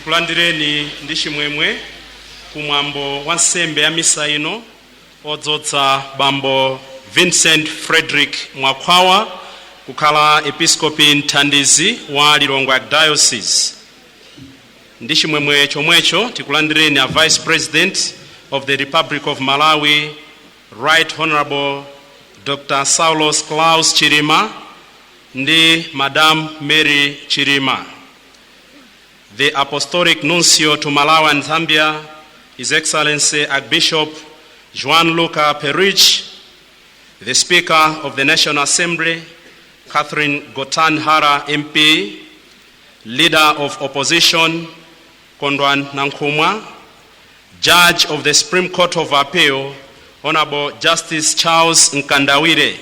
tikulandireni ndi chimwemwe kumwambo wa nsembe ya misa ino odzodza bambo Vincent Frederick Mwakhwawa kukhala episkopi mthandizi wa Lilongwe Archdiocese. Ndi chimwemwe chomwecho tikulandireni a Vice President of the Republic of Malawi, Right Honorable Dr. Saulos Klaus Chirima ndi Madam Mary Chirima. The Apostolic Nuncio to Malawi and Zambia, His Excellency Archbishop Juan Luca Perich, the Speaker of the National Assembly, Catherine Gotan-Hara MP, Leader of Opposition, Kondwan Nankumwa, Judge of the Supreme Court of Appeal, Honorable Justice Charles Nkandawire,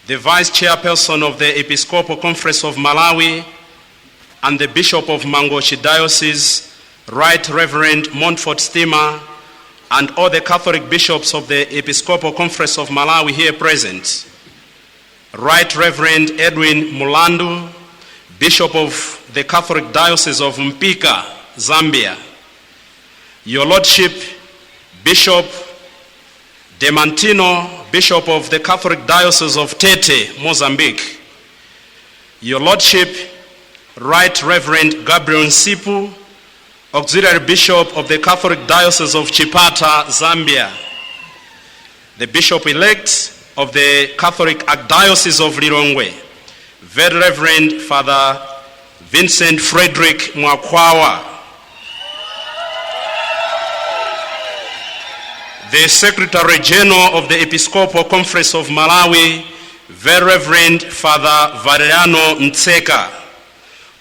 the Vice Chairperson of the Episcopal Conference of Malawi, and the Bishop of Mangochi Diocese, Right Reverend Montfort Stima, and all the Catholic bishops of the Episcopal Conference of Malawi here present, Right Reverend Edwin Mulandu, Bishop of the Catholic Diocese of Mpika, Zambia, Your Lordship, Bishop Demantino, Bishop of the Catholic Diocese of Tete, Mozambique, Your Lordship, Right Reverend Gabriel Nsipu, Auxiliary Bishop of the Catholic Diocese of Chipata, Zambia, the Bishop-elect of the Catholic Archdiocese of Lilongwe, Very Reverend Father Vincent Frederick Mwakhwawa, the Secretary General of the Episcopal Conference of Malawi, Very Reverend Father Valeriano Ntseka,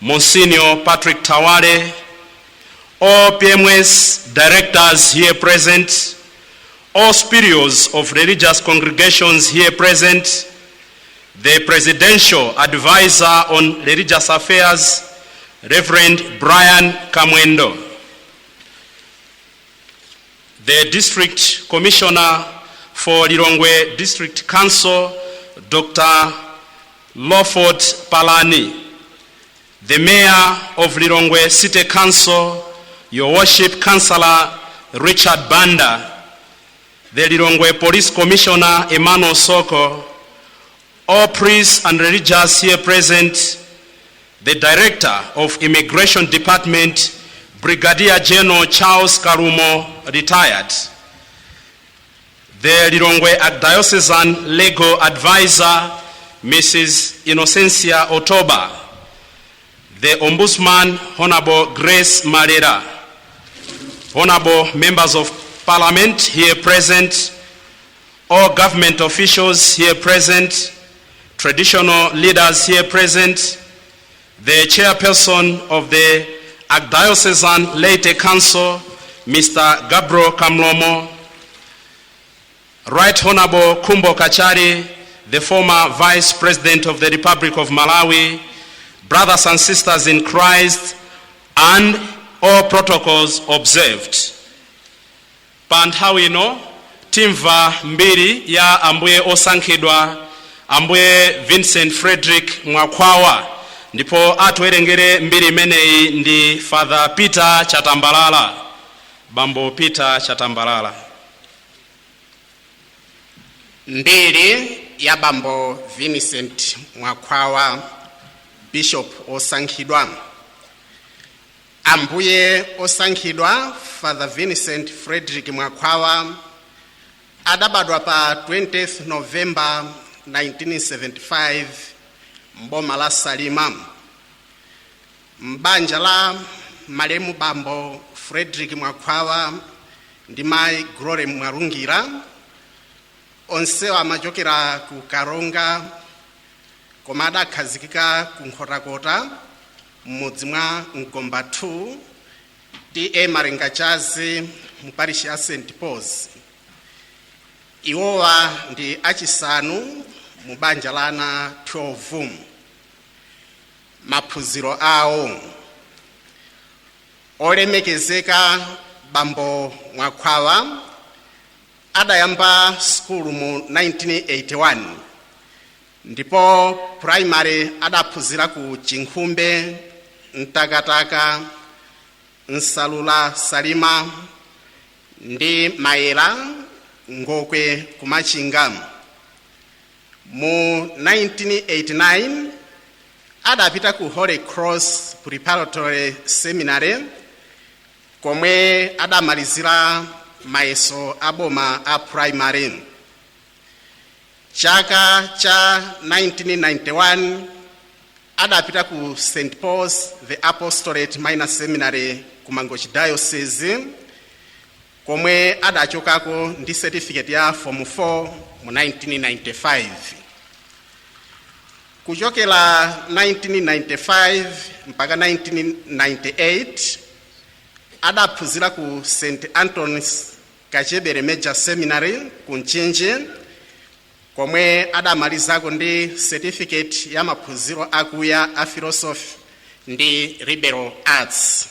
Monsignor Patrick Tawale, all PMS directors here present, all spiritus of religious congregations here present, the Presidential Advisor on Religious Affairs, Reverend Brian Kamwendo, the District Commissioner for Lilongwe District Council, Dr. Lawford Palani, the Mayor of Lilongwe City Council, Your Worship Councillor Richard Banda, the Lilongwe Police Commissioner Emmanuel Soko, all priests and religious here present, the Director of Immigration Department, Brigadier General Charles Karumo, retired, the Lilongwe Archdiocesan Legal Advisor, Mrs. Innocencia Otoba, the Ombudsman, Honorable Grace Marera, Honorable Members of Parliament here present, all government officials here present, traditional leaders here present, the Chairperson of the Archdiocesan Laity Council, Mr. Gabriel Kamlomo, Right Honorable Kumbo Kachari, the former Vice President of the Republic of Malawi, brothers and sisters in Christ, and all protocols observed. Panthawino, timva mbiri ya ambuye osankhidwa, ambuye Vincent Frederick Mwakhwawa, ndipo atuwerengere mbiri imeneyi ndi Father Peter Chatambalala, Bambo Peter Chatambalala. Mbiri ya Bambo Vincent Mwakhwawa, Bishop osankhidwa. Ambuye osankhidwa Father Vincent Frederick Mwakhwawa adabadwa pa 20th November 1975 mboma la Salima, mbanja la malemu Bambo Frederick Mwakhwawa ndi mai Glory Mwarungira, onsewa amachokera ku Karonga koma adakhazikika ku Nkhotakota m'mudzi mwa Nkomba 2 D.A. Marengachazi mu parish ya St. Paul's. Iwowa ndi achisanu mu banja la ana 12. Maphunziro awo olemekezeka Bambo Mwakhwawa adayamba skulu mu 1981, ndipo primary adaphunzira ku Chinkhumbe, Ntakataka, Nsalula Salima ndi Maera Ngokwe kumachinga. Mu 1989 adapita ku Holy Cross Preparatory Seminary komwe adamalizira mayeso aboma a primary. Chaka cha 1991 adapita ku St. Paul's the Apostolate Minor Seminary ku Mangochi Diocese komwe adachokako ndi certificate ya form 4 mu 1995. Kuchokera 1995 mpaka 1998 adaphunzira ku St. Anthony's Kachebere Major Seminary ku Nchinji komwe adamalizako ndi certificate ya maphunziro akuya a philosophy ndi liberal arts.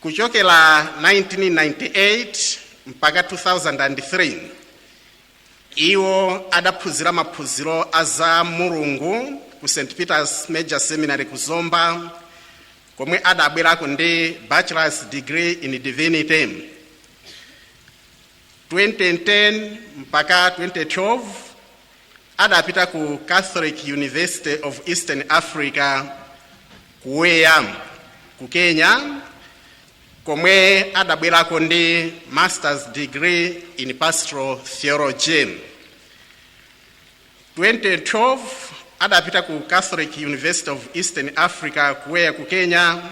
Kuchokera 1998 mpaka 2003 iwo adaphunzira maphunziro aza mulungu ku St. Peter's Major Seminary ku Zomba komwe adabwerako ndi bachelor's degree in divinity. 2010 mpaka 2012 adapita ku Catholic University of Eastern Africa ku Wea ku Kenya komwe adabwerako ndi master's degree in pastoral theology. 2012 adapita ku Catholic University of Eastern Africa ku Wea ku Kenya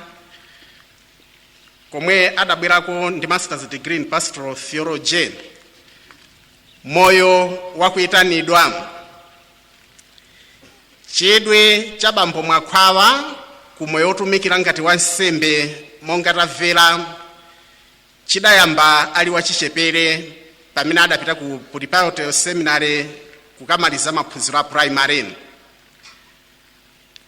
komwe adabwerako ndi master's degree in pastoral theology. Moyo wakuitanidwa. Chidwi cha bambo Mwakhwawa ku moyo otumikira ngati wansembe monga tamvera chidayamba ali wachichepere pamene adapita ku Preparatory Seminary kukamaliza maphunziro a primary.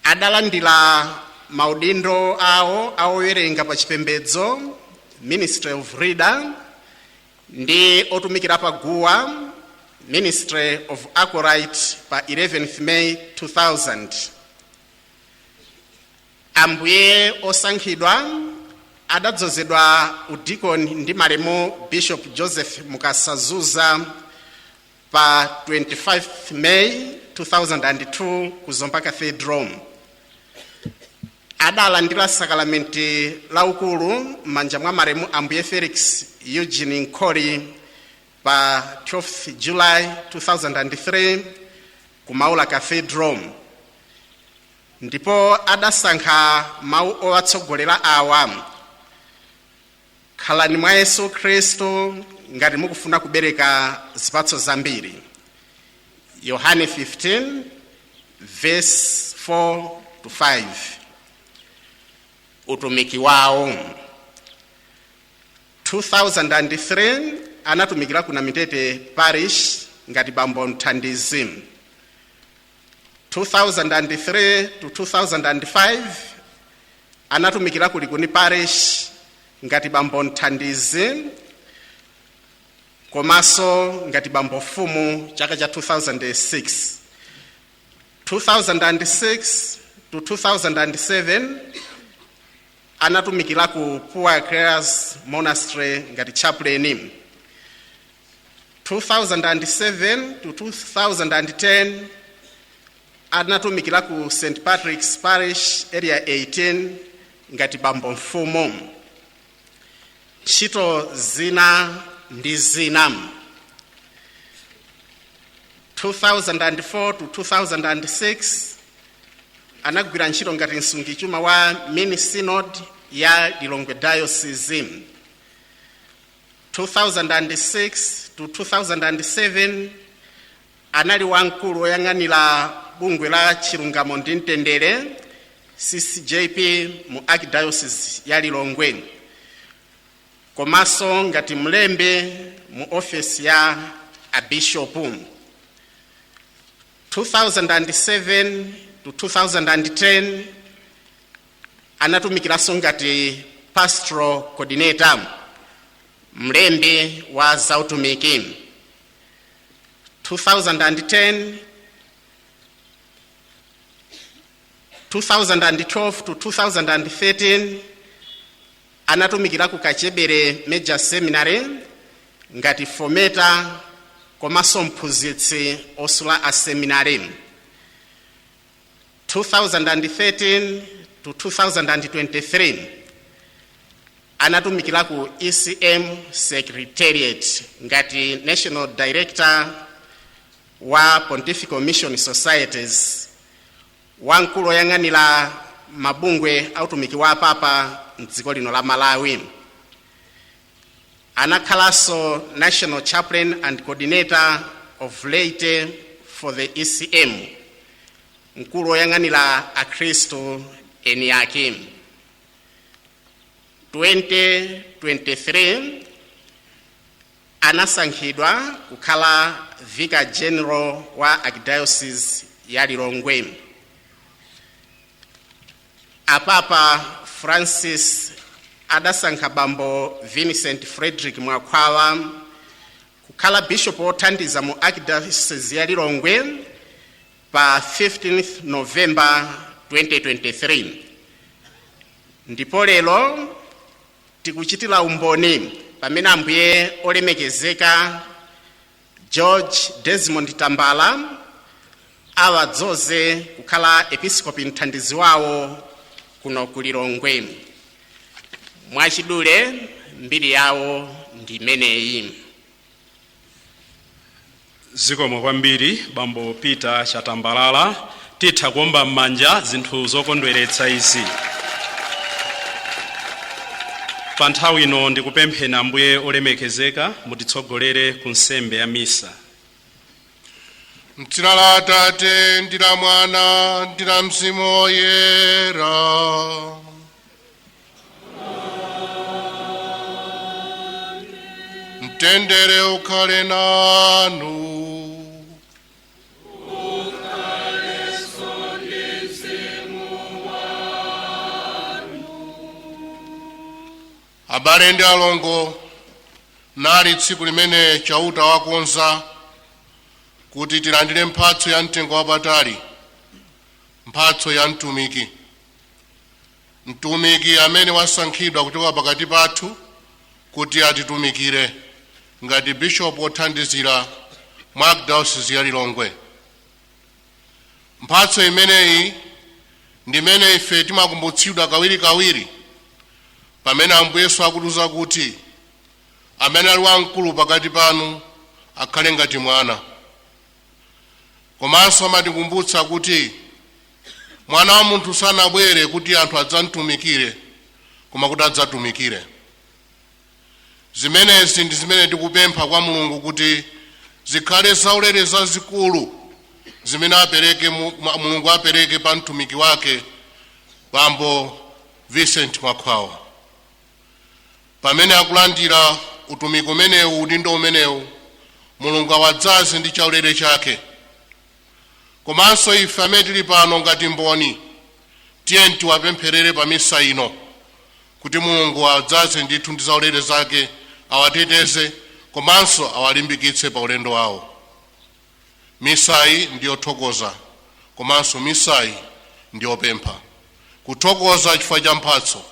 Adalandira maudindo awo awowerenga pa chipembedzo Ministry of Reader ndi otumikira pa guwa Ministry of Acolyte pa 11th May 2000. Ambuye osankhidwa adadzozedwa udikoni ndi malemu Bishop Joseph Mukasazuza pa 25th May 2002 ku Zomba Cathedral. Adalandira sakalamenti laukulu manja mwa maremu Ambuye Felix Eugene Nkori pa 12th July 2003 ku Maula Cathedral. Ndipo adasankha mau owatsogolera awa: khalani mwa Yesu Kristo ngati mukufuna kubereka zipatso zambiri. Yohane 15 verse 4 to 5. Utumiki wao. 2003 anatumikira kuna Mitete Parish ngati bambo mthandizi. 2003 to 2005 anatumikira ku Likuni Parish ngati bambo mthandizi komanso ngati bambo mfumu chaka cha 2006. 2006 to 2007 anatumikira ku Poor Clares Monastery ngati chaplain. 2007 to 2010 anatumikira ku St. Patrick's Parish Area 18 ngati bambo mfumu. Ntchito zina ndi zina. 2004 to 2006 anagwira ntchito ngati msungichuma wa mini synod ya Lilongwe Diocese. 2006 to 2007 anali wamkulu oyang'anira bungwe la chilungamo ndi mtendere CCJP mu Archdiocese ya Lilongwe komanso ngati mlembe mu office ya Bishop. 2007 to 2010 anatumikiranso ngati pastoral coordinator mlembe wa zautumiki. 2012 to 2013 anatumikira ku Kachebere Major Seminary ngati fometa komanso mphunzitsi osula a seminary. 2013 to 2023 anatumikira ku ECM Secretariat ngati National Director wa Pontifical Mission Societies, wamkulu oyang'anira mabungwe autumiki wa papa mdziko lino la Malawi. Anakhalanso National Chaplain and Coordinator of Laity for the ECM, mkulu oyang'anira akhristu eni yake. 2023 anasankhidwa kukhala Vicar General wa Archdiocese ya Lilongwe. Apapa Francis adasankha bambo Vincent Frederick Mwakwawa kukhala Bishop othandiza mu Archdiocese ya Lilongwe pa 15th November 2023. Ndipo lero tikuchitira umboni pamene ambuye olemekezeka George Desmond Tambala awadzoze kukhala episkopi mthandizi wawo kuno ku Lilongwe. Mwachidule mbiri yawo ndi imeneyi. Zikomo kwambiri bambo Peter Chatambalala, titha kuomba m'manja zinthu zokondweretsa izi. Pa nthawi ino ndikupempheni ambuye olemekezeka mutitsogolere ku nsembe ya misa. M'dzina la Atate ndi la Mwana ndi la Mzimu Woyera. Mtendere ukhale nanu. Abale ndi alongo, nali tsiku limene chauta wakonza kuti tilandire mphatso ya mtengo wapatali, mphatso ya mtumiki. Mtumiki amene wasankhidwa kuchoka pakati pathu kuti atitumikire ngati bishop othandizira mwa Archdiocese ya Lilongwe. Mphatso imeneyi ndi imene ife timakumbutsidwa kawirikawiri pamene Ambuye Yesu akutiuza kuti amene ali wamkulu pakati panu akhale ngati mwana. Komanso amatikumbutsa kuti mwana wa munthu sanabwere kuti anthu adzamtumikire koma kuti adzatumikire. Zimenezi ndi zimene tikupempha kwa Mulungu kuti zikhale zaulere zazikulu zimene Mulungu apereke pa mtumiki wake bambo Vincent Mwakwawa. Pamene akulandira utumiki umenewu udindo umenewu, Mulungu awadzaze ndi chaulere chake. Komanso ife amene tili pano ngati mboni, tiyeni tiwapempherere pa misa ino kuti Mulungu awadzaze ndithu ndi zaulere zake, awateteze komanso awalimbikitse pa ulendo wawo. Misayi ndi yothokoza, komanso misayi ndi yopempha. Kuthokoza chifukwa cha mphatso,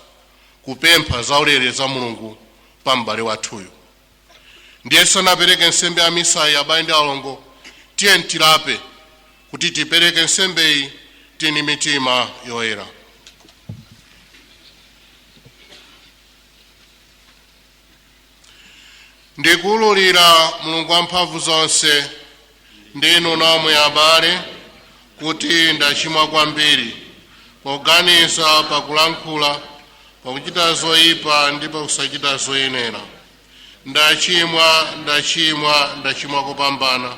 kupempha zaulere za Mulungu pa m'bale wathuyu. Ndiye sanapereke nsembe ya misayi, abale ndi alongo, tiyeni tilape kuti tipereke nsembeyi tini mitima yoyera. Ndikuululira Mulungu wamphamvu zonse ndinu namwe abale kuti ndachimwa kwambiri poganiza, pakulankhula, pakuchita zoyipa ndi pakusachita zoyenera. Ndachimwa kopambana.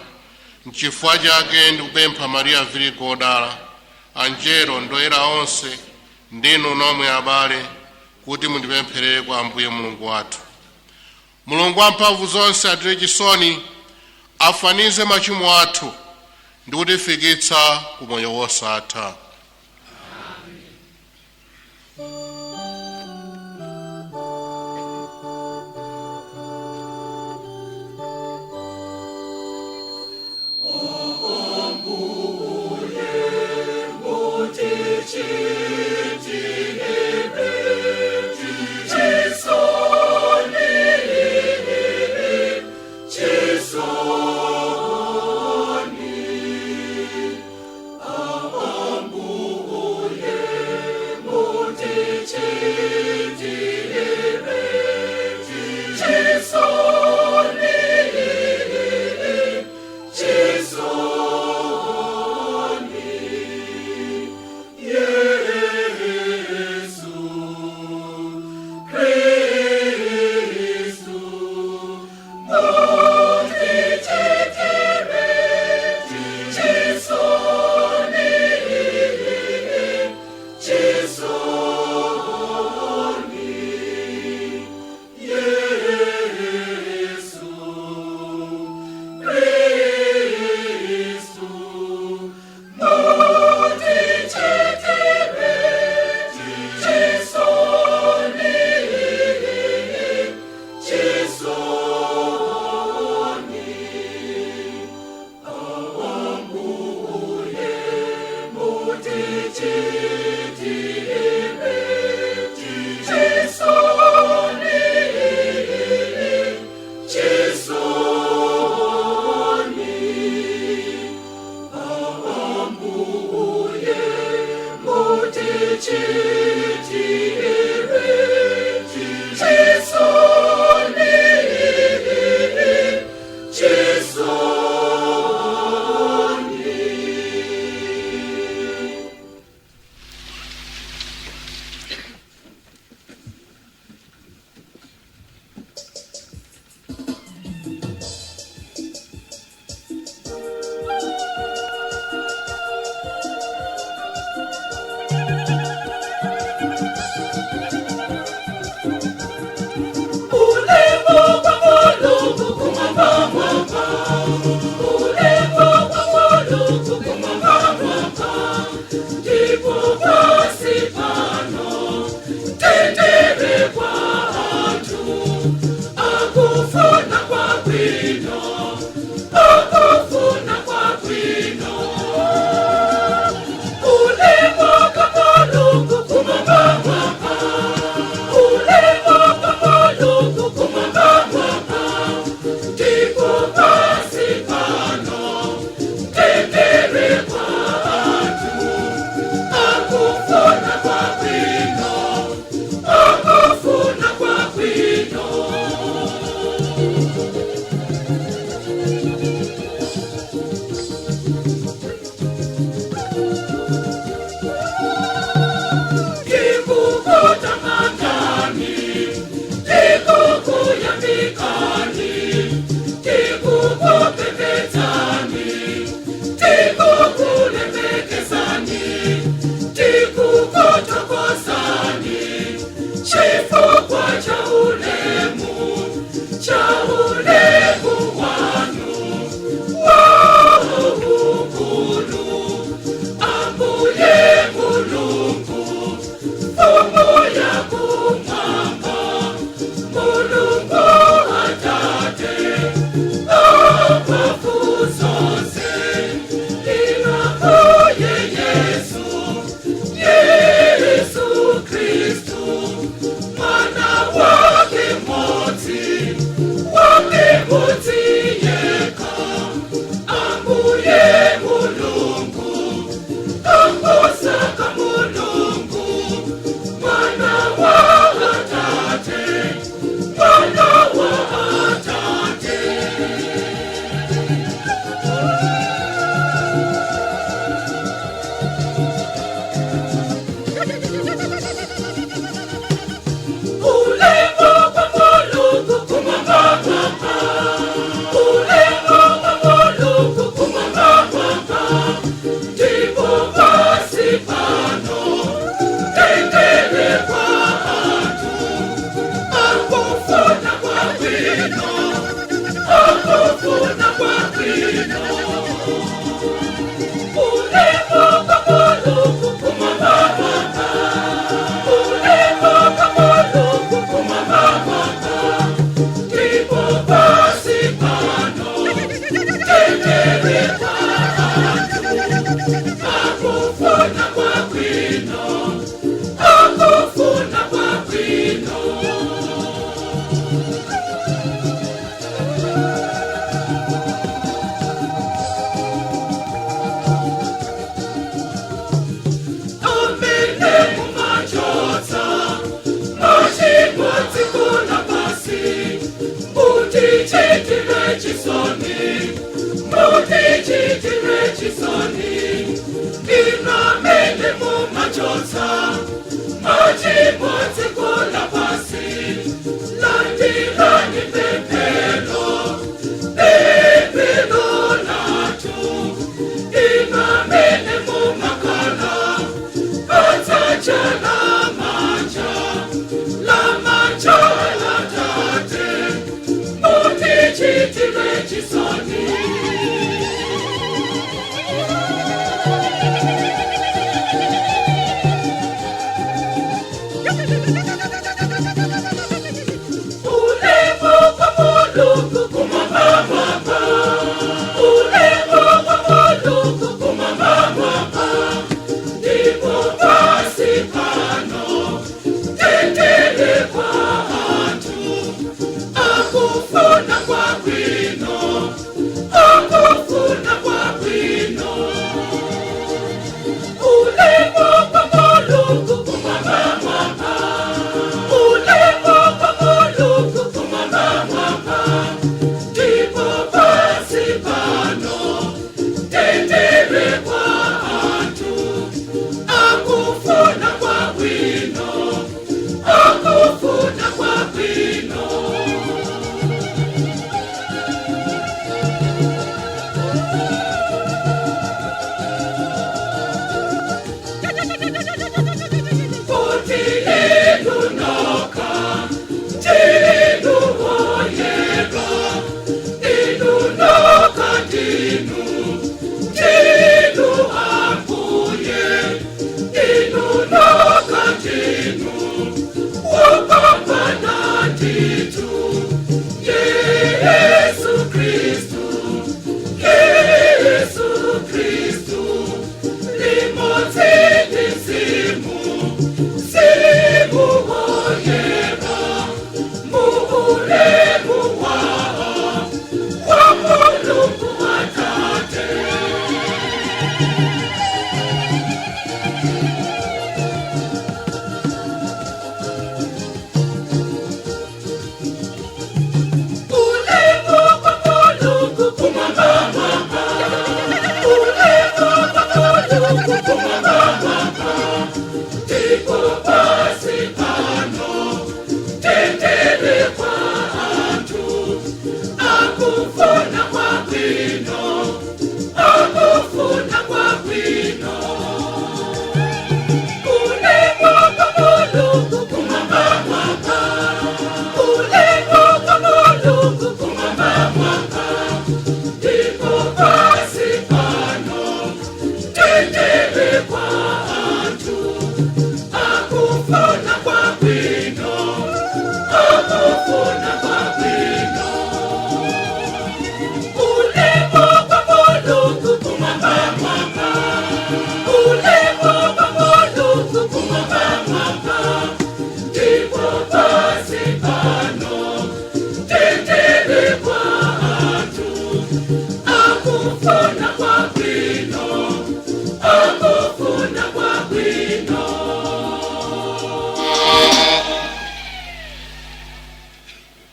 N'chifukwa chake ndikupempha Maria Virigo odala, anjelo ndoyera onse, ndinu nomwe abale kuti mundipempherere kwa Ambuye Mulungu wathu. Mulungu wamphamvu zonse atire chisoni, afanize machimo athu ndi kutifikitsa ku moyo wosatha. Jesus. Ndipo basi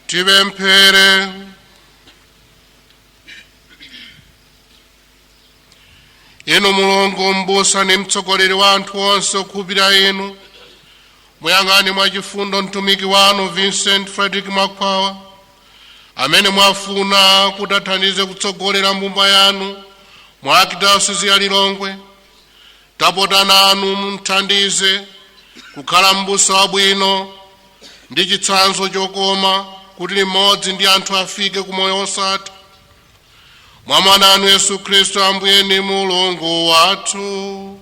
Tipemphere. Inu Mulungu m'busa ni mtsogoleri wa anthu onse okhulupirira inu, muyang'ane mwachifundo mtumiki wanu Vincent Frederick Mwakhwawa, amene mwafuna kuti athandize kutsogolera mbumba yanu mwa Archdiocese ya Lilongwe. Tapota nanu muthandize kukhala m'busa wabwino ndi chitsanzo chokoma, kuti limodzi ndi anthu afike ku moyo wosatha. Mwa mwana anu Yesu Khristu Ambuye ndi Mulungu wathu,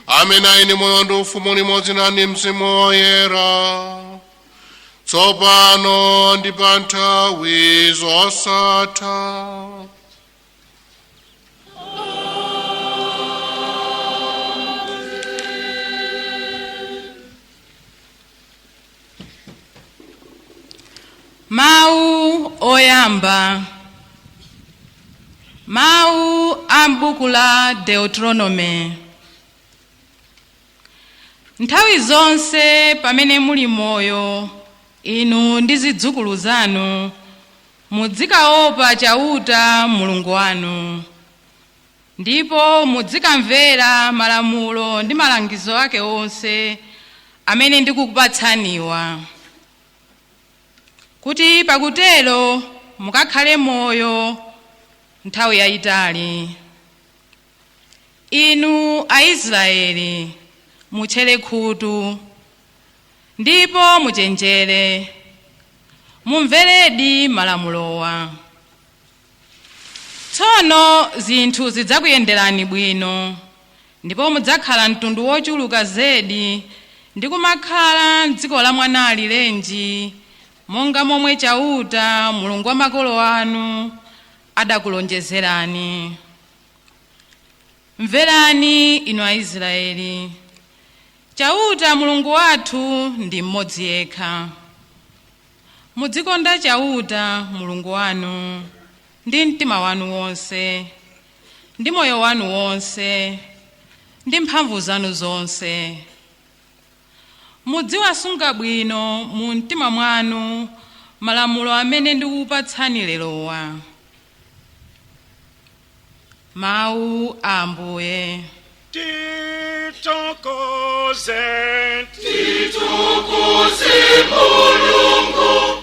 amene ali moyo ndi ufumu limodzi nanu Mzimu Woyera, tsopano ndi pa nthawi zosatha. Mawu oyamba. Mawu a m'buku la Deuteronome. Nthawi zonse pamene muli moyo, inu ndi zidzukulu zanu, muzikaopa chauta Mulungu wanu, ndipo muzikamvera malamulo ndi malangizo ake onse amene ndikukupatsaniwa, kuti pakutero mukakhale moyo nthawi yayitali. Inu Aisraeli, mutchere khutu ndipo muchenjere, mumveredi malamulowa. Tsono zinthu zidzakuyenderani bwino, ndipo mudzakhala mtundu wochuluka zedi ndi kumakhala m'dziko la mwanali lenji, monga momwe chauta Mulungu wa makolo anu adakulonjezerani. Mverani inu Aisraeli, chauta Mulungu wathu ndi mmodzi yekha. Mudzikonda chauta Mulungu wanu ndi mtima wanu wonse, ndi moyo wanu wonse, ndi mphamvu zanu zonse. Mudziwasunga bwino mu mtima mwanu malamulo amene ndikukupatsani lerowa. Mawu a Ambuye. Titokoze Mulungu.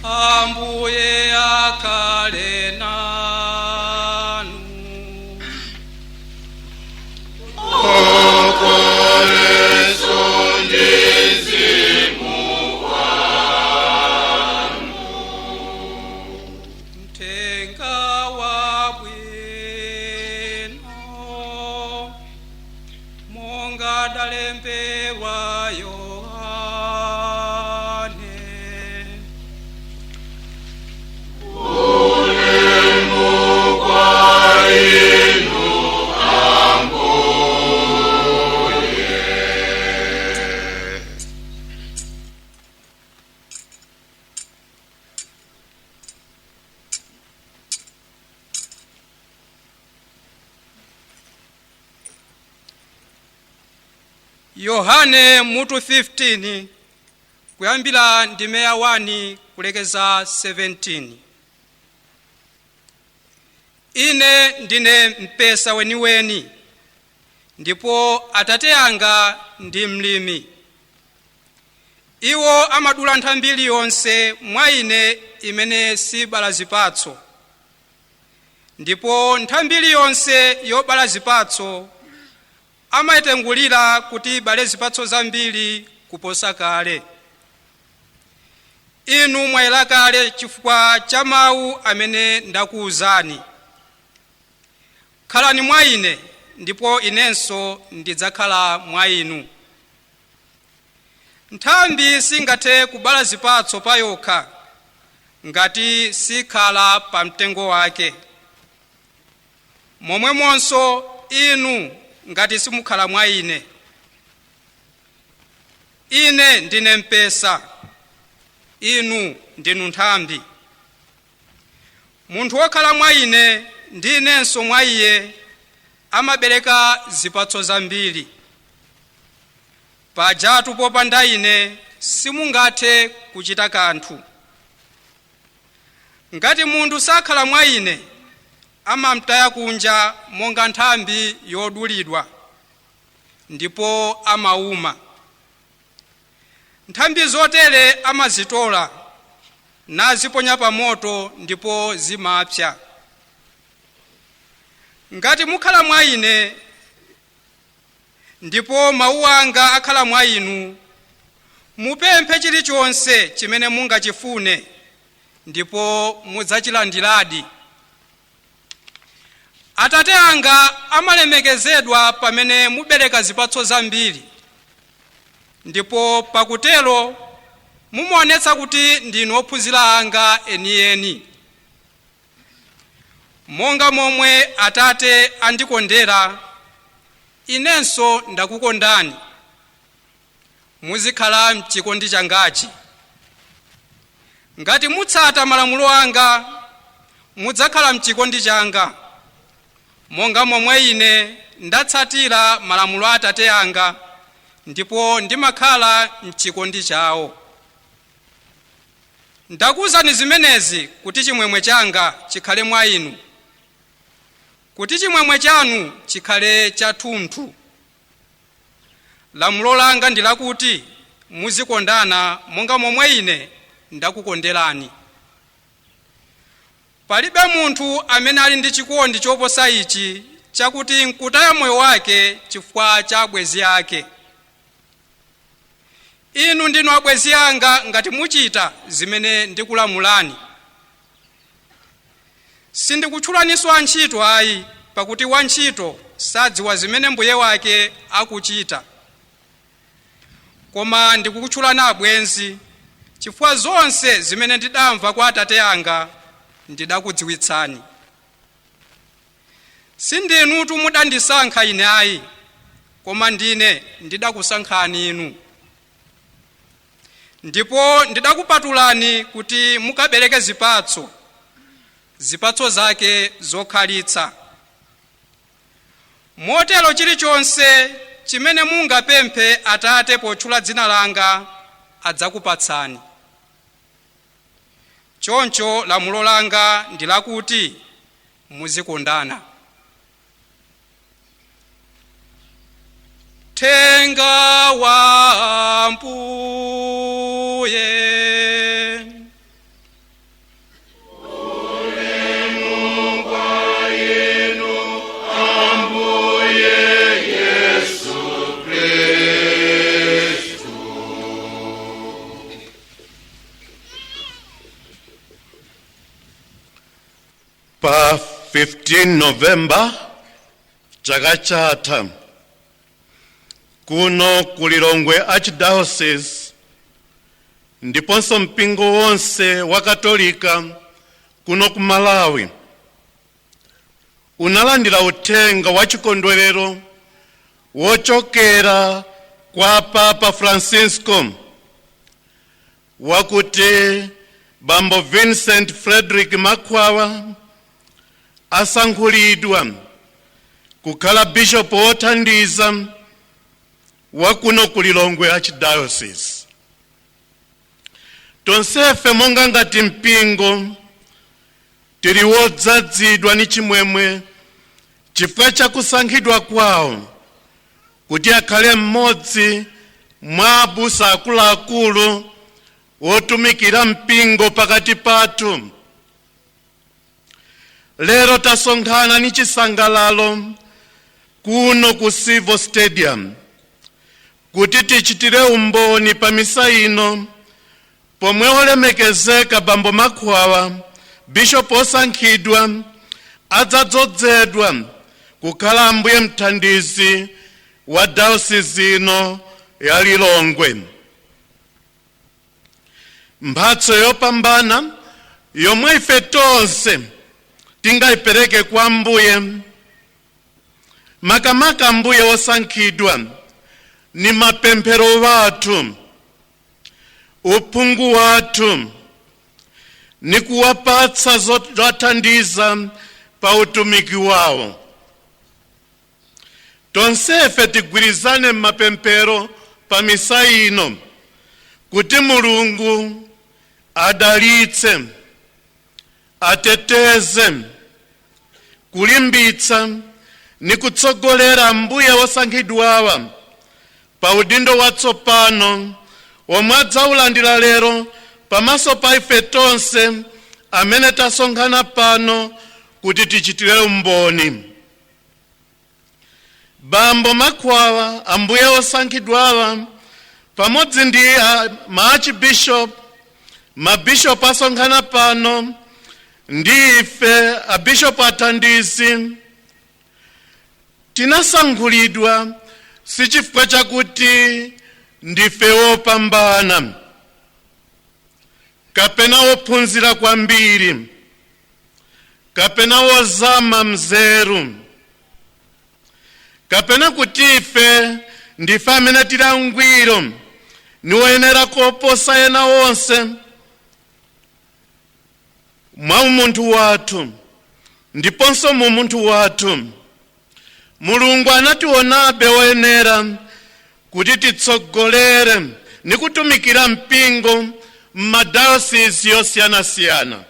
Ambuye akhale nanu. Mthenga wabwino monga dalembedwa Yohane. Yohane mutu 15 kuyambira ndime ya 1 kulekeza 17. Ine ndine mpesa weniweni, ndipo Atate anga ndi mlimi. Iwo amadula nthambi iliyonse mwa ine imene sibala zipatso, ndipo nthambi iliyonse yobala zipatso amayitengulira kuti ibale zipatso zambiri kuposa kale. Inu mwayera kale chifukwa cha mawu amene ndakuwuzani. Khalani mwa ine, ndipo inenso ndidzakhala mwa inu. Nthambi singathe kubala zipatso pa yokha ngati sikhala pa mtengo wake. Momwemonso inu ngati simukhala mwa ine. Ine ndine mpesa, inu ndinu nthambi. Munthu wokhala mwa ine ndi inenso mwa iye amabereka zipatso zambiri. Pajatu popanda ine simungathe kuchita kanthu. Ngati munthu sakhala mwa ine amamtaya kunja monga nthambi yodulidwa, ndipo amauma. Nthambi zotere amazitola naziponya pa moto ndipo zimapsa. Ngati mukhala mwa ine ndipo mawu anga akhala mwa inu, mupemphe chilichonse chimene mungachifune ndipo mudzachilandiradi. Atate anga amalemekezedwa pamene mubereka zipatso zambiri, ndipo pakutero mumaonetsa kuti ndinu ophunzira anga enieni. Monga momwe Atate andikondera, inenso ndakukondani. Muzikhala m'chikondi changachi. Ngati mutsata malamulo anga, mudzakhala m'chikondi changa, monga momwe ine ndatsatira malamulo a Atate anga, ndipo ndimakhala m'chikondi chawo. Ndakuwuzani zimenezi kuti chimwemwe changa chikhale mwa inu, kuti chimwemwe chanu chikhale chathunthu. Lamulo langa ndi lakuti muzikondana monga momwe ine ndakukonderani. Palibe munthu amene ali ndi chikondi choposa ichi chakuti nkutaya moyo wake chifukwa cha abwenzi ake. Inu ndinu abwenzi anga ngati muchita zimene ndikulamulani. Sindikutchulaninso antchito ayi, pakuti wantchito sadziwa zimene mbuye wake akuchita. Koma ndikukutchulani abwenzi, chifukwa zonse zimene ndidamva kwa Atate anga ndidakudziwitsani. Sindinutu mudandisankha ine ayi, koma ndine ndidakusankhani inu. Ndipo ndidakupatulani kuti mukabereke zipatso, zipatso zake zokhalitsa. Motero chilichonse chimene mungapemphe Atate potchula dzina langa adzakupatsani. Choncho lamulo langa ndi lakuti muzikondana. Thenga wa Ambuye. Pa 15 November chaka chatha kuno ku Lilongwe Archdiocese ndiponso mpingo wonse wa Katolika kuno ku Malawi unalandira uthenga wa chikondwerero wochokera kwa Papa Francisco wakuti Bambo Vincent Frederick Makwawa asankhulidwa kukhala bishop wothandiza wa kuno ku Lilongwe Archdiocese. Tonsefe monga ngati mpingo tili wodzadzidwa ni chimwemwe chifukwa cha kusankhidwa kwawo kuti akhale mmodzi mwa abusa akuluakulu wotumikira mpingo pakati pathu. Lero tasonkhana ni chisangalalo kuno ku Civil Stadium kuti tichitire umboni pa misa ino pomwe olemekezeka Bambo Makwawa bishop osankhidwa adzadzozedwa kukhala ambuye mthandizi wa diocese ino ya Lilongwe. Mphatso yopambana yomwe ife tonse tingayipereke kwa ambuye makamaka ambuye osankhidwa ni mapemphero wathu, uphungu wathu, ni kuwapatsa zothandiza pa utumiki wawo. Tonsefe tigwirizane mapemphero pa misa ino kuti Mulungu adalitse, ateteze, kulimbitsa ni kutsogolera ambuye osankhidwawa pa udindo watsopano omwe adzaulandira lero pamaso pa ife tonse amene tasonkhana pano kuti tichitire umboni. Bambo Makwawa ambuye osankhidwawa pamodzi ndi ma-archbishop, mabishop asonkhana pano ndi ife abishop athandizi tinasankhulidwa si chifukwa chakuti ndife wopambana kapena wophunzira kwambiri kapena wozama mzeru kapena kuti ife ndife amene tili angwiro ni woyenera koposa ena wonse. Mwa umunthu wathu ndiponso mu munthu wathu Mulungu anationabe woyenera kuti titsogolere ni kutumikira mpingo m'madiocese yosiyanasiyana.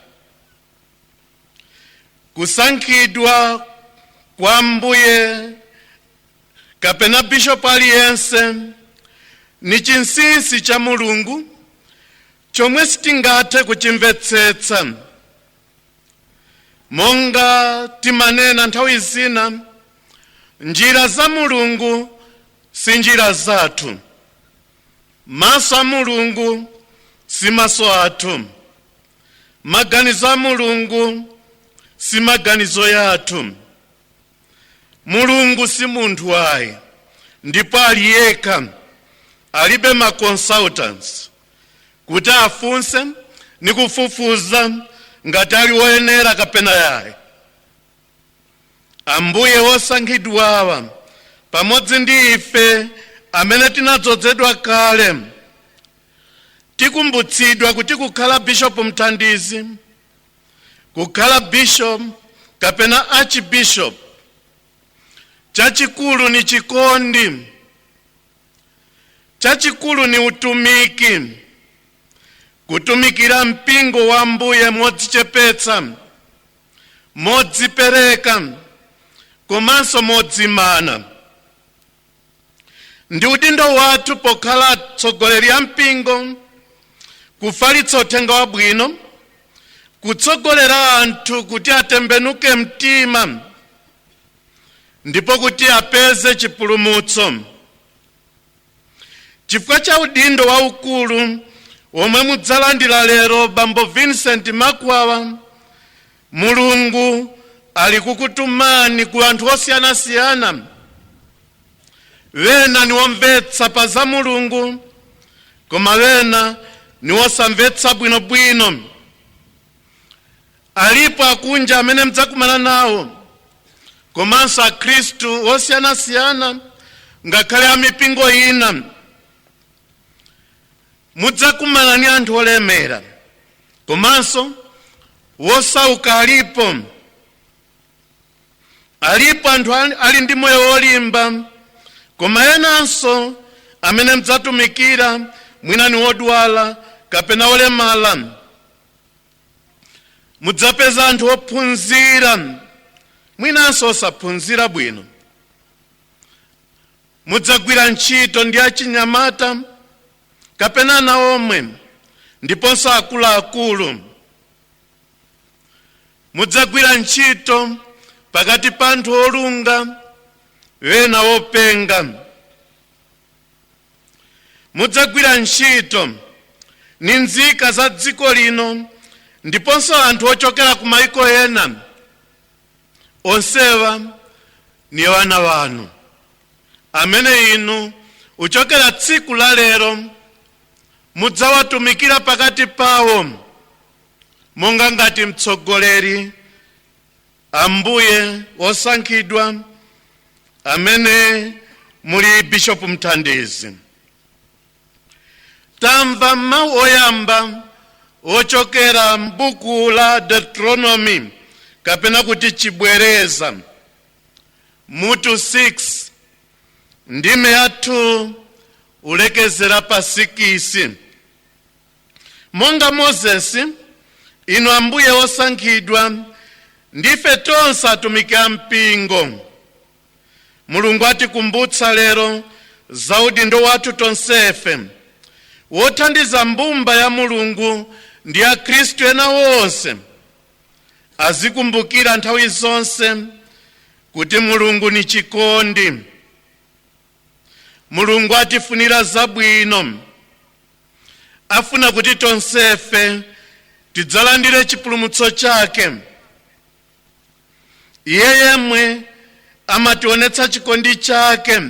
Kusankhidwa kwa ambuye kapena bishop aliyense ni chinsinsi cha Mulungu chomwe sitingathe kuchimvetsetsa. Monga timanena nthawi zina, njira za Mulungu si njira zathu, maso a Mulungu si maso athu, maganizo a Mulungu si maganizo yathu. Mulungu si munthu ayi, ndipo ali yekha, alibe ma consultants kuti afunse ni kufufuza ngati ali woyenera kapena yayi. Ambuye osankhidwawa pamodzi ndi ife amene tinadzozedwa kale tikumbutsidwa kuti kukhala bishop mthandizi, kukhala bishop kapena archbishop, chachikulu ni chikondi, chachikulu ni utumiki, kutumikira mpingo wa ambuye modzichepetsa, modzipereka, komanso modzimana. Ndi udindo wathu pokhala atsogoleri a mpingo kufalitsa uthenga wabwino, kutsogolera anthu kuti atembenuke mtima ndipo kuti apeze chipulumutso. Chifukwa cha udindo waukulu omwe mudzalandira lero Bambo Vincent Makwawa Mulungu ali kukutumani ku anthu osiyanasiyana. Wena ni womvetsa pa za Mulungu, koma wena ni wosamvetsa bwinobwino. Alipo akunja amene mudzakumana nawo, komanso akhristu osiyanasiyana, ngakhale amipingo ina. Mudzakumana ni anthu olemera, komanso wosauka alipo. Alipo anthu ali ndi moyo wolimba, koma enanso amene mudzatumikira mwina ni wodwala kapena olemala. Mudzapeza anthu ophunzira, mwinanso osaphunzira bwino. Mudzagwira ntchito ndi achinyamata kapena ana omwe, ndiponso akuluakulu. Mudzagwira ntchito pakati pa anthu olunga, wena wopenga. Mudzagwira ntchito ni nzika za dziko lino, ndiponso anthu ochokera ku mayiko ena. Onsewa ni wana wanu, amene inu uchokera tsiku la lero mudzawatumikira pakati pawo, monga ngati mtsogoleri, ambuye osankhidwa, amene muli Bishop Mthandizi. Tamva mawu oyamba ochokera m'buku la Deuteronomy, kapena kuti Chibwereza, mutu 6, ndime ya 2 ulekezera pa 6. Monga Mozesi, inu ambuye osankhidwa, ndife tonse atumiki a mpingo. Mulungu atikumbutsa lero za udindo wathu tonsefe, wothandiza mbumba ya Mulungu ndi a Khristu ena wonse azikumbukira nthawi zonse kuti Mulungu ni chikondi. Mulungu atifunira zabwino, afuna kuti tonsefe tidzalandire chipulumutso chake. Iye yemwe amationetsa chikondi chake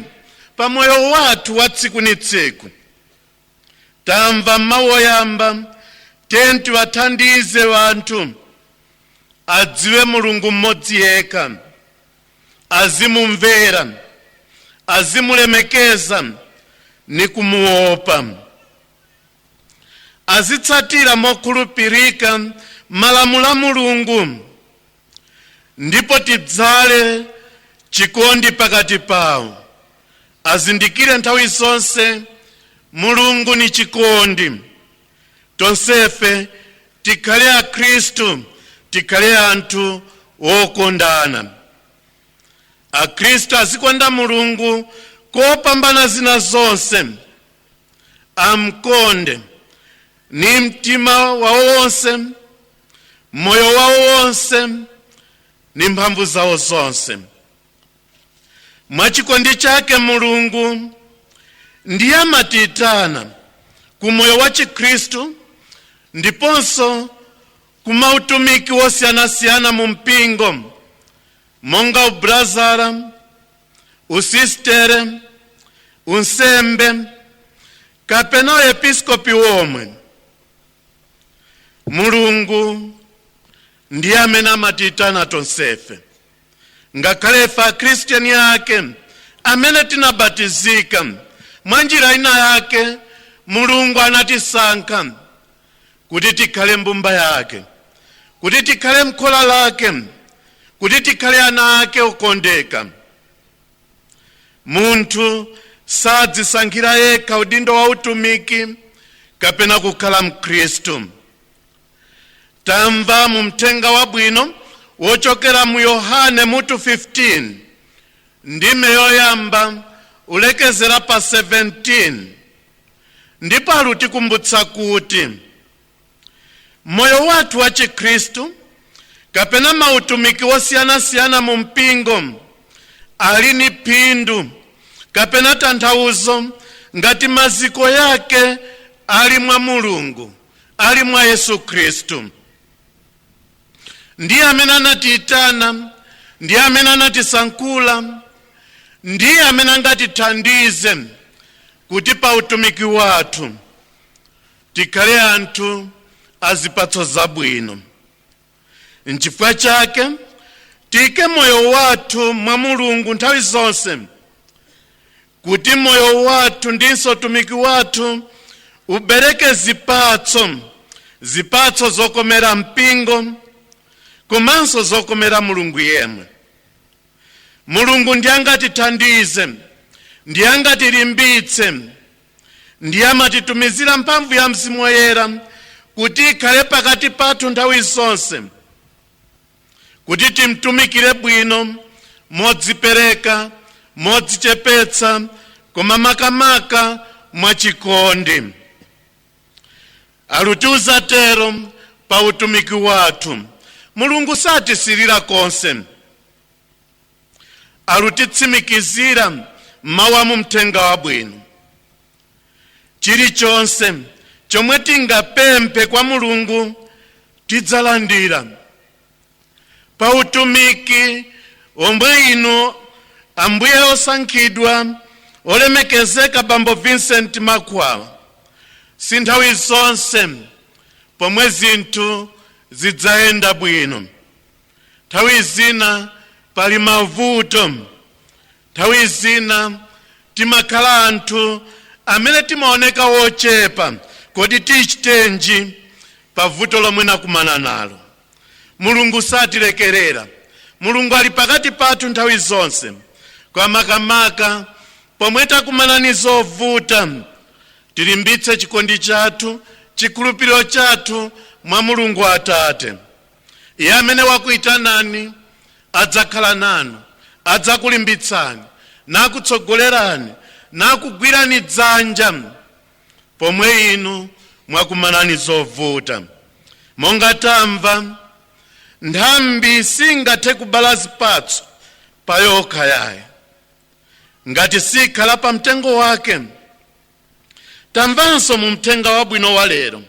pa moyo wathu wa tsiku ni tsiku. Tamva mawu oyamba, tenti wathandize wanthu adziwe Mulungu mmodzi yekha, azimumvera, azimulemekeza ni kumuopa, azitsatira mokhulupirika malamulo a Mulungu, ndipo tidzale chikondi pakati pawo. Azindikire nthawi zonse Mulungu ni chikondi. Tonsefe tikhale a Khristu, tikhale anthu okondana. A Khristu azikonda Mulungu kopambana zina zonse, amkonde ni mtima wawo wonse, moyo wawo wonse, ni mphamvu zawo zonse. Mwachikondi chake Mulungu ndiye amatitana ku moyo wa Chikhristu, ndiponso kumautumiki wosiyanasiyana mu mpingo, monga ubrazara, usistere, unsembe, kapena episkopi womwe. Mulungu ndiye amene amatitana tonsefe, ngakhale ife akhristiani ake amene tinabatizika mwa njira ina yake. Mulungu anatisankha kuti tikhale mbumba yake, kuti tikhale mkhola lake, kuti tikhale ana ake okondeka. Munthu sadzisankhira yekha udindo wa utumiki kapena kukhala Mkhristu. Tamva mu mthenga wabwino wochokera mu Yohane mutu 15, ndime yoyamba ulekezera pa 17, ndipo alutikumbutsa kuti moyo wathu wa Chikhristu kapena mautumiki wosiyanasiyana mu mpingo ali ni phindu kapena tanthauzo ngati maziko yake ali mwa Mulungu, ali mwa Yesu Khristu. ndiye amene anatiyitana, ndiye amene anatisankhula, ndiye amene angatithandize kuti pa utumiki wathu tikhale anthu azipatso zabwino. N'chifukwa chake tiyike moyo wathu mwa Mulungu nthawi zonse, kuti moyo wathu ndinso utumiki wathu ubereke zipatso zokomera mpingo komanso zokomera Mulungu yemwe. Mulungu ndiye angatithandize, ndiye angatilimbitse, ndiye amatitumizira mphamvu ya Mzimu Woyera kuti ikhale pakati pathu nthawi zonse, kuti timtumikire bwino, modzipereka, modzichepetsa, koma makamaka mwachikondi. Alutiuza tero pa utumiki wathu. Mulungu satisirira konse, alutitsimikizira mawu mu mthenga wabwino. Chilichonse chomwe tingapemphe kwa Mulungu tidzalandira. Pa utumiki omwe inu ambuye osankhidwa olemekezeka Bambo Vincent Makwawa, si nthawi zonse pomwe zinthu zidzayenda bwino. Nthawi zina pali mavuto, nthawi zina timakhala anthu amene timaoneka wochepa, kodi tichitenji pa vuto lomwe nakumana nalo. Mulungu satilekerera. Mulungu ali pakati pathu nthawi zonse, kwa makamaka pomwe takumana ni zovuta, tilimbitse chikondi chathu, chikhulupiriro chathu mwa Mulungu Atate. Iye amene wakuyitanani adzakhala nanu, adzakulimbitsani, nakutsogolerani, nakugwirani dzanja pomwe inu mwakumana ni zovuta. Monga tamva, nthambi singathe kubala zipatso pa yokha yaye ngati sikhala pa mtengo wake. Tamvanso mu mthenga wabwino wa lero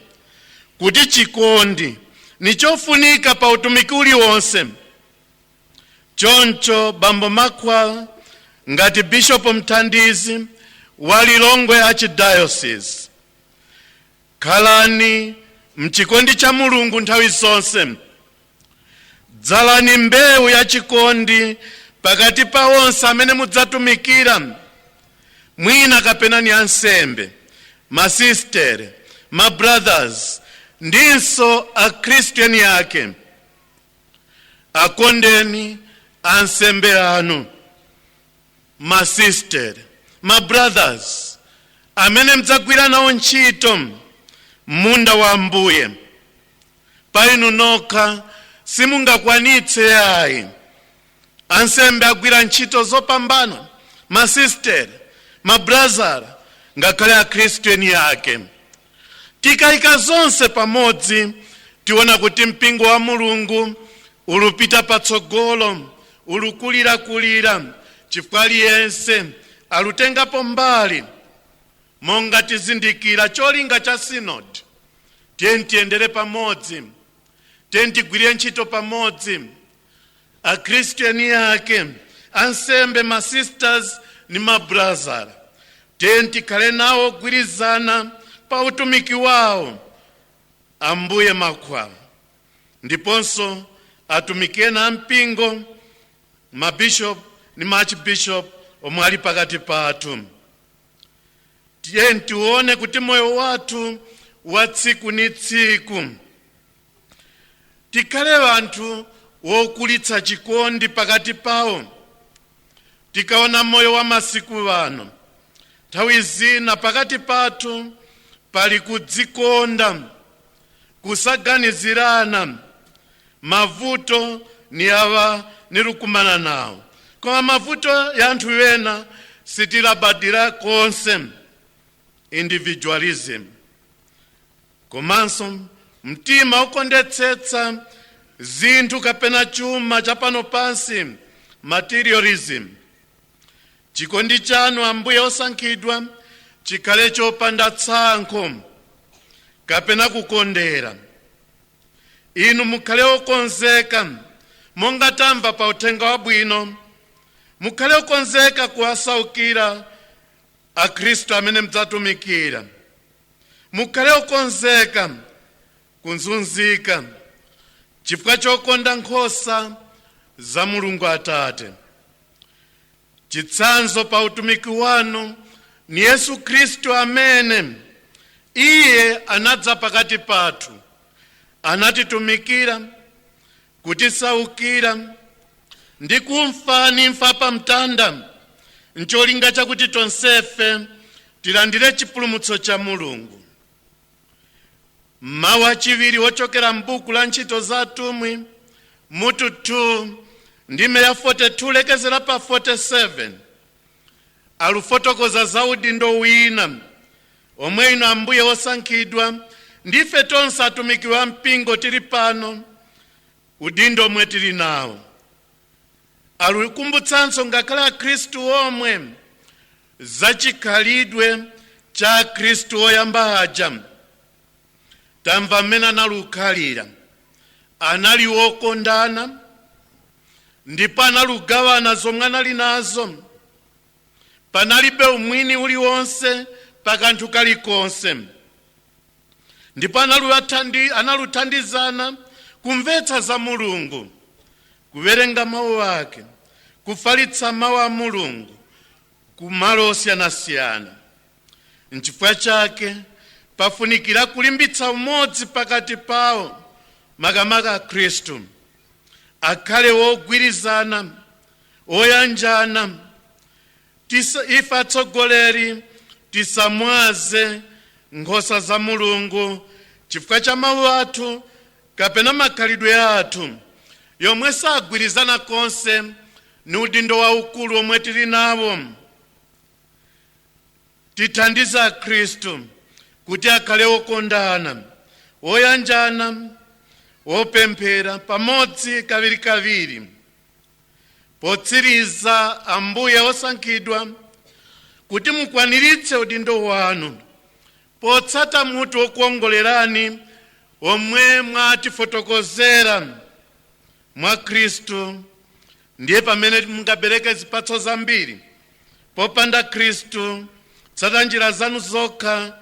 kuti chikondi ni chofunika pa utumiki uliwonse. Choncho Bambo Makwawa ngati Bishop mthandizi wa Lilongwe Archdiocese, khalani mchikondi cha Mulungu nthawi zonse. Dzalani mbewu ya chikondi pakati pa onse amene mudzatumikira, mwina kapena ni ansembe, masistere, mabrothers, ndinso akhristiani ake. Akondeni ansembe anu, masistere, mabrothers, amene mdzagwira nawo ntchito munda wa Ambuye. Pa inu nokha simungakwanitse yayi. Ansembe agwira ntchito zopambana, masistere, mabrazara, ngakhale akhristiani ake. Tikayika zonse pamodzi, tiona kuti mpingo wa Mulungu ulupita patsogolo, ulukulira, chifukwa aliyense alutengapo mbali. Monga tizindikira cholinga cha synod, tiyendere pamodzi, tigwire ntchito pamodzi, akhristiani ake, ansembe, masisters ni mabrazara, tikhale nawo gwirizana pa utumiki wawo. Ambuye Makwawa ndiponso atumike na mpingo, mabishop ni archbishop omwe ali pakati pathu. Tione kuti moyo wathu wa tsiku ni tsiku tikhale anthu wokulitsa chikondi pakati pawo. Tikaona moyo wa masiku ano, nthawi zina pakati pathu pali kudzikonda, kusaganizirana. Mavuto ni awa nilukumana nawo, koma mavuto ya anthu wena sitilabadira konse, individualism. Komanso mtima ukondetsetsa zinthu kapena chuma chapano pansi, materialism. Chikondi chanu Ambuye osankhidwa chikhale chopanda tsankho kapena kukondera. inu mukhale okonzeka monga tamva pa uthenga wabwino, mukhale okonzeka kuwasaukira akhristu amene mudzatumikira, mukhale okonzeka kunzunzika chifukwa chokonda nkhosa za Mulungu Atate. Chitsanzo pa utumiki wanu ni Yesu Kristu amene iye anadza pakati pathu, anatitumikira, kutisaukira ndi kumfa nimfa pa mtanda, ncholinga chakuti tonsefe tilandire chipulumutso cha Mulungu. Mawu achiwiri wochokera m'buku la Ntchito za Atumwi mutu 2 ndime ya 42 lekezera pa 47 alufotokoza za udindo wina omwe inu Ambuye osankhidwa ndife tonse atumiki wa mpingo tili pano, udindo omwe tili nawo. Alukumbutsanso ngakhale akhristu omwe za chikhalidwe cha Khristu oyamba aja. Tamva mmene analukhalira, anali wokondana ndipo analugawana zomwe anali nazo, panalibe umwini uliwonse pa kanthu kalikonse, ndipo analuthandizana kumvetsa za Mulungu, kuwerenga mawu ake, kufalitsa mawu a Mulungu kumalo osiyanasiyana. N'chifukwa chake pafunikira kulimbitsa umodzi pakati pawo, makamaka Khristu, akhale wogwirizana, oyanjana. Ife atsogoleri tisamwaze nkhosa za Mulungu chifukwa cha mawu athu kapena makhalidwe athu, yomwe sagwirizana konse ni udindo waukulu omwe tili nawo. Tithandiza Khristu kuti akhale okondana, oyanjana, opemphera pamodzi kawirikawiri. Potsiriza, Ambuye osankhidwa, kuti mukwaniritse udindo wanu potsata mutu wokuongolerani omwe mwatifotokozera mwa Khristu, ndiye pamene mungabereke zipatso zambiri. Popanda Khristu, tsata njira zanu zokha,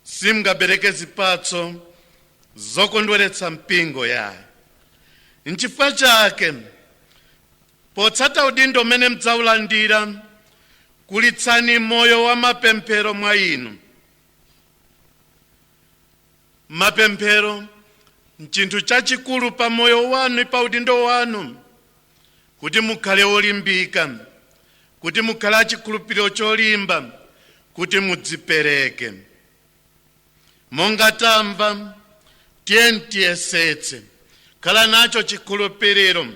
simungabereke zipatso zokondweretsa mpingo yaye. N'chifukwa chake, potsata udindo umene mudzaulandira, kulitsani moyo wa mapemphero mwa inu. Mapemphero n'chinthu chachikulu pa moyo wanu, pa udindo wanu, kuti mukhale olimbika, kuti mukhale achikhulupiriro cholimba, kuti mudzipereke. Monga tamva, tiyeni tiyesetse khala nacho chikhulupiriro.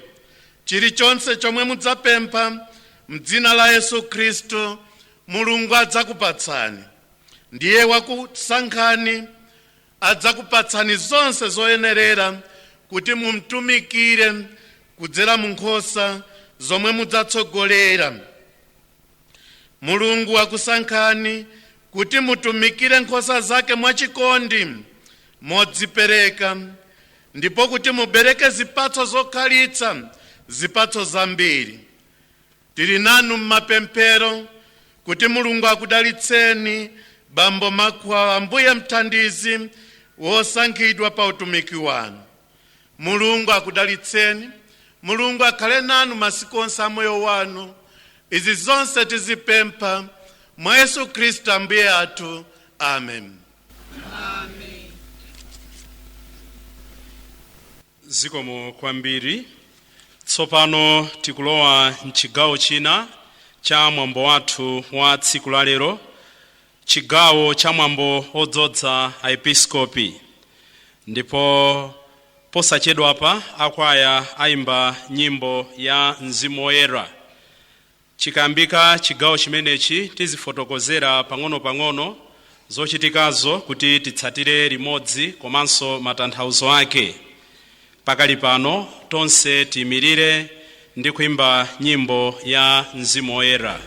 Chilichonse chomwe mudzapempha m'dzina la Yesu Kristu, Mulungu adzakupatsani. Ndiye wakusankhani, adzakupatsani zonse zoyenerera kuti mumtumikire kudzera mu nkhosa zomwe mudzatsogolera. Mulungu wakusankhani kuti mutumikire nkhosa zake mwachikondi, modzipereka, ndipo kuti mubereke zipatso zokhalitsa, zipatso zambiri. Tili nanu m'mapemphero kuti Mulungu akudalitseni Bambo Makhwawa, Ambuye mthandizi wosankhidwa pa utumiki wanu. Mulungu akudalitseni, Mulungu akhale nanu masiku onse a moyo wanu. Izi zonse tizipempha mwa Yesu Kristu Ambuye athu. Amen. Amen. Zikomo kwambiri. Tsopano tikulowa mchigawo china cha mwambo wathu wa tsiku la lero, chigawo cha mwambo odzodza aepiskopi. Ndipo posachedwapa akwaya aimba nyimbo ya Mzimu Woyera. Chikambika chigawo chimenechi tizifotokozera pang'ono-pang'ono zochitikazo kuti titsatire limodzi komanso matanthauzo ake. Pakali pano tonse timirire ndi kuimba nyimbo ya Mzimu Woyera.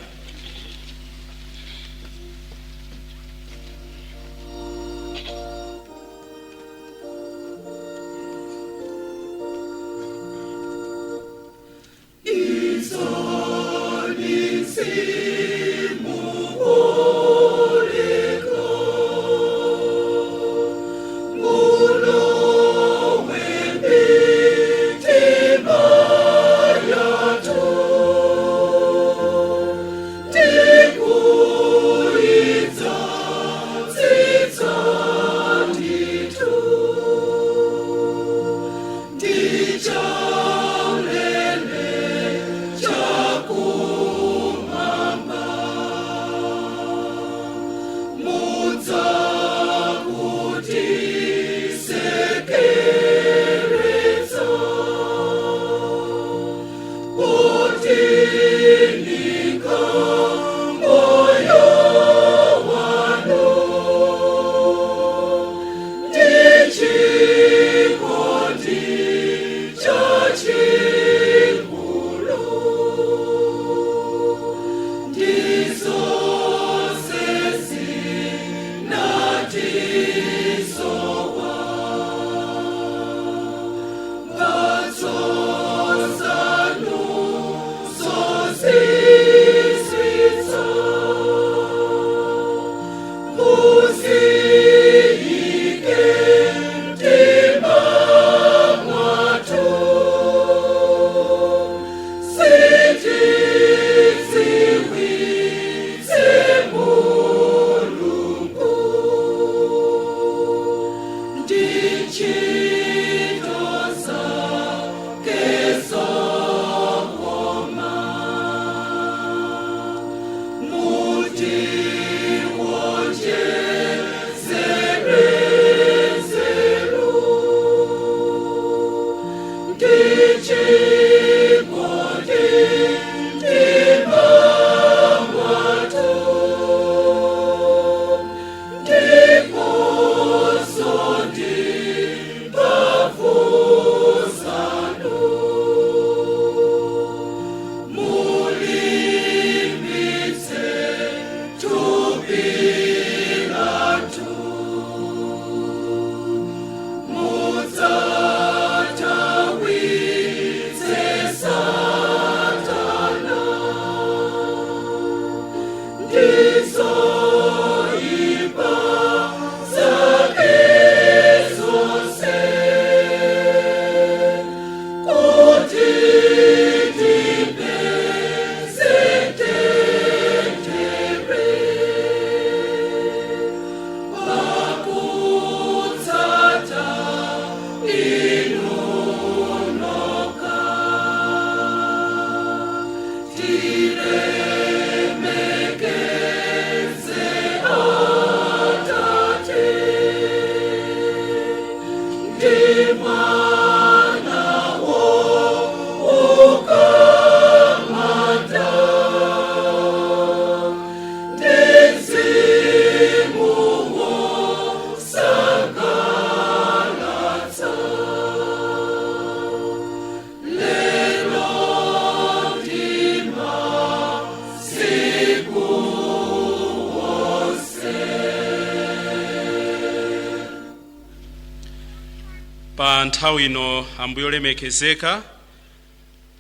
Pa nthawi ino ambuye olemekezeka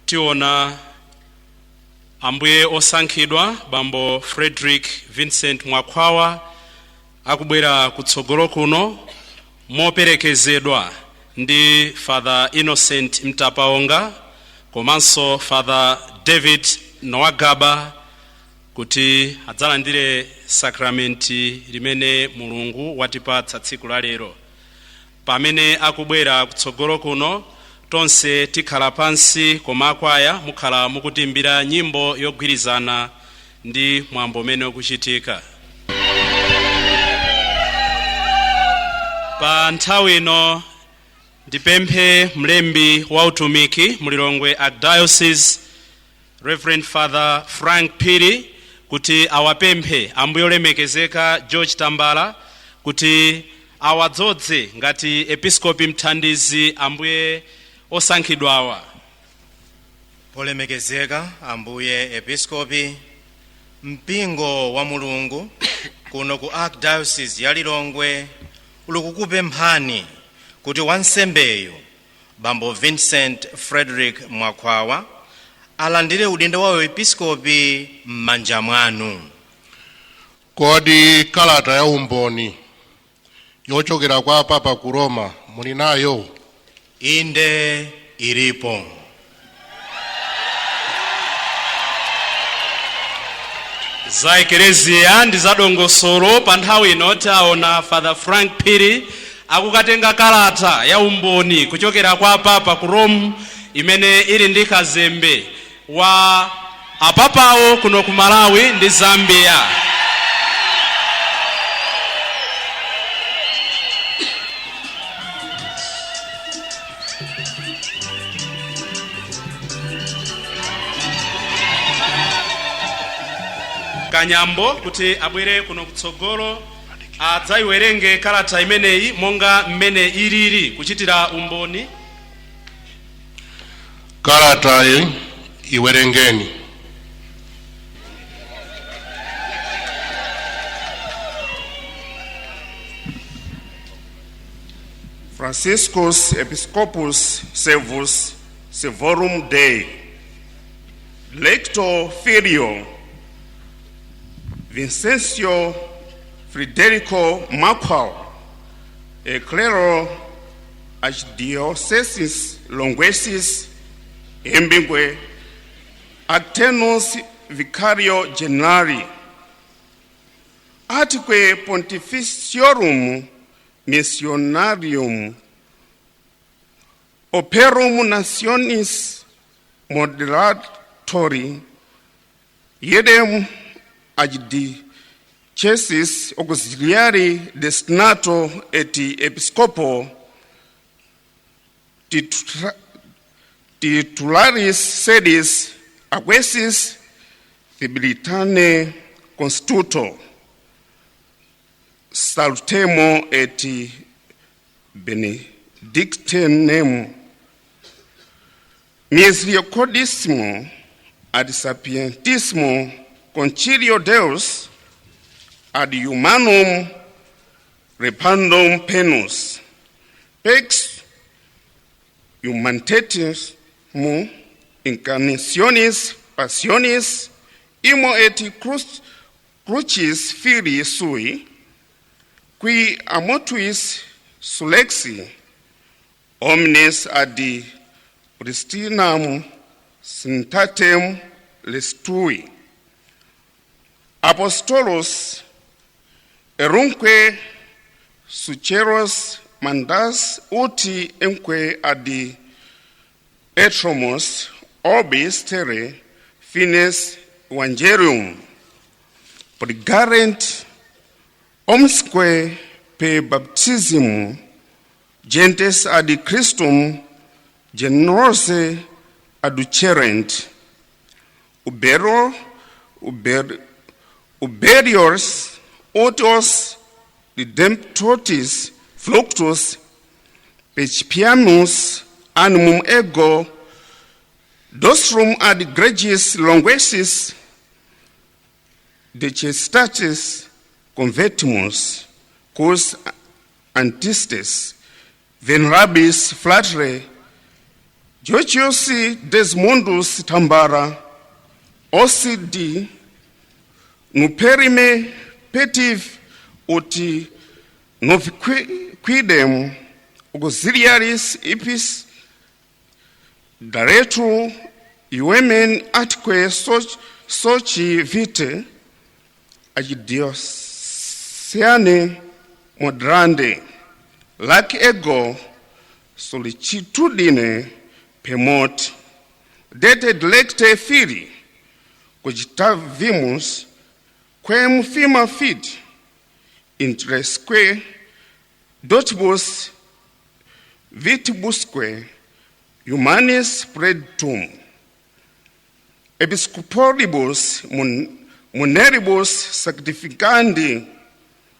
tiona ambuye osankhidwa bambo Frederick Vincent Mwakhwawa akubwera kutsogolo kuno moperekezedwa ndi Father Innocent Mtapaonga komanso Father David Noagaba kuti adzalandire sakramenti limene Mulungu watipatsa tsiku la lero. Pamene akubwera kutsogolo kuno tonse tikhala pansi koma akwaya mukhala mukutimbira nyimbo yogwirizana ndi mwambo mene ukuchitika. Pa nthawi ino ndipemphe mlembi wa utumiki mulilongwe Archdiocese Reverend Father Frank Phiri kuti awapemphe ambuye olemekezeka George Tambala kuti awadzodze ngati episkopi mthandizi ambuye osankhidwawa. Polemekezeka ambuye episkopi, mpingo wa Mulungu kuno ku Archdiocese ya Lilongwe ulukukupemphani kuti wansembeyo bambo Vincent Frederick Mwakhwawa alandire udindo wa episkopi m'manja mwanu. Kodi kalata ya umboni yochokera kwa Papa ku Roma muli nayo? Inde ilipo. Za ekereziya ndi zadongosolo pa nthawi ino taona Father Frank Phiri akukatenga kalata ya umboni kuchokera kwa Papa ku Rome imene ili ndi kazembe wa apapawo kuno ku Malawi ndi Zambia. Kanyambo kuti abwere kuno kutsogolo adzaiwerenge kalata imeneyi monga mmene ilili kuchitira umboni. Kalata iwerengeni. Franciscus Episcopus Servus Servorum Dei Lector Filio Vincencio Federico Mwakhwawa, a clero Archdiocesis Longuesis Embingwe, Actenus Vicario Generali, Atque Pontificiorum Missionarium Operum Nationis Moderatori Iedem Archdiocessis Auxiliari Destinato et Episcopo titularis sedis aquesis fidelitane constituto salutemo et benedictenem misericordissimo ad sapientissimo concilio Deus ad humanum repandum penus pex humanitatis incarnationis passionis imo et crucis filii sui qui amotuis sulexi omnes ad pristinam sintatem lestui apostolos erunque suceros mandas uti enque ad etromos orbis terrae fines evangelium pregarent omsque per baptismum gentes ad Christum generose adducerent uberiors autos redemptoris fluctus percipiamus animum ego dostrum ad gregis longuesis decestatis convertimus cus antistes venerabis flatere Jochiosi Desmondus Tambara ossidi nuperime petiv uti noviquidem auxiliaris ipis daretu iuemen atque soci vitae agidiosiane moderande lac ego solicitudine pemot dete delecte fili cogitavimus quem firma fit intresque dotibus vitibusque humanis predtum episcoporibus muneribus sanctificandi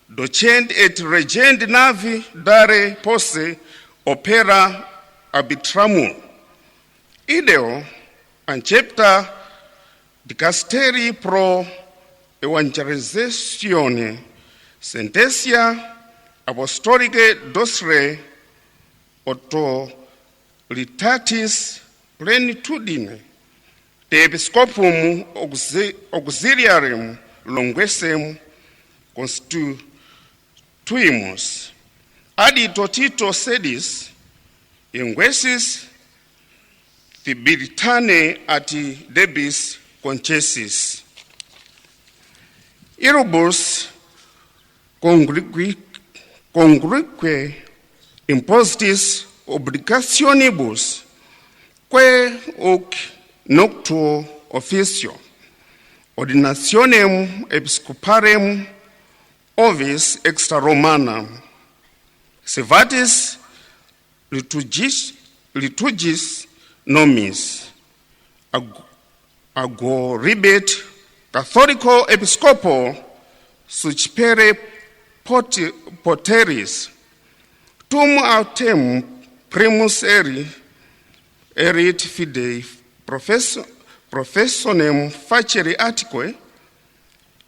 docent et regent navi dare posse opera arbitramur ideo ancepta dicasteri pro evangelizatione sententia apostolicae dosre autoritatis plenitudine de episcopum auxiliarium longuessem constituimus adito Tito sedis inguesis fidelitane at debis concessis irubus congruique impositis obligationibus que hoc noctuo officio ordinationem episcoparem ovis extra Romanam sevatis liturgis nomis agoribet catholico episcopo sucipere poteris tum autem primus erit fidei professionem facere atque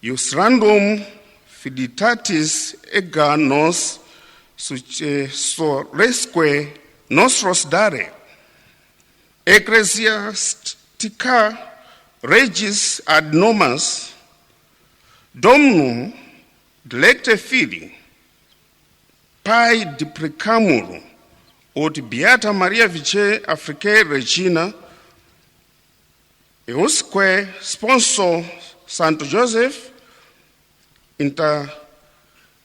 ius fidelitatis ega nos sucessoresque nostros dare ecclesiastica regis ad nomas Dominum delecte fili pai deprecamur ut beata Maria Vice Africae Regina eusque sponsor Santo Joseph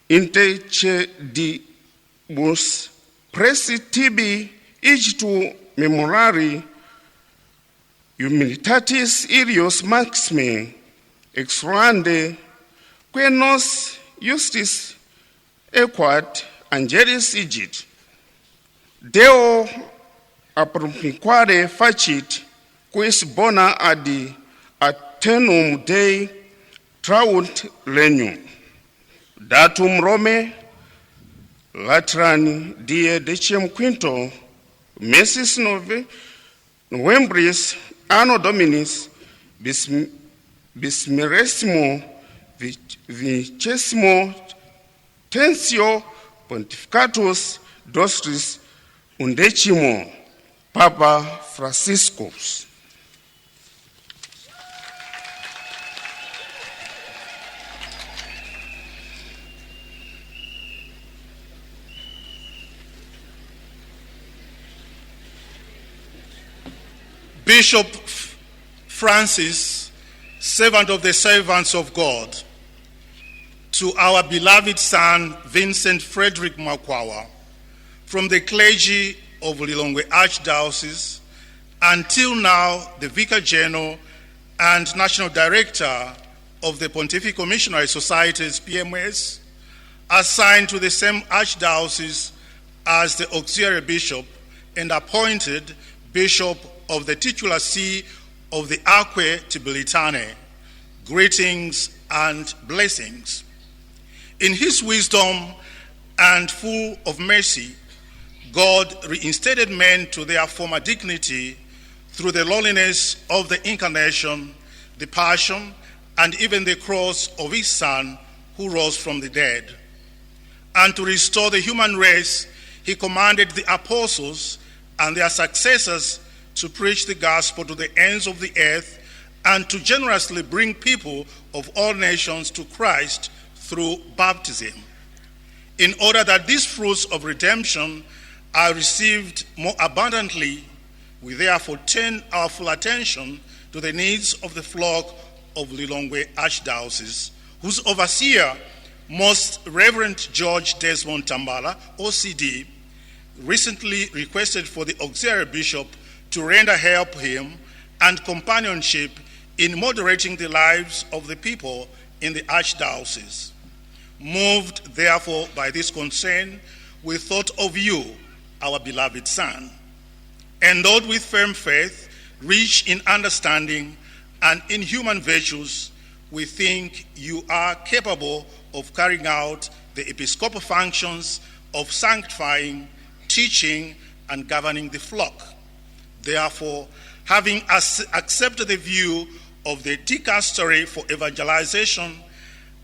intercedibus presi tibi igitu memorari humilitatis ilios maxime exorande que nos justis equat angelis igit Deo appromiquare facit, quis bona ad aeternum Dei traunt regnum. Datum Rome, Latrani, die 15 mesis Novembris, anno Dominis, bismiressimo vicesimo tensio pontificatus Dostris undecimo Papa Franciscus. Bishop Francis, servant of the servants of God, to our beloved son Vincent Frederick Makwawa, from the clergy of Lilongwe Archdiocese, until now the Vicar General and National Director of the Pontifical Missionary Societies, PMS, assigned to the same Archdiocese as the Auxiliary Bishop and appointed Bishop of the titular see of the Acque Tibulitane. Greetings and blessings. In his wisdom and full of mercy, God reinstated men to their former dignity through the lowliness of the incarnation, the passion, and even the cross of his Son who rose from the dead. And to restore the human race, he commanded the apostles and their successors to preach the gospel to the ends of the earth and to generously bring people of all nations to Christ through baptism, in order that these fruits of redemption are received more abundantly. We therefore turn our full attention to the needs of the flock of Lilongwe Archdiocese, whose overseer, Most Reverend George Desmond Tambala, OCD, recently requested for the auxiliary bishop to render help him and companionship in moderating the lives of the people in the Archdiocese. Moved, therefore, by this concern, we thought of you, our beloved son. Endowed with firm faith, rich in understanding and in human virtues, we think you are capable of carrying out the episcopal functions of sanctifying, teaching, and governing the flock. Therefore, having accepted the view of the dicastery for evangelization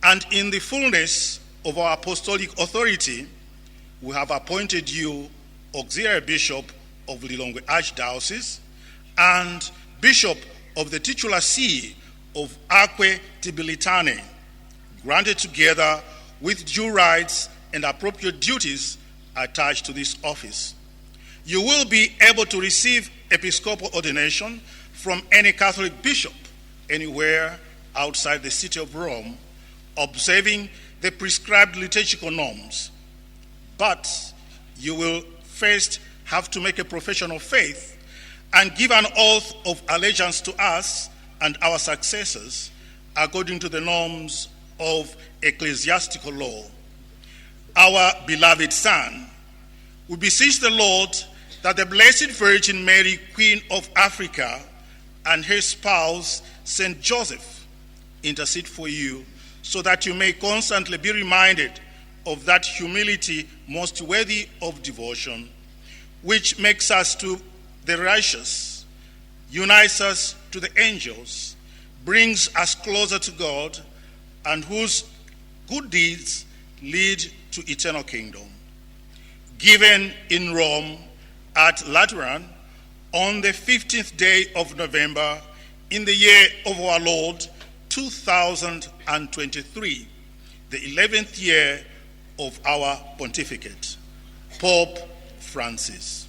and in the fullness of our apostolic authority, we have appointed you auxiliary bishop of Lilongwe Archdiocese and bishop of the titular see of Acque Tibulitane, granted together with due rights and appropriate duties attached to this office. You will be able to receive episcopal ordination from any Catholic bishop anywhere outside the city of Rome, observing the prescribed liturgical norms. But you will first have to make a profession of faith and give an oath of allegiance to us and our successors according to the norms of ecclesiastical law. Our beloved son, we beseech the Lord that the Blessed Virgin Mary, Queen of Africa, and her spouse, Saint Joseph, intercede for you, so that you may constantly be reminded of that humility most worthy of devotion, which makes us to the righteous, unites us to the angels, brings us closer to God, and whose good deeds lead to eternal kingdom. Given in Rome at Lateran on the 15th day of November in the year of our Lord 2023, the 11th year of our pontificate. Pope Francis.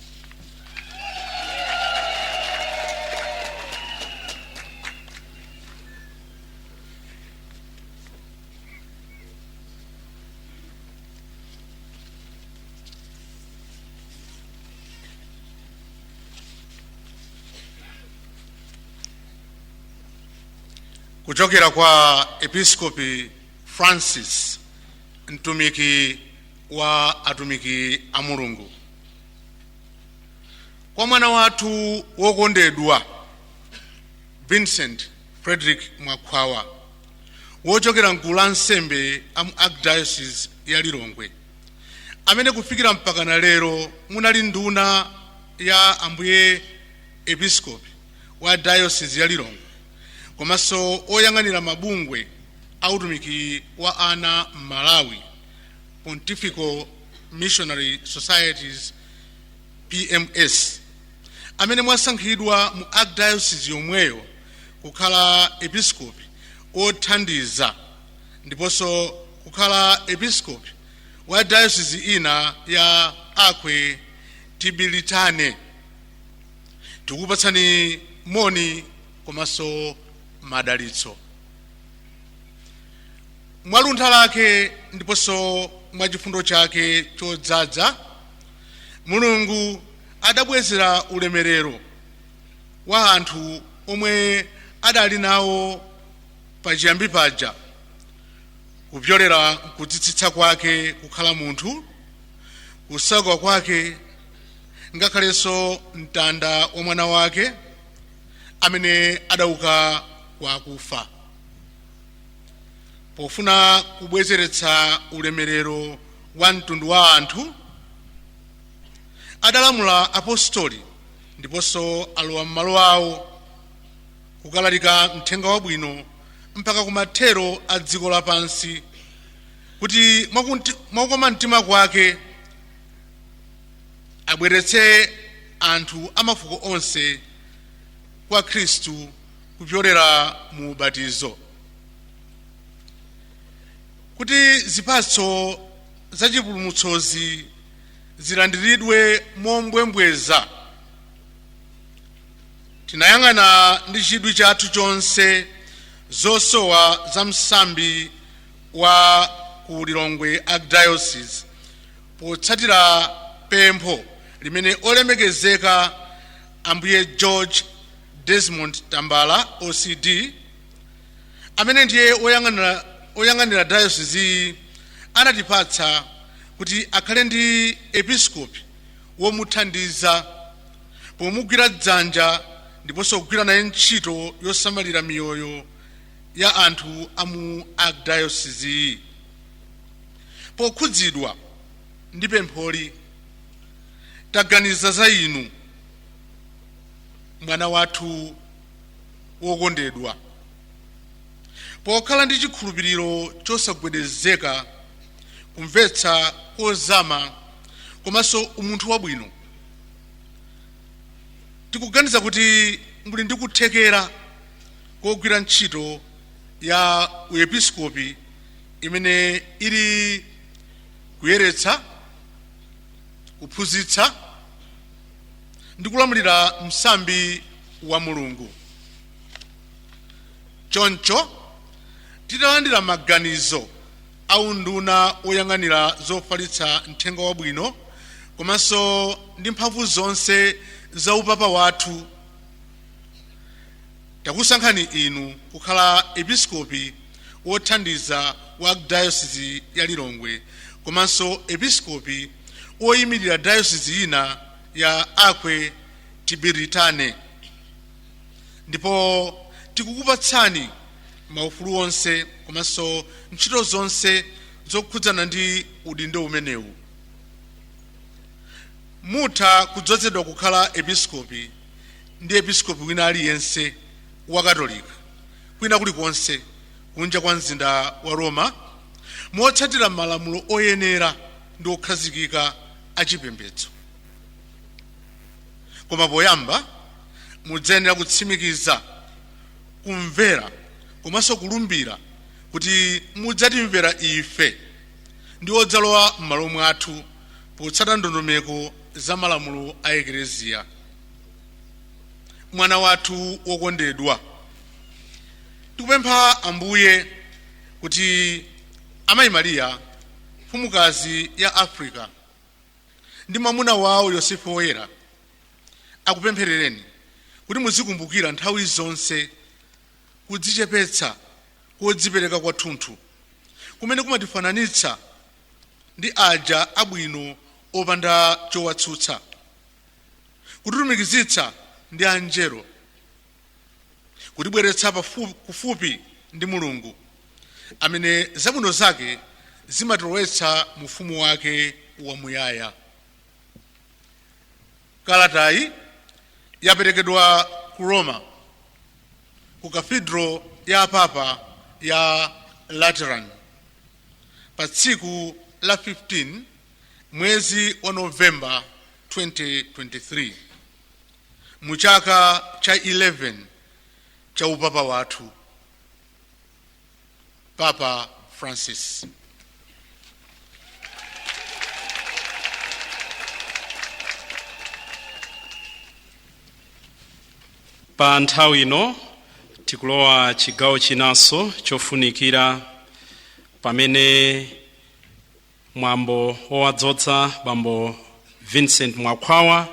Kuchokera kwa Episkopi Francis, mtumiki wa atumiki a Mulungu. kwa mwana wathu wokondedwa Vincent Frederick Mwakhwawa wochokera mgulu la nsembe amu Archdiocese ya Lilongwe, amene kufikira mpakana lero munali nduna ya ambuye episkopi wa Diocese ya Lilongwe, komanso oyang'anira mabungwe autumiki wa ana Malawi, Pontifical Missionary Societies PMS, amene mwasankhidwa mu Archdiocese yomweyo kukhala episkopi othandiza ndiponso kukhala episkopi wa diocese ina ya Akwe Tibilitane. Tikupatsani moni komanso madalitso. Mwaluntha lake ndiponso mwachifundo chake chodzaza, Mulungu adabwezera ulemerero wa anthu omwe adali nawo pachiyambi paja, kupyolera kudzitsitsa kwake kukhala munthu, kusauka kwake, ngakhalenso mtanda wa mwana wake amene adauka kwa akufa. Pofuna kubwezeretsa ulemerero wa mtundu wa anthu, adalamula apostoli ndiponso alowa m'malo awo kukalalika mthenga wabwino mpaka kumathero a dziko lapansi, kuti mwakukoma mtima kwake abweretse anthu amafuko onse kwa Khristu kupyolera mu ubatizo, kuti zipatso za chipulumutsozi zilandiridwe mombwembweza. Tinayang'ana ndi chidwi chathu chonse zosowa za msambi wa ku Lilongwe Archdiocese potsatira pempho limene olemekezeka ambuye George Desmond Tambala OCD, amene ndiye oyang'anira diocese anatipatsa kuti akhale ndi episkopi womuthandiza pomugwira dzanja ndiponso kugwira naye ntchito yosamalira miyoyo ya anthu amu Archdiocese. Pokhudzidwa ndi pempholi, taganiza za inu, mwana wathu wokondedwa. Pokhala ndi chikhulupiriro chosagwedezeka, kumvetsa kozama komanso umunthu wabwino, tikuganiza kuti muli ndi kuthekera kogwira ntchito ya uepiskopi imene ili kuyeretsa, kuphunzitsa ndi kulamulira msambi wa Mulungu. Choncho titalandira maganizo au nduna oyang'anira zofalitsa mthenga wabwino komanso ndi mphamvu zonse za upapa wathu, takusankhani inu kukhala episkopi wothandiza wa Diocese ya Lilongwe komanso episkopi oyimirira diocese ina ya Akwe Tibilitane, ndipo tikukupatsani maufulu onse komanso ntchito zonse zokhudzana ndi udindo umenewu. Mutha kudzozedwa kukhala episkopi ndi episkopi wina aliyense wa Katolika kwina kulikonse kunja kwa mzinda wa Roma, motsatira malamulo oyenera ndi okhazikika achipembedzo. Koma poyamba mudzayenera kutsimikiza kumvera komanso kulumbira kuti mudzatimvera ife ndi odzalowa m'malo mwathu potsata ndondomeko za malamulo a Ekleziya. Mwana wathu wokondedwa, tikupempha Ambuye kuti Amayi Mariya, mfumukazi ya Afrika, ndi mwamuna wawo Yosefu Woyera akupempherereni kuti muzikumbukira nthawi zonse kudzichepetsa kodzipereka kwathunthu kumene kumatifananitsa ndi aja abwino opanda chowatsutsa, kutitumikizitsa ndi anjelo, kutibweretsa kufupi ndi Mulungu amene zabwino zake zimatilowetsa mu ufumu wake wamuyaya. Kalatayi yaperekedwa ku Roma ku Cathedral ya Papa ya Lateran pa tsiku la 15 mwezi wa Novemba 2023 mu chaka cha 11 cha upapa wathu Papa Francis. Pa nthawi ino tikulowa chigawo chinanso chofunikira pamene mwambo wowadzodza bambo Vincent Mwakhwawa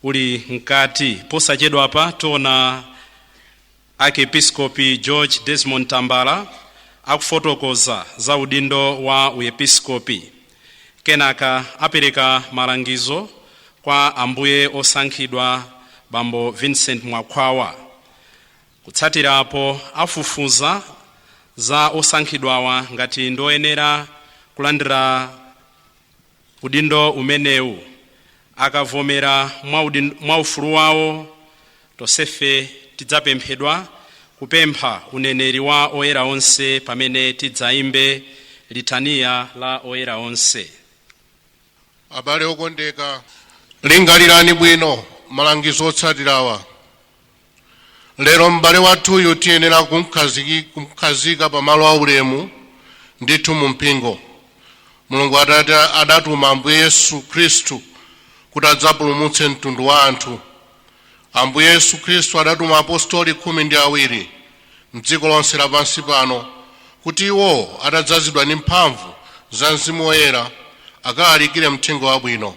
uli mkati. Posachedwapa tiona Archiepiscopi George Desmond Tambala akufotokoza za udindo wa uepiskopi, kenaka apereka malangizo kwa ambuye osankhidwa bambo Vincent Mwakhwawa. Kutsatirapo afufuza za osankhidwawa ngati ndoyenera kulandira udindo umenewu. Akavomera mwa ufulu wawo, tosefe tidzapemphedwa kupempha uneneri wa oyera onse pamene tidzaimbe litaniya la oyera onse. Abale okondeka, lingalirani bwino malangizo otsatirawa. Lero m'bale wathuyu tiyenera kumkhazika pa malo aulemu ndithu mu mpingo. Mulungu adatuma Ambuye Yesu Khristu kuti adzapulumutse mtundu wa anthu. Ambuye Yesu Khristu adatuma apostoli 12 m'dziko lonse lapansi pano kuti iwo atadzazidwa ndi mphamvu za Mzimu Woyera akalalikire mthenga wabwino.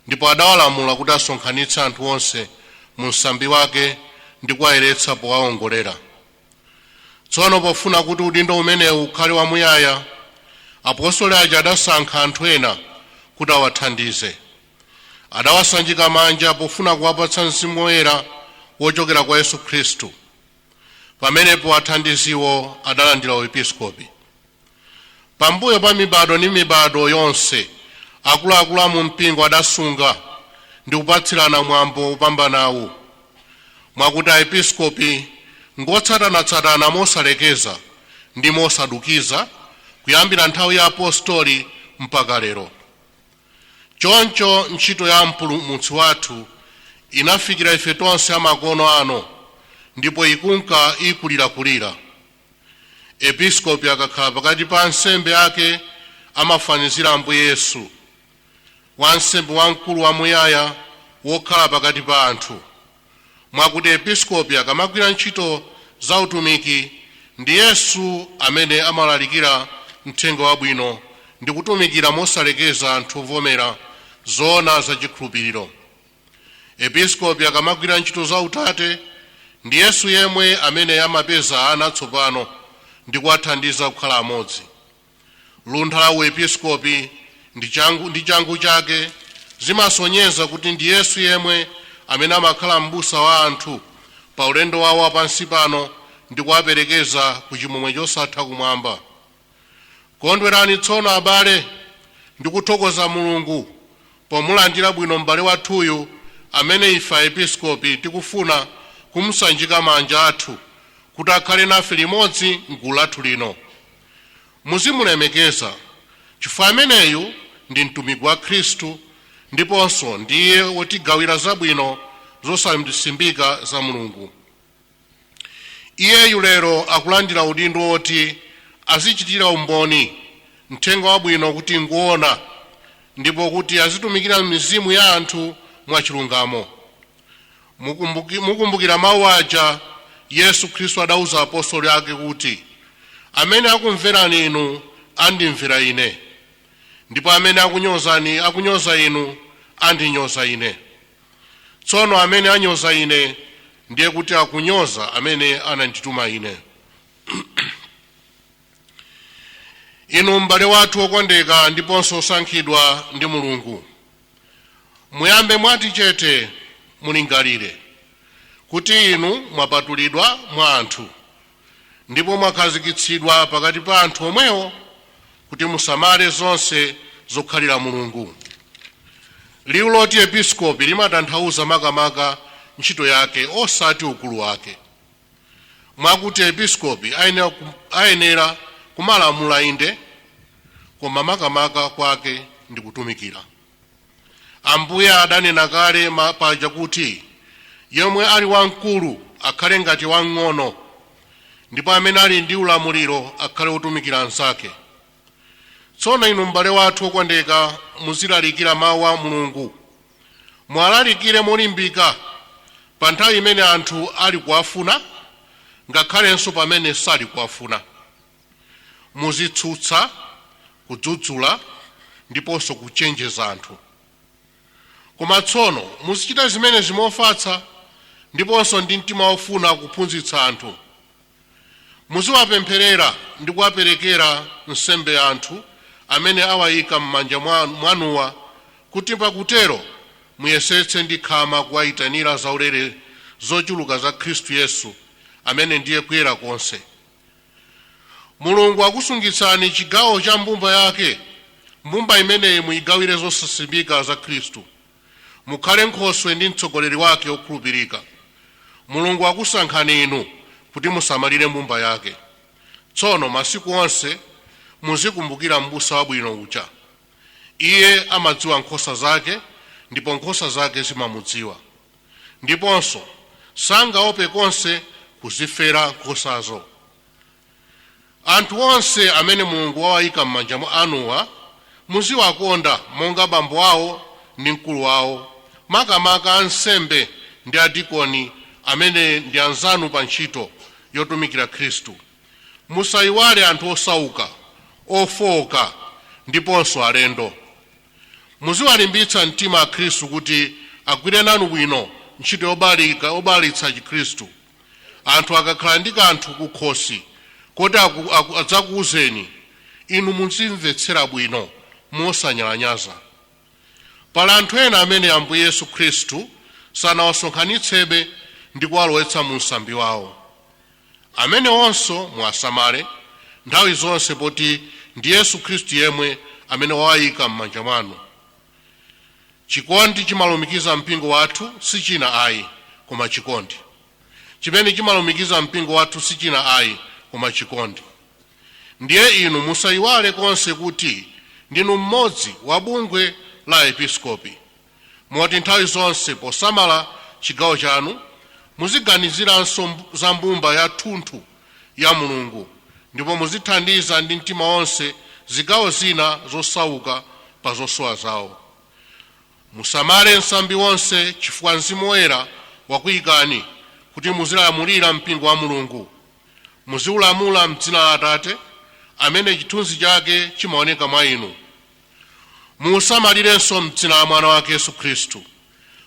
Ndipo adawalamula kuti asonkhanitse anthu onse mu msambi wake ndi kuwayeretsa powawongolera. Tsono pofuna kuti udindo umenewu ukhale wamuyaya, apostoli aja adasankha anthu ena kuti awathandize. Adawasanjika manja pofuna kuwapatsa Mzimu Woyera wochokera kwa Yesu Khristu. Pamenepo athandiziwo adalandira uepiskopi. Pambuyo pa mibado ndi mibado yonse, akuluakulu a mu mpingo adasunga ndi kupatsirana mwambo upambanawu, mwakuti aepiskopi ngotsatana mosalekeza ndi mosadukiza kuyambira nthawi ya apostoli mpaka lero. Choncho ntchito ya mpulumutsi wathu inafikira ife tonse amakono ano, ndipo ikunka ikulirakulira. Episkopi akakhala pakati pa ansembe ake amafanizira Ambuye Yesu, wansembe wamkulu wamuyaya wokhala pakati pa anthu. Mwakuti episkopi akamagwira ntchito za utumiki, ndi Yesu amene amalalikira mthenga wabwino ndi kutumikira mosalekeza anthu ovomera zoona za chikhulupiriro. Episkopi akamagwira ntchito za utate, ndi Yesu yemwe amene amapeza ana atsopano ndi kuwathandiza kukhala amodzi. Luntha la uepiskopi ndi changu chake zimasonyeza kuti ndi Yesu yemwe amene amakhala m'busa wa anthu pa ulendo wawo wapansi pano ndi kuwaperekeza ku chimwemwe chosatha kumwamba. Kondwerani tsono abale ndi kuthokoza Mulungu pomulandira bwino m'bale wathuyu amene ife aepiskopi tikufuna kumsanjika manja athu kuti akhale nafe limodzi m'gulu lathu lino. Muzimulemekeza chifukwa ameneyu ndi mtumiki wa Khristu ndiponso ndiye wotigawira zabwino zosasimbika za Mulungu. Iyeyu lero akulandira udindo woti azichitira umboni mthenga wabwino kuti nguona, ndipo kuti azitumikira mizimu ya anthu mwachilungamo. Mukumbukira mawu aja Yesu Khristu adauza apostoli ake kuti amene akumverani inu andimvera ine, ndipo amene akunyoza inu andinyoza ine. Tsono amene anyoza ine ndiye kuti akunyoza amene anandituma ine. Inu m'bale wathu okondeka ndiponso osankhidwa ndi Mulungu, muyambe mwati chete mulingalire kuti inu mwapatulidwa mwa anthu ndipo mwakhazikitsidwa pakati pa anthu omwewo kuti musamale zonse zokhalira Mulungu. Liwu loti episkopi limatanthauza makamaka ntchito yake osati ukulu wake. Mwakuti episkopi ayenera kumalamula inde, koma makamaka kwake ndi kutumikira. Ambuye adanena kale paja kuti yemwe ali wamkulu akhale ngati wang'ono, ndipo amene ali ndi ulamuliro akhale wotumikira anzake. Tsono inu m'bale wathu okondeka, muzilalikira mawu a Mulungu. Mwalalikire molimbika pa nthawi imene anthu ali kuwafuna, ngakhalenso pamene sali kuwafuna. Muzitsutsa, kudzudzula, ndiponso kuchenjeza anthu. Koma tsono muzichita zimene zimofatsa ndiponso ndi mtima wofuna kuphunzitsa anthu. Muziwapempherera ndi kuwaperekera nsembe ya anthu amene awayika m'manja mwanuwa, kuti pakutero muyesetse ndi khama kuwayitanira zaulere zochuluka za Khristu Yesu amene ndiye kuyera konse. Mulungu akusungitsani chigawo cha mbumba yake, mbumba imeneyi muyigawire zosasimbika za Khristu. Mukhale Nkhoswe ndi mtsogoleri wake okhulupirika. Mulungu akusankhani inu kuti musamalire mbumba yake. Tsono masiku onse muzikumbukira m'busa wabwino uja. Iye amadziwa nkhosa zake, ndipo nkhosa zake zimamudziwa. Ndiponso sangaope konse kuzifera nkhosazo. Anthu onse amene Mulungu wawayika m'manja anuwa muziwakonda monga bambo awo ndi mkulu wawo, makamaka ansembe ndi adikoni amene ndi anzanu pa ntchito yotumikira Khristu. Musayiwale anthu osauka, ofowoka ndiponso alendo. Muziwalimbitsa mtima a Khristu kuti agwire nanu bwino ntchito yobalitsa Chikhristu. Anthu akakhala ndi kanthu kukhosi koti adzakuwuzeni, inu muzimvetsera bwino mosanyalanyaza. Pali anthu ena amene Ambuye Yesu Khristu sanawasonkhanitsebe ndi kuwalowetsa mu msambi wawo. Amene onso muwasamale nthawi zonse, poti ndi Yesu Khristu yemwe amene wawayika m'manja mwanu. Chikondi chimalumikiza mpingo wathu, si china ayi koma chikondi. Chimene chimalumikiza mpingo wathu si china ayi koma chikondi. Ndiye inu musayiwale konse kuti ndinu mmodzi wa bungwe la episkopi. Moti nthawi zonse posamala chigawo chanu muziganiziranso za mbumba ya thunthu ya Mulungu, ndipo muzithandiza ndi mtima wonse zigawo zina zosauka pa zosowa zawo. Musamale nsambi wonse, chifukwa Mzimu Woyera wakuyikani kuti muzilamulira mpingo wa Mulungu. Muziulamula m'dzina la Atate amene chithunzi chake chimaoneka mwa inu. Musamalirenso m'dzina la Mwana wake Yesu Khristu,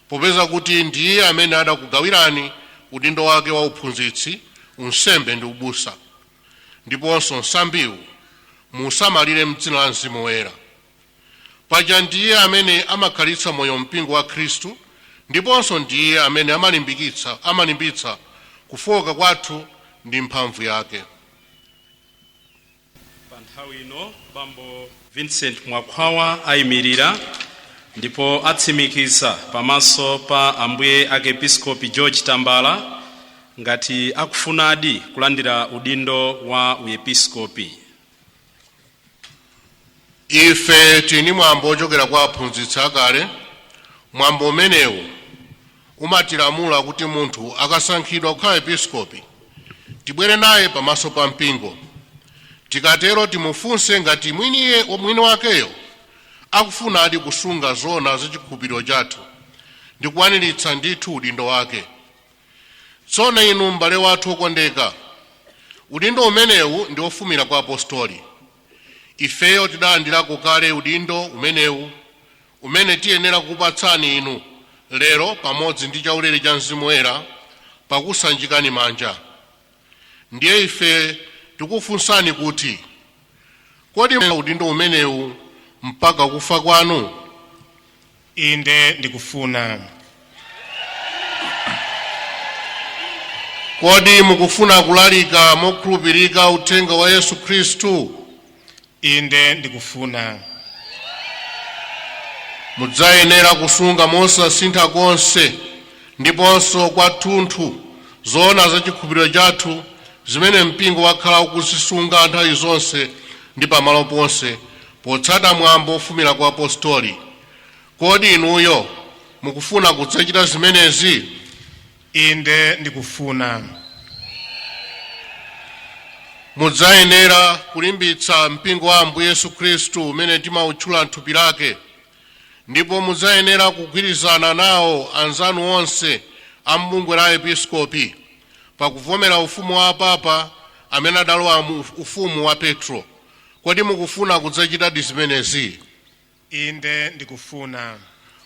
popeza kuti ndiye amene adakugawirani udindo wake wa uphunzitsi, unsembe ndi ubusa. Ndiponso nsambiwu musamalire m'dzina la Mzimu Woyera. Paja ndiye amene amakhalitsa moyo mpingo wa Khristu, ndiponso ndiye amene amalimbitsa kufoka kwathu ndi mphamvu yake. Pa nthawi ino bambo Vincent Mwakhwawa ayimirira ndipo atsimikiza pamaso pa Ambuye Archiepiscopi George Tambala ngati akufunadi kulandira udindo wa uepiskopi. Ife tini mwambo ochokera kwa aphunzitsi akale. Mwambo umenewu umatilamula kuti munthu akasankhidwa kukhala episkopi tibwere naye pamaso pa mpingo. Tikatero timufunse ngati mwini wakeyo akufunadi kusunga zona za chikhulupiriro chathu ndi kukwaniritsa ndithu udindo wake. Tsono inu m'bale wathu okondeka, udindo umenewu ndi ofumira kwa apostoli. Ifeyo tidalandirako kale udindo umenewu umene tiyenera kukupatsani inu lero pamodzi ndi chaulere cha Mzimu Woyera pakusanjikani manja. Ndiye ife tikufunsani kuti kodi udindo umenewu mpaka kufa kwanu? inde ndikufuna. Kodi mukufuna kulalika mokhulupirika uthenga wa Yesu Khristu? Inde ndikufuna. Mudzayenera kusunga mosasintha konse ndiponso kwathunthu zoona za chikhulupiriro chathu zimene mpingo wakhala ukuzisunga nthawi zonse ndi pamalo ponse potsata mwambo ofumira kwa apostoli. Kodi inuyo mukufuna kudzachita zimenezi? Inde ndikufuna. Mudzayenera kulimbitsa mpingo wa Ambuye Yesu Khristu umene timautchula thupi lake, ndipo mudzayenera kugwirizana nawo anzanu onse a m'bungwe la episkopi pakuvomera ufumu wa Papa amene adalowa ufumu wa Petro. Kodi mukufuna kudzachita zimenezi? Inde ndikufuna.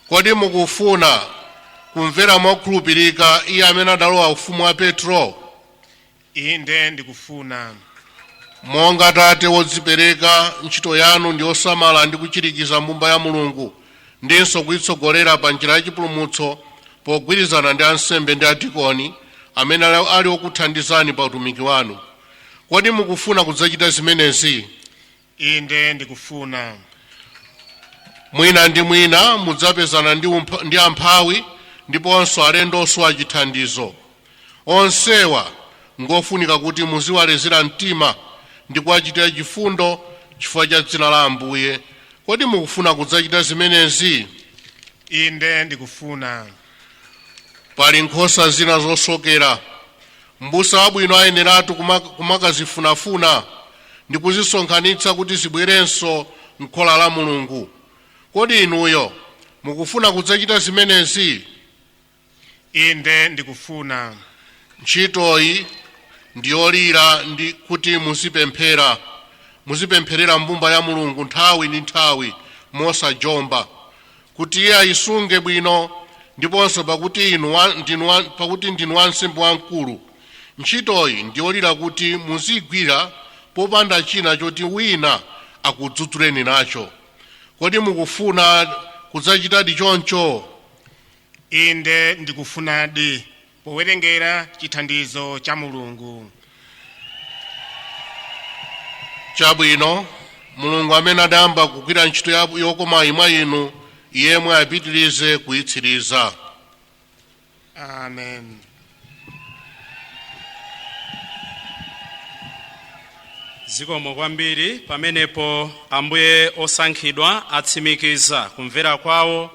Kodi mukufuna kumvera mokhulupirika iye amene adalowa ufumu wa Petro? Inde ndikufuna. Monga Tate wodzipereka, ntchito yanu ndi osamala ndi kuchirikiza mbumba ya Mulungu ndinso kuitsogolera pa njira ya chipulumutso pogwirizana ndi ansembe ndi adikoni amene ali okuthandizani pa utumiki wanu. Kodi mukufuna kudzachita zimenezi? Inde ndikufuna. Mwina ndi mwina mudzapezana ndi amphawi ndiponso alendonso achithandizo. Onsewa ngofunika kuti muziwalezera mtima ndi kuwachitira chifundo chifukwa cha dzina la Ambuye. Kodi mukufuna kudzachita zimenezi? Inde ndikufuna. Pali nkhosa zina zosokera. M'busa wabwino ayeneratu kumakazifunafuna ndi kuzisonkhanitsa kuti zibwerenso m'khola la Mulungu. Kodi inuyo mukufuna kudzachita zimenezi? Inde ndikufuna. Ntchitoyi ndiyolira ndi kuti muzipempherera mbumba ya Mulungu nthawi ndi nthawi mosajomba kuti iye ayisunge bwino, ndiponso pakuti ndinu wansembe wamkulu. Ntchitoyi ndiyolira kuti muzigwira popanda china choti wina akudzudzuleni nacho. Kodi mukufuna kudzachitadi choncho? Inde ndikufunadi powerengera chithandizo cha Mulungu. Chabwino, Mulungu amene adayamba kugwira ntchito yokomayi mwa inu, yemwe apitirize kuyitsiriza. Amen. Zikomo kwambiri. Pamenepo Ambuye osankhidwa atsimikiza kumvera kwawo.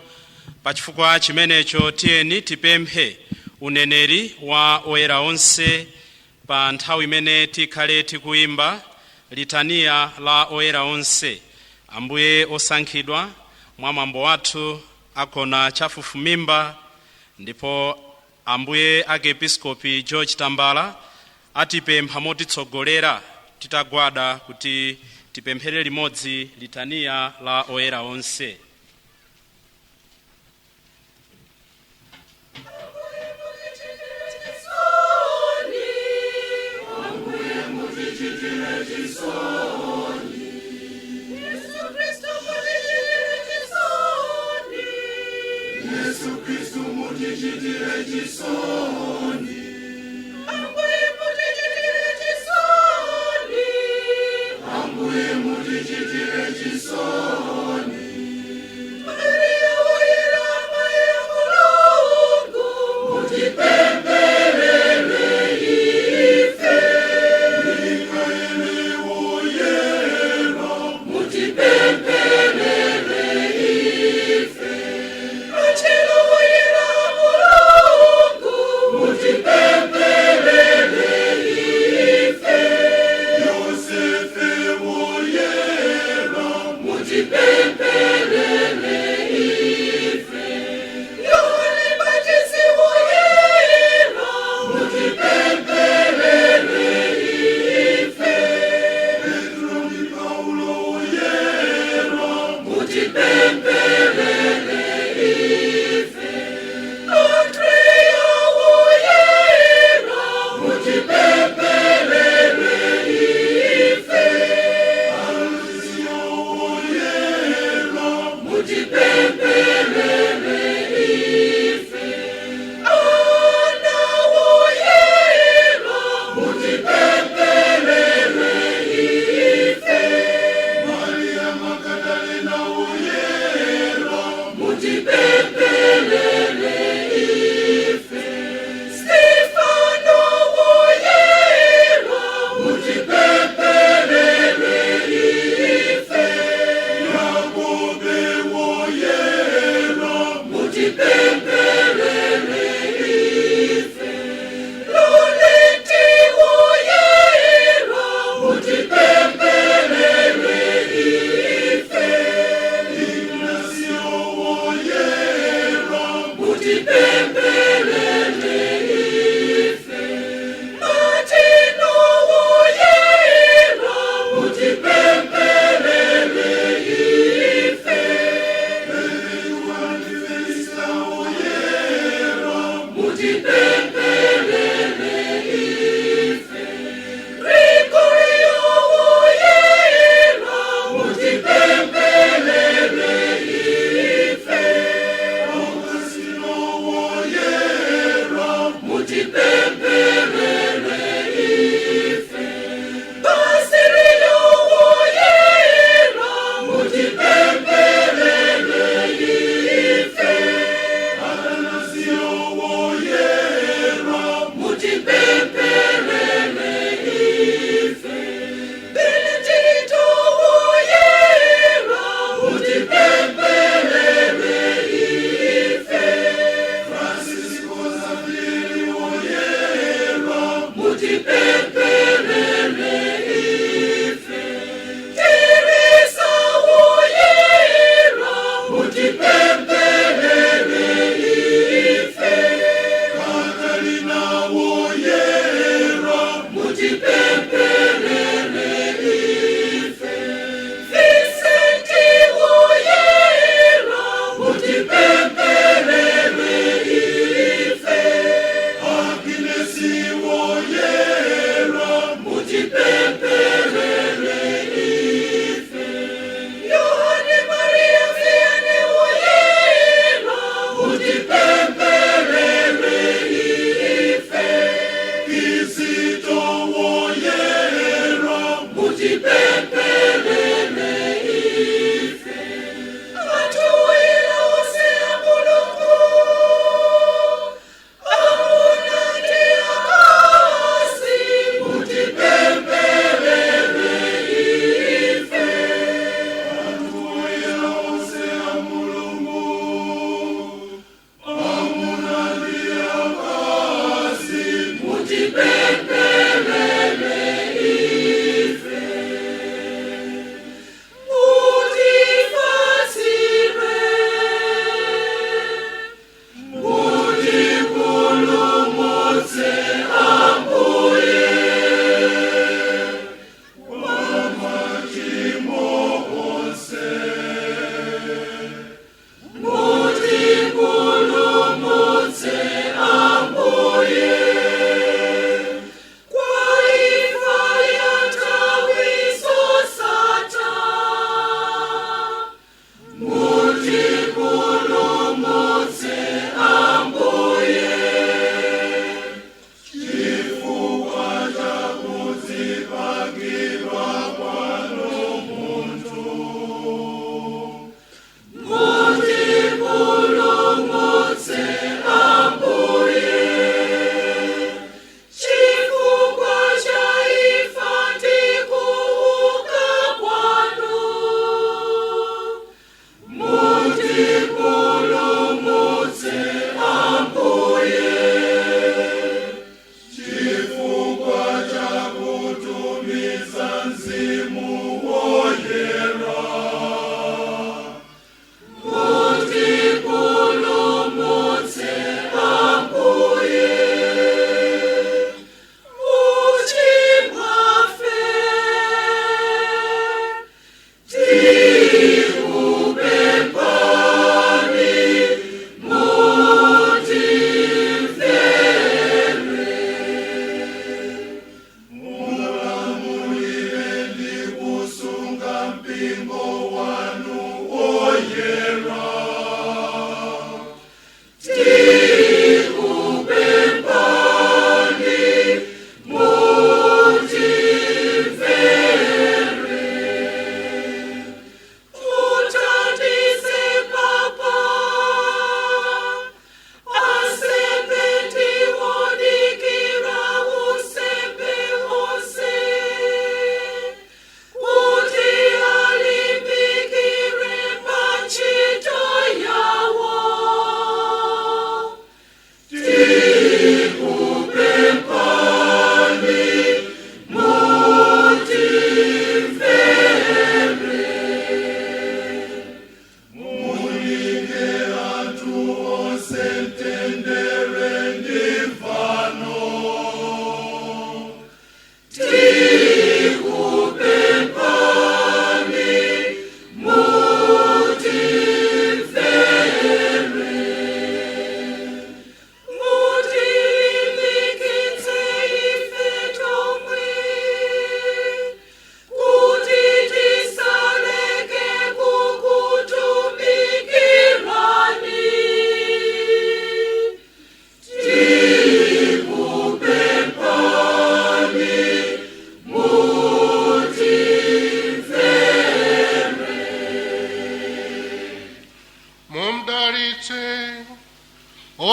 Pachifukwa chimenecho tiyeni tipemphe uneneri wa oyera onse pa nthawi imene tikhale tikuimba litaniya la oyera onse. Ambuye osankhidwa mwa mwambo wathu akona chafufumimba, ndipo Ambuye Archiepiscopi George Tambala atipempha motitsogolera titagwada kuti tipemphere limodzi litaniya la oyera onse. Mungu Pembe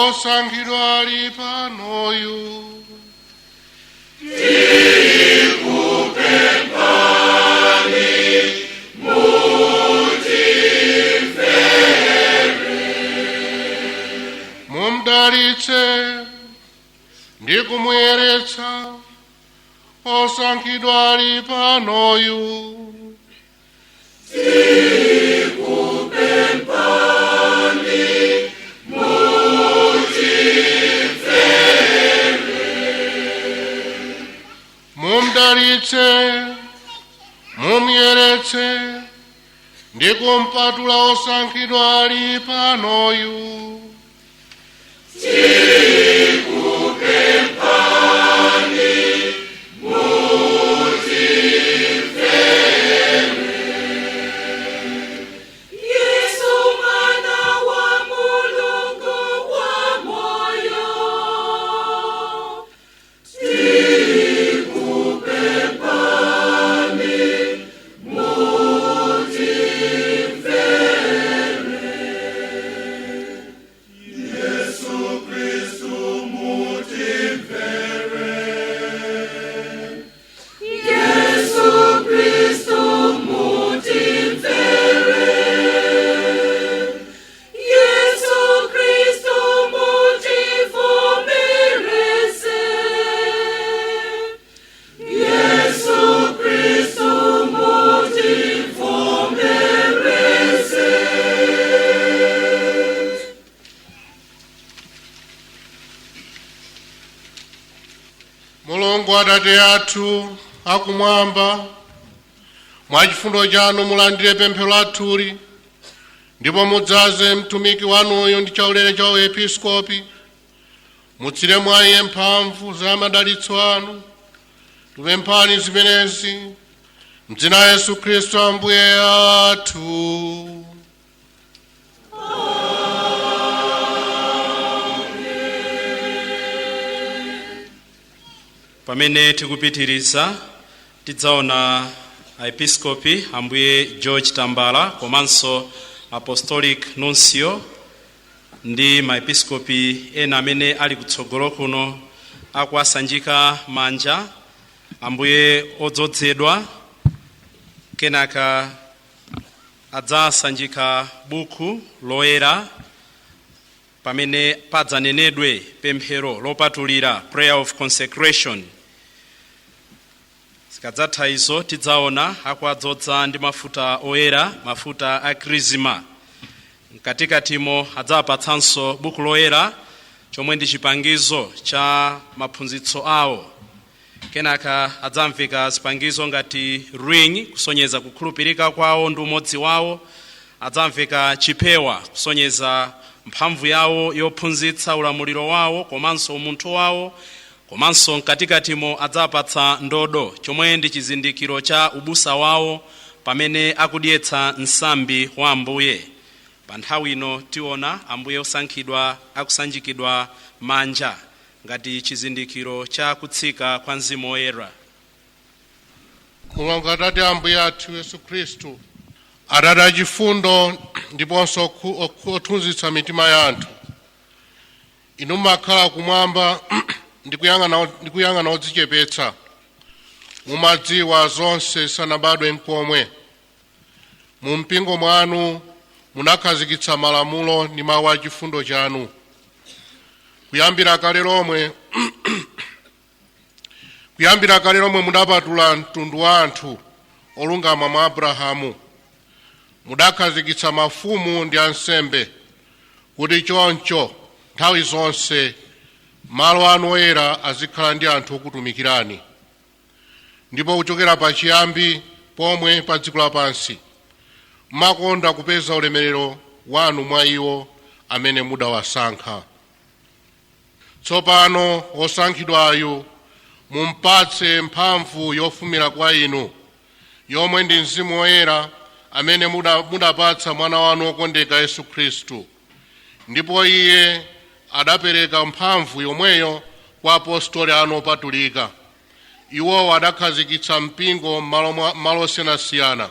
osankhidwa ali panoyu. Mumdalitse ndi kumuyeretsa osankhidwa ali panoyu. Mumdalitse, mumuyeretse ndi kumpatula osankhidwa ali panoyu. Mulungu Atate athu akumwamba, mwa chifundo chanu mulandire pemphero lathuli ndipo mudzaze mtumiki wanuyo ndi chaulere cha uepiskopi. Mutsire mwa iye mphamvu za madalitso anu. Tupemphani zimenezi m'dzina la Yesu Khristu Ambuye athu. Pamene tikupitiriza tidzaona aepiskopi Ambuye George Tambala komanso apostolic nuncio ndi maepiskopi ena amene ali kutsogolo kuno akuwasanjika manja Ambuye odzozedwa, kenaka adzasanjika buku loyera pamene padzanenedwe pemphero lopatulira, prayer of consecration. Sikadzatha izo tidzaona akuadzodza ndi mafuta oyera, mafuta a krisma. Mkatikatimo adzapatsanso buku loyera chomwe ndi chipangizo cha maphunzitso awo. Kenaka adzamveka zipangizo ngati ring kusonyeza kukhulupirika kwawo ndi umodzi wawo. Adzamveka chipewa kusonyeza mphamvu yawo yophunzitsa ulamuliro wawo komanso umunthu wawo. Komanso mkatikatimo adzapatsa ndodo chomwe ndi chizindikiro cha ubusa wawo pamene akudyetsa nsambi wa Ambuye. Pa nthawi ino tiona Ambuye osankhidwa akusanjikidwa manja ngati chizindikiro cha kutsika kwa Mzimu Woyera. Mulungu Atate Ambuye athu Yesu Khristu, Atate achifundo ndiponso othunzitsa mitima ya anthu, inu mumakhala kumwamba ndikuyang'ana odzichepetsa, mumadziwa zonse sanabadwe n'komwe. Mu mpingo mwanu munakhazikitsa malamulo ndi mawu a chifundo chanu. Kuyambira kale lomwe mudapatula mtundu wa anthu olungama mwa Abrahamu. Mudakhazikitsa mafumu ndi ansembe kuti choncho nthawi zonse malo anu oyera azikhala ndi anthu okutumikirani. Ndipo kuchokera pachiyambi pomwe pa dziko lapansi mumakonda kupeza ulemerero wanu mwa iwo amene mudawasankha. Tsopano osankhidwayo mumpatse mphamvu yofumira kwa inu, yomwe ndi Mzimu Woyera amene mudapatsa mwana wanu okondeka Yesu Khristu. Ndipo iye adapereka mphamvu yomweyo kwa apostoli anu opatulika. Iwo adakhazikitsa mpingo malo osiyanasiyana.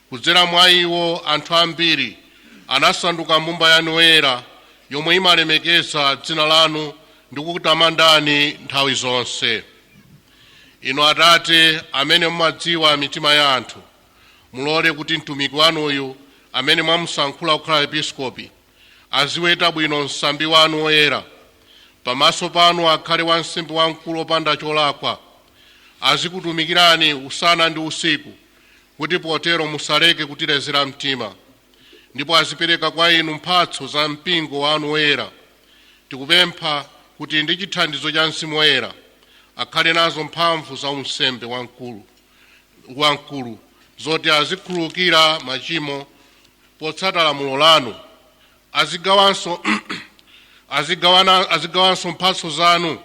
Kudzera mwa iwo anthu ambiri anasanduka mbumba yanu yoyera yomwe imalemekeza dzina lanu ndi kukutamandani nthawi zonse. Inu Atate amene mumadziwa mitima ya anthu, mulole kuti mtumiki wanuyu amene mwamusankhula kukhala episkopi aziweta bwino msambi wanu woyera. Pamaso panu akhale wansembe wamkulu opanda cholakwa, azikutumikirani usana ndi usiku, kuti potero musaleke kutilezera mtima, ndipo azipereka kwa inu mphatso za mpingo wanu woyera. Tikupempha kuti ndi chithandizo cha Mzimu Woyera akhale nazo mphamvu za unsembe wamkulu zoti azikhululukira machimo potsata lamulo lanu, azigawanso mphatso zanu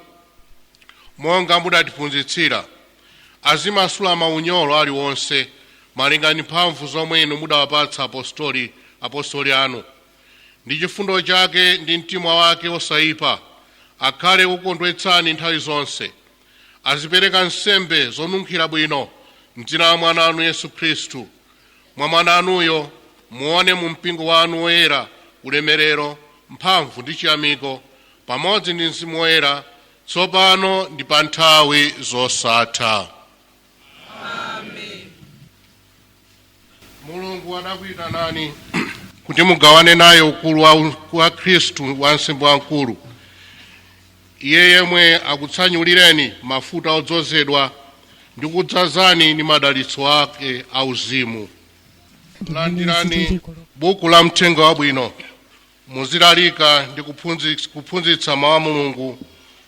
monga mudatiphunzitsira, azimasula maunyolo aliwonse malinga ndi mphamvu zomwe inu mudawapatsa apostoli anu. Ndi chifundo chake ndi mtima wake osaipa akhale kukondwetsani nthawi zonse. Azipereka nsembe zonunkhira bwino m'dzina la mwana wanu Yesu Khristu. Mwa mwana wanuyo muone mu mpingo wanu woyera ulemerero, mphamvu ndi chiyamiko pamodzi ndi Mzimu Woyera, tsopano ndi pa nthawi zosatha. Amen. Mulungu adakuyitanani kuti mugawane naye ukulu wa Khristu wansembe wamkulu. Iye yemwe akutsanyulireni mafuta odzozedwa ndi kudzazani ndi madalitso ake auzimu. Landirani buku la Mthenga Wabwino, muzilalika ndi kuphunzitsa mawu a Mulungu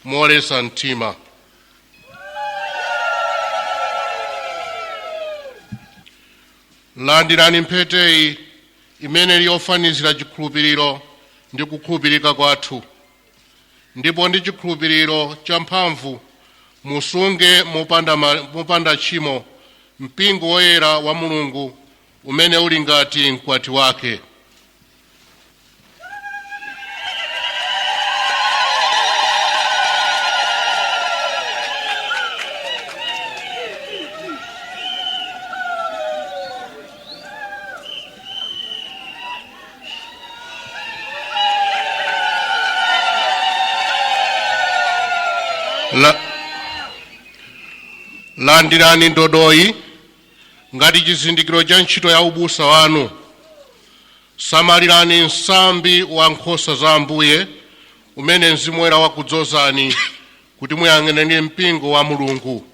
moleza mtima. Landirani mpheteyi imene liyofanizira chikhulupiriro ndi kukhulupirika kwathu, ndipo ndi chikhulupiriro cha mphamvu musunge mopanda tchimo mpingo woyera wa Mulungu umene uli ngati mkwati wake. Landirani ndodoyi ngati chizindikiro cha ntchito ya ubusa wanu. Samalirani nsambi wa nkhosa za Ambuye umene Mzimu Woyera wakudzozani kuti muyang'anire mpingo wa Mulungu.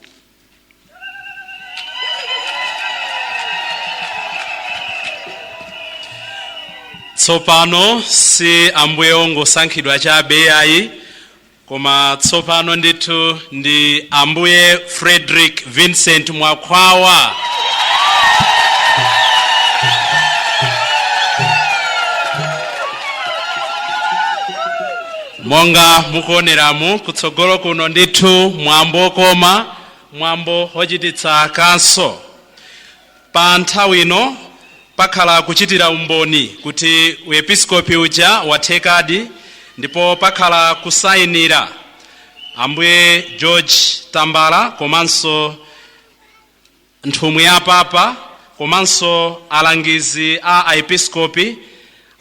Tsopano si Ambuye ongosankhidwa chabe ayi, koma tsopano ndithu ndi Ambuye Frederick Vincent Mwakhwawa. Monga mukuoneramu kutsogolo kuno ndithu mwambo koma mwambo wochititsa kaso. Pa nthawi ino pakhala kuchitira umboni kuti uepiskopi uja wathekadi, ndipo pakhala kusayinira Ambuye George Tambala komanso nthumwi ya Papa komanso alangizi a aepiskopi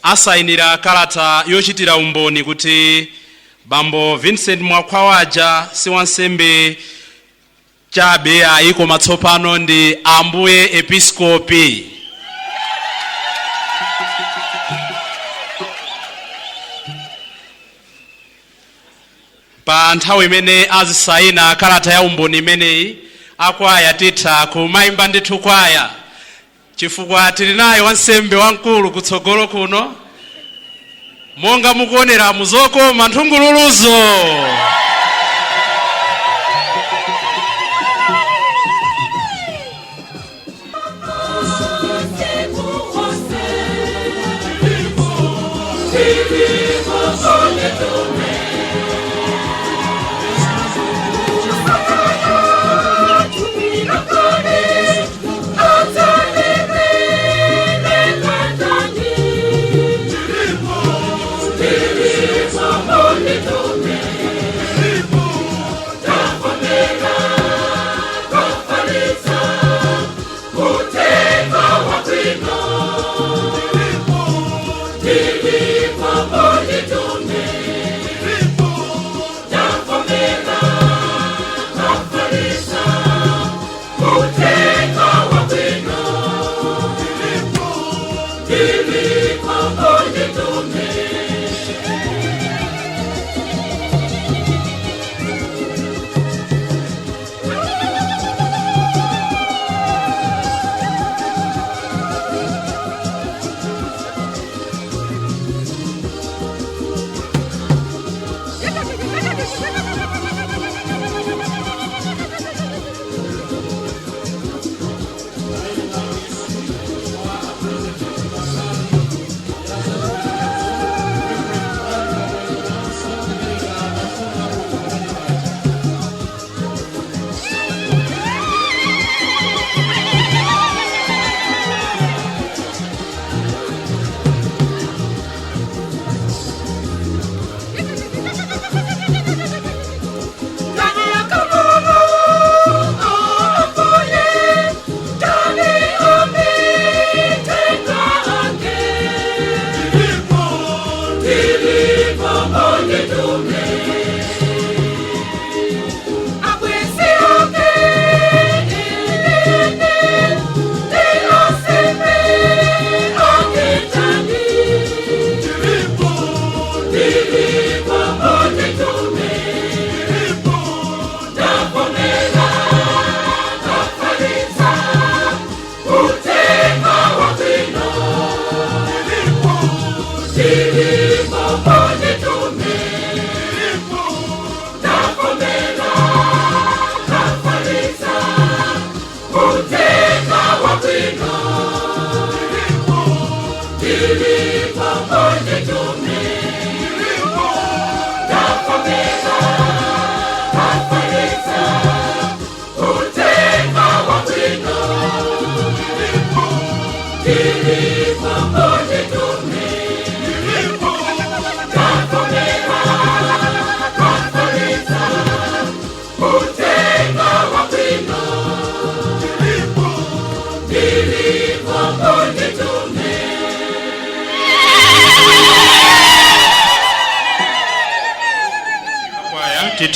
asayinira kalata yochitira umboni kuti Bambo Vincent Mwakhwawa si wansembe chabe ayi, koma tsopano ndi Ambuye episkopi. Pa nthawi imene azisayina kalata ya umboni imeneyi, akwaya titha kumayimba ndithu kwaya, chifukwa tili naye wansembe wamkulu kutsogolo kuno. Monga mukuonera muzokoma nthungululuzo.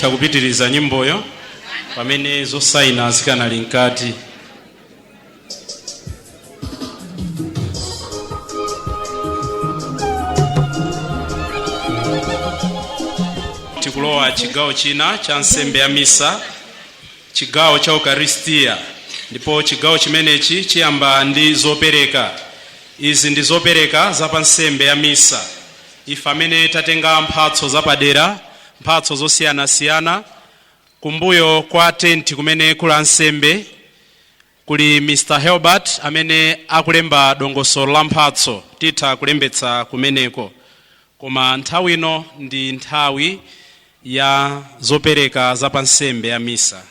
titha kupitiriza nyimboyo pamene zosaina zikanali mkati. Tikulowa chigawo china cha nsembe ya misa, chigawo cha Eucharistia, ndipo chigawo chimenechi chiyamba ndi zopereka. Izi ndi zopereka za pa nsembe ya misa. Ife amene tatenga mphatso zapadera, mphatso zosiyanasiyana, kumbuyo kwa tenti kumene kula nsembe kuli Mr. Helbert amene akulemba dongosolo la mphatso, titha kulembetsa kumeneko. Koma nthawi ino ndi nthawi ya zopereka za pa nsembe ya misa.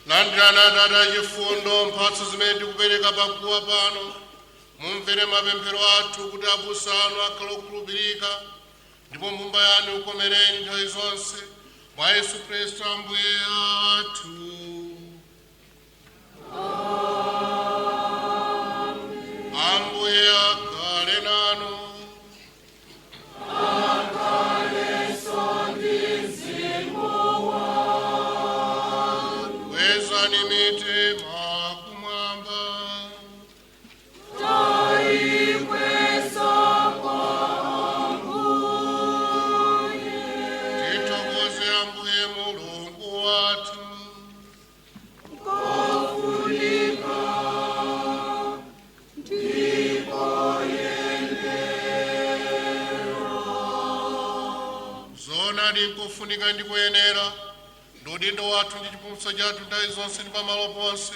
Landirana dada chifundo mphatso zimene tikupereka paguwa pano mumvere mapemphero athu kuti abusa anu akhale okhulupirika ndipo mbumba yanu ikomereni nthawi zonse mwa Yesu Khristu Ambuye athu. Ambuye akhale nanu. Kwezani mitima kumwamba. Titokoze Ambuye Mulungu wathu. Zona ndikofunika ndikuyenera udindo wathu ndi chipulumutso chathu nthawi zonse ndi pamalo ponse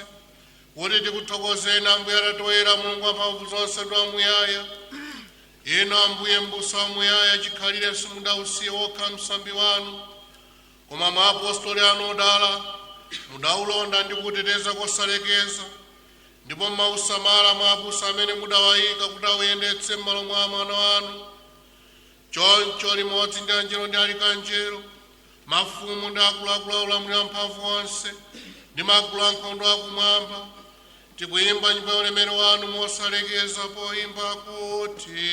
kuti tikuthokozeni Ambuye atatoera Mulungu wamphamvu zonse ndi wamuyaya. Inu Ambuye m'busa wamuyaya chikhalire simudausiye wokha msambi wanu koma mwa apostoli anu odala mudaulonda ndi kuteteza kosalekeza ndipo mausamala mwa abusa amene mudawayika kuti awuyendetse m'malo mwa mwana wanu. choncho limodzi ndi anjelo ndi alikanjelo, mafumu ndi akuluakulu aulamulira mphamvu onse ndi magulu ankhondo akumwamba, tikuyimba nyimbo ya ulemerero wanu mosalekeza poyimba kuti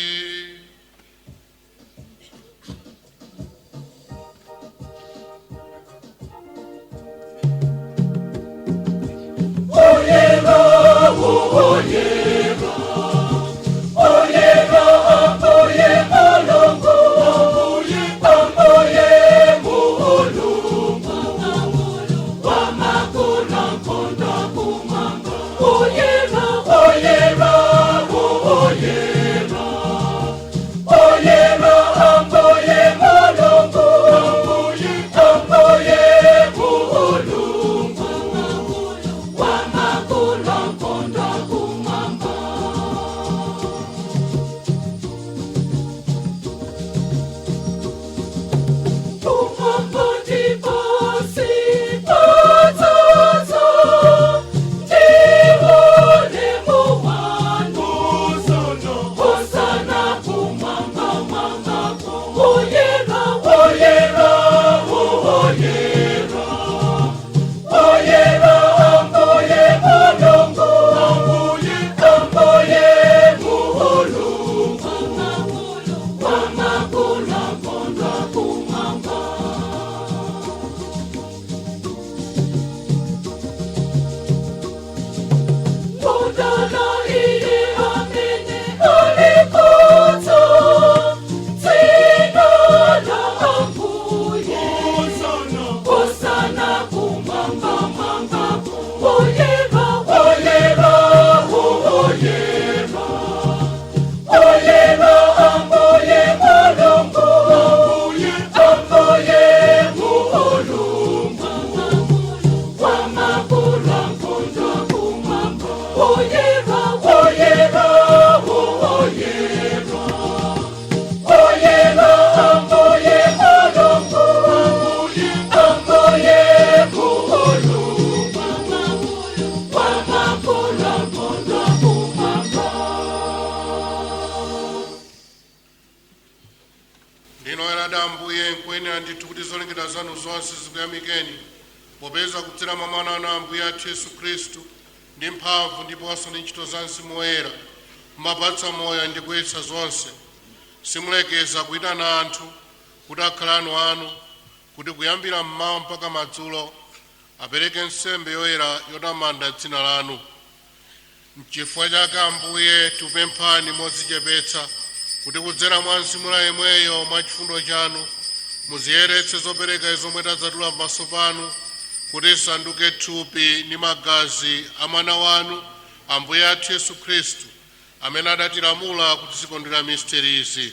popeza kudzera mwa mwana wanu Ambuye athu Yesu Khristu ndi mphamvu ndiponso ndi ntchito za Mzimu Woyera mumapatsa moyo ndi kuyesa zonse, simulekeza kuyitana anthu kuti akhale anu, kuti kuyambira mmawa mpaka madzulo apereke nsembe yoyera yotamanda dzina lanu. N'chifukwa chake Ambuye tikupemphani modzichepetsa kuti kudzera mwa Mzimu yemweyo mwa chifundo chanu muziyeretse zopereka zomwe tadzatula pamaso panu, kuti zisanduke thupi ndi magazi a mwana wanu Ambuye athu Yesu Khristu, amene adatilamula kuti zikondwera misteri izi.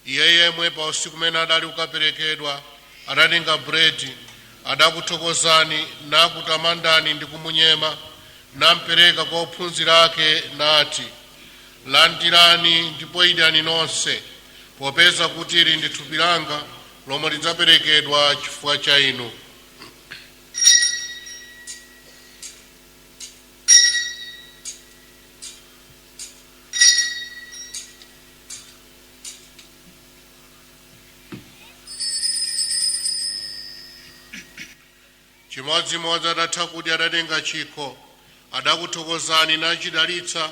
Iye yemwe pa usiku umene adali kukaperekedwa adatenga buledi, adakuthokozani nakutamandani ndi kumunyema, nampereka kwa ophunzira ake nati, landirani ndipo idyani nonse, popeza kuti ili ndi thupi langa lomwe lidzaperekedwa chifukwa cha inu. Chimodzimodzi atatha kudya adatenga chikho, adakuthokozani nachidalitsa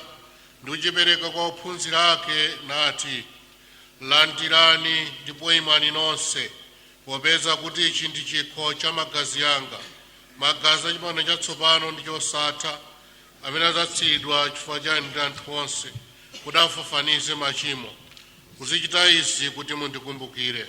ndi kuchipereka kwa ophunzira ake nati, landirani ndipo imwani nonse, popeza kuti ichi ndi chikho cha magazi anga, magazi a pangano chatsopano ndi chosatha, amene adzatsidwa chifukwa cha inu ndi anthu onse, kuti afafanize machimo. Muzichita izi kuti mundikumbukire.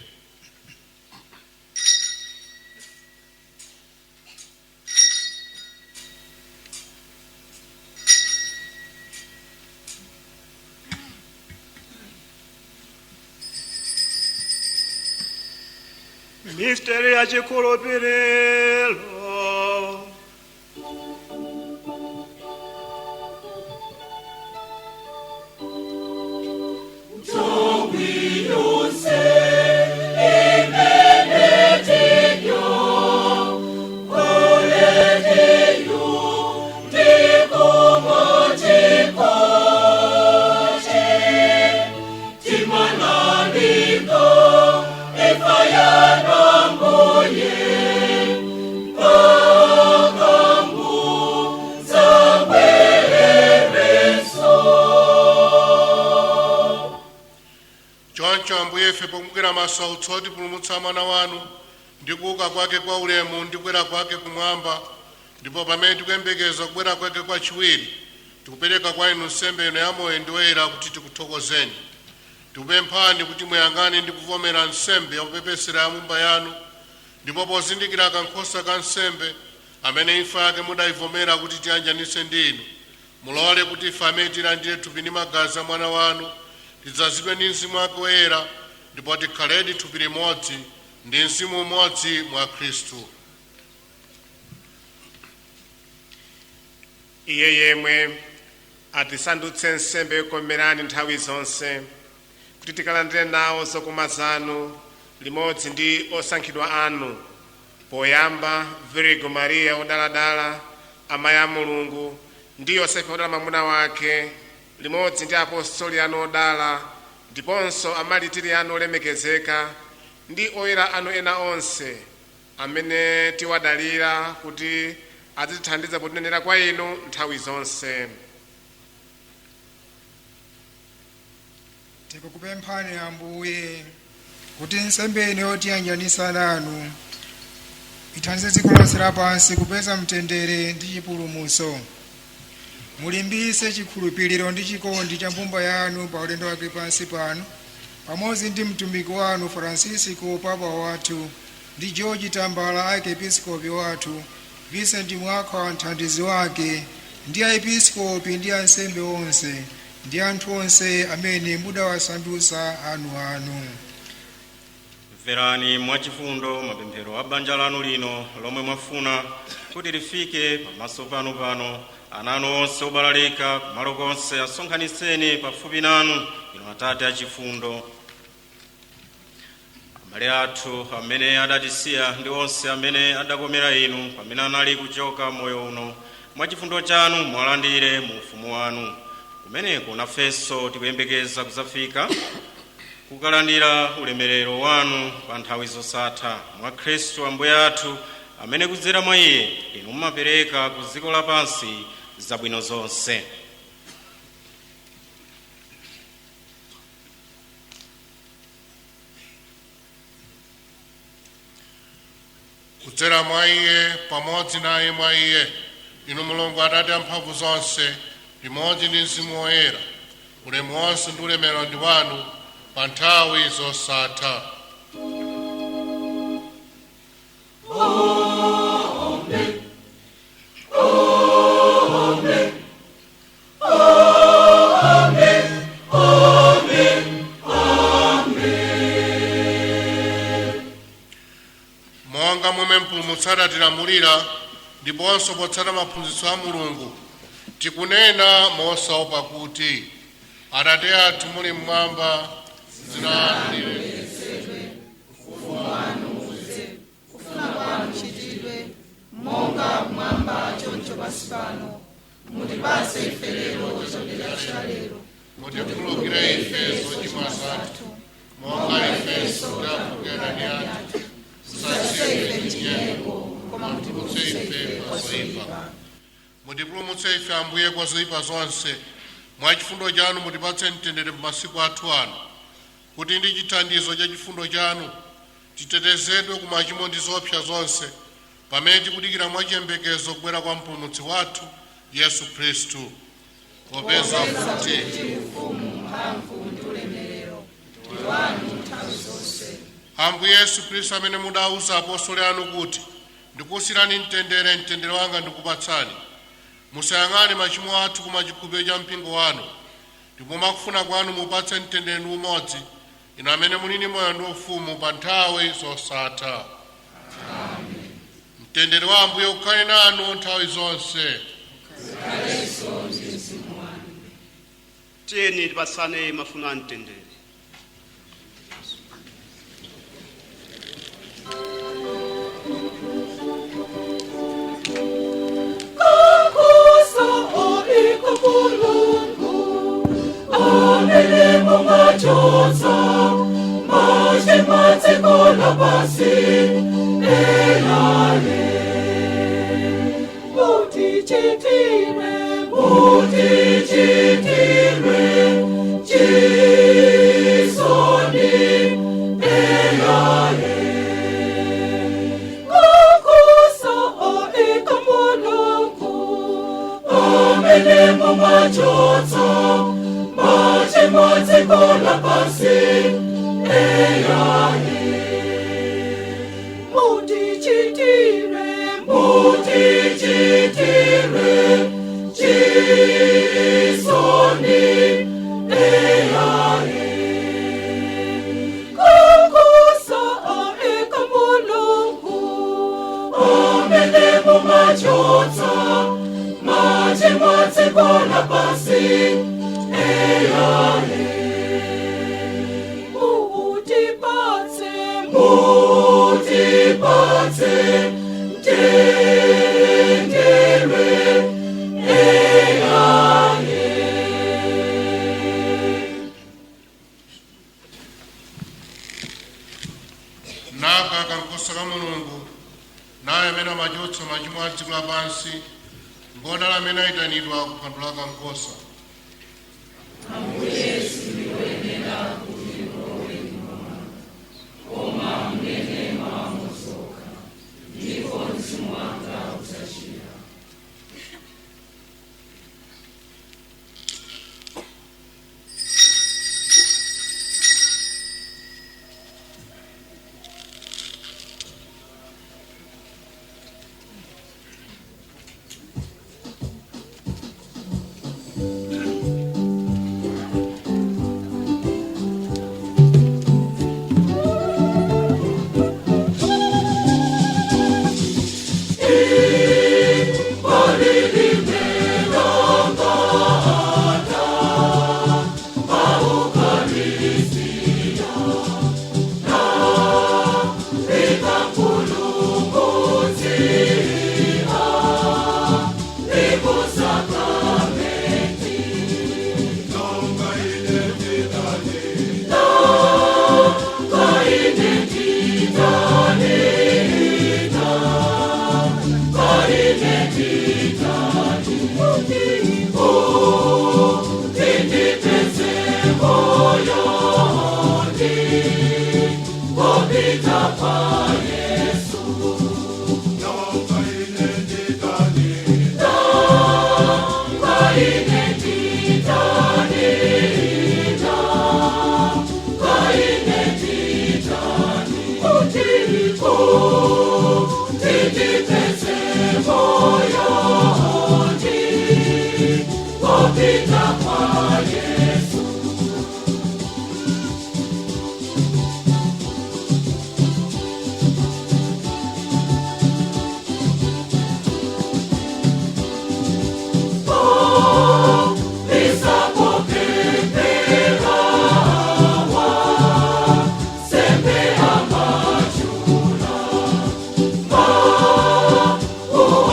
Misteri ya chikhulupiriro. Timana ife pokumbukira masautso otipulumutsa mwana wanu ndi kuuka kwake kwa ulemu ndi kukwera kwake kumwamba, ndipo pamene tikuyembekeza kubwera kwake kwachiwiri tikupereka kwa inu nsembe ino yamoyo ndi woyera kuti tikuthokozeni. Tikupemphani kuti muyang'ane ndi kuvomera nsembe yakupepesera ya nyumba yanu, ndipo pozindikira kankhosa ka nsembe amene imfa yake mudayivomera kuti tiyanjanitse ndi inu, mulole kuti ife amene tilandire thupi ndi magazi a mwana wanu tidzazidwe ndi mzimu wake woyera, ndipo tikhaledi thupi limodzi ndi mzimu umodzi mwa Khristu. Iye yemwe atisandutse nsembe yokomerani nthawi zonse, kuti tikalandire nawo zokoma zanu limodzi ndi osankhidwa anu, poyamba Virgo Maria odaladala, amayi a Mulungu, ndi Yosefe odala mwamuna wake, limodzi ndi apostoli anu odala, ndiponso amalitiri anu olemekezeka, ndi oyera anu ena onse amene tiwadalira kuti azitithandiza potinenera kwa inu nthawi zonse. Tikukupemphani Ambuye kuti nsembe ino yotiyanjanitsa nanu ithandize dziko lonse lapansi kupeza mtendere ndi chipulumutso. Mulimbitse chikhulupiriro ndi chikondi cha mbumba yanu pa ulendo wake pansi pano, pamodzi ndi mtumiki wanu Francisco Papa wathu, ndi George Tambala Archiepiscopi wathu, Vincent Mwakha mthandizi wake, ndi aepiskopi ndi ansembe onse ndi anthu onse amene mudawasandutsa anu. Mverani mwachifundo mapemphero a banja lanu lino lomwe mwafuna kuti lifike pamaso pano. Ana anu onse obalalika kumalo konse asonkhanitseni pafupi nanu, inu Atate achifundo. Amale athu amene adatisiya ndi onse amene adakomera inu pamene anali kuchoka moyo uno, mwachifundo chanu mwalandire mu ufumu wanu, kumeneko nafenso tikuyembekeza kuzafika kukalandira ulemerero wanu pa nthawi zosatha, mwa Khristu Ambuye athu, amene kudzera mwa Iye inu mumapereka ku dziko lapansi zabwino zonse. Kudzera mwa Iye, pamodzi naye mwa Iye, inu Mulungu Atate amphamvu zonse, limodzi ndi mzimu woyera, ulemu wonse ndi ulemerero ndi wanu pa nthawi zosatha. Amen. Monga momwe mpulumutsi adatilamulira ndiponso potsata maphunzitso a Mulungu, tikunena mosaopa kuti Atate athu muli mmwamba, dzina lanu liyeretsedwe, ufumu wanu udze, kufuna kwanu kuchitidwe monga mmwamba choncho pansi pano. Mutipatse ife lero chakudya cha lero, mutikhululukire ife zochimwa zathu monga ifenso takhululukira adani athu, musatisiye ife m'chinyengo, koma mutipulumutse ife kwa zoyipa. Mutipulumutse ife Ambuye kwa zoyipa zonse, mwa chifundo chanu mutipatse mtendere m'masiku athu ano, kuti ndi chithandizo cha chifundo chanu titetezedwe ku machimo ndi zoopsa zonse, pamene tikudikira mwachiyembekezo kubwera kwa mpulumutsi wathu Yesu Khristu. Popeza kuti ufumu, mphamvu ndi ulemerero ndi wanu nthawi zonse. Ambuye Yesu Khristu, amene mudauza apostoli anu kuti ndikusiyirani mtendere, mtendere wanga ndikupatsani, musayang'ane machimo athu koma chikhulupiriro cha mpingo wanu, ndipo mwakufuna kwanu mupatse mtendere ndi umodzi, inu amene mulini moyo ndi ufumu pa nthawi zosatha. Amen. Mtendere wa Ambuye ukhale nanu nthawi zonse. Tiyeni tipatsane mafuno a mtendere. Mutichitire chisoni Omelemo machozo, machimotsi kola pasi, eyahi. Mutichitire, chisoni, eyahi. Kukusa eka mulungu, omelemo machozo, machimotsi kola pasi, eyahi. Mutipatse, tendere, eyahi. Naka kankosa ka mulungu naye amene amachotsa machimo a dziko lapansi ngodala amene ayitanidwa kupandula kankosa.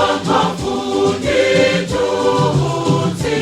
Uwakafuni tuti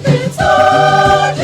Nikupepetane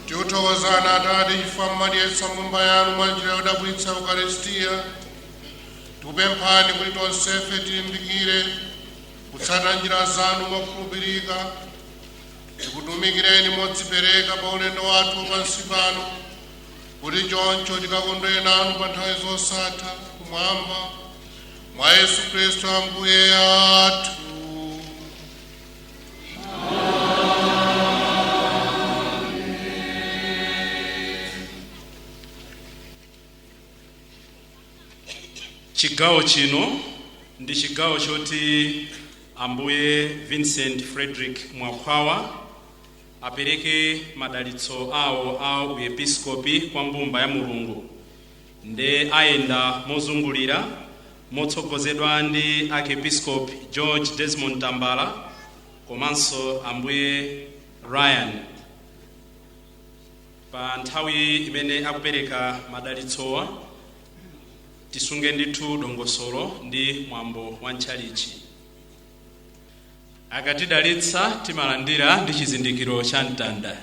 tiuthokozana Atate chifukwa mmadiyetsa mumba yanu mwa njira yodabwitsa Ukaristiya. Tikupemphani kuti tonsefe tilimbikire kutsata njira zanu mokhulupirika, tikutumikireni modzipereka pa ulendo wathu pansi pano, kuti choncho tikakondwere nanu pa nthawi zosatha kumwamba, mwa Yesu Khristu Ambuye athu. Chigawo chino ndi chigawo choti Ambuye Vincent Frederick Mwakhwawa apereke madalitso awo a uepiskopi kwa mbumba ya Mulungu, nde ayenda mozungulira motsogozedwa ndi archiepiscopi George Desmond Tambala komanso Ambuye Ryan. Pa nthawi imene akupereka madalitsowa tisunge ndithu dongosolo ndi mwambo wa ntchalichi. Akatidalitsa timalandira ndi chizindikiro cha mtanda.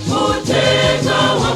Uthenga wa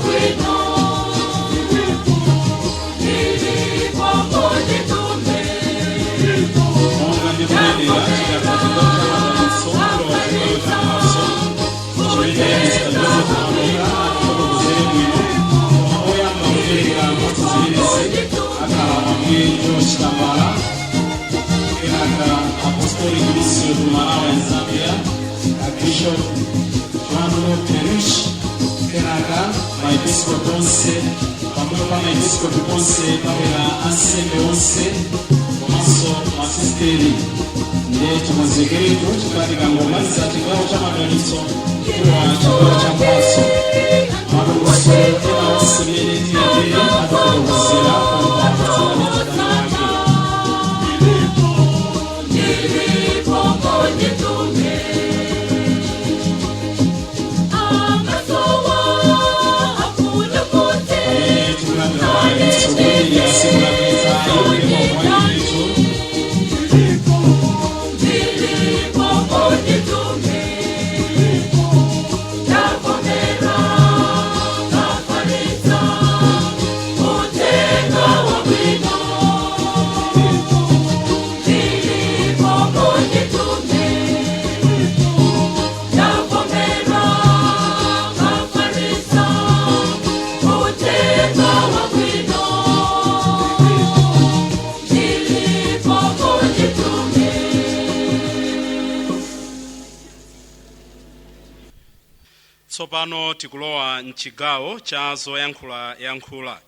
Tsopano tikulowa mchigawo cha zoyankhula.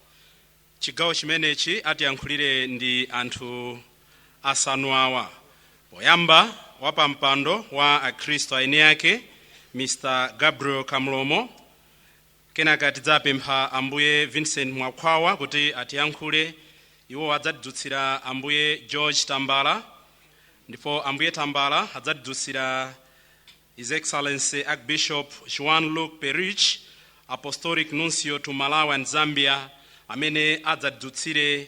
Chigawo chimenechi atiyankhulire ndi anthu asanu awa. Poyamba wapampando wa akhristu aeni ake Mr. Gabriel Kamlomo. Kenaka tidzapempha ambuye Vincent Mwakhwawa kuti atiyankhule. Iwo adzatidutsira ambuye George Tambala. Ndipo ambuye Tambala adzatidutsira His Excellency Archbishop Juan Luke Perich, Apostolic Nuncio to Malawi and Zambia, amene adzatidutsire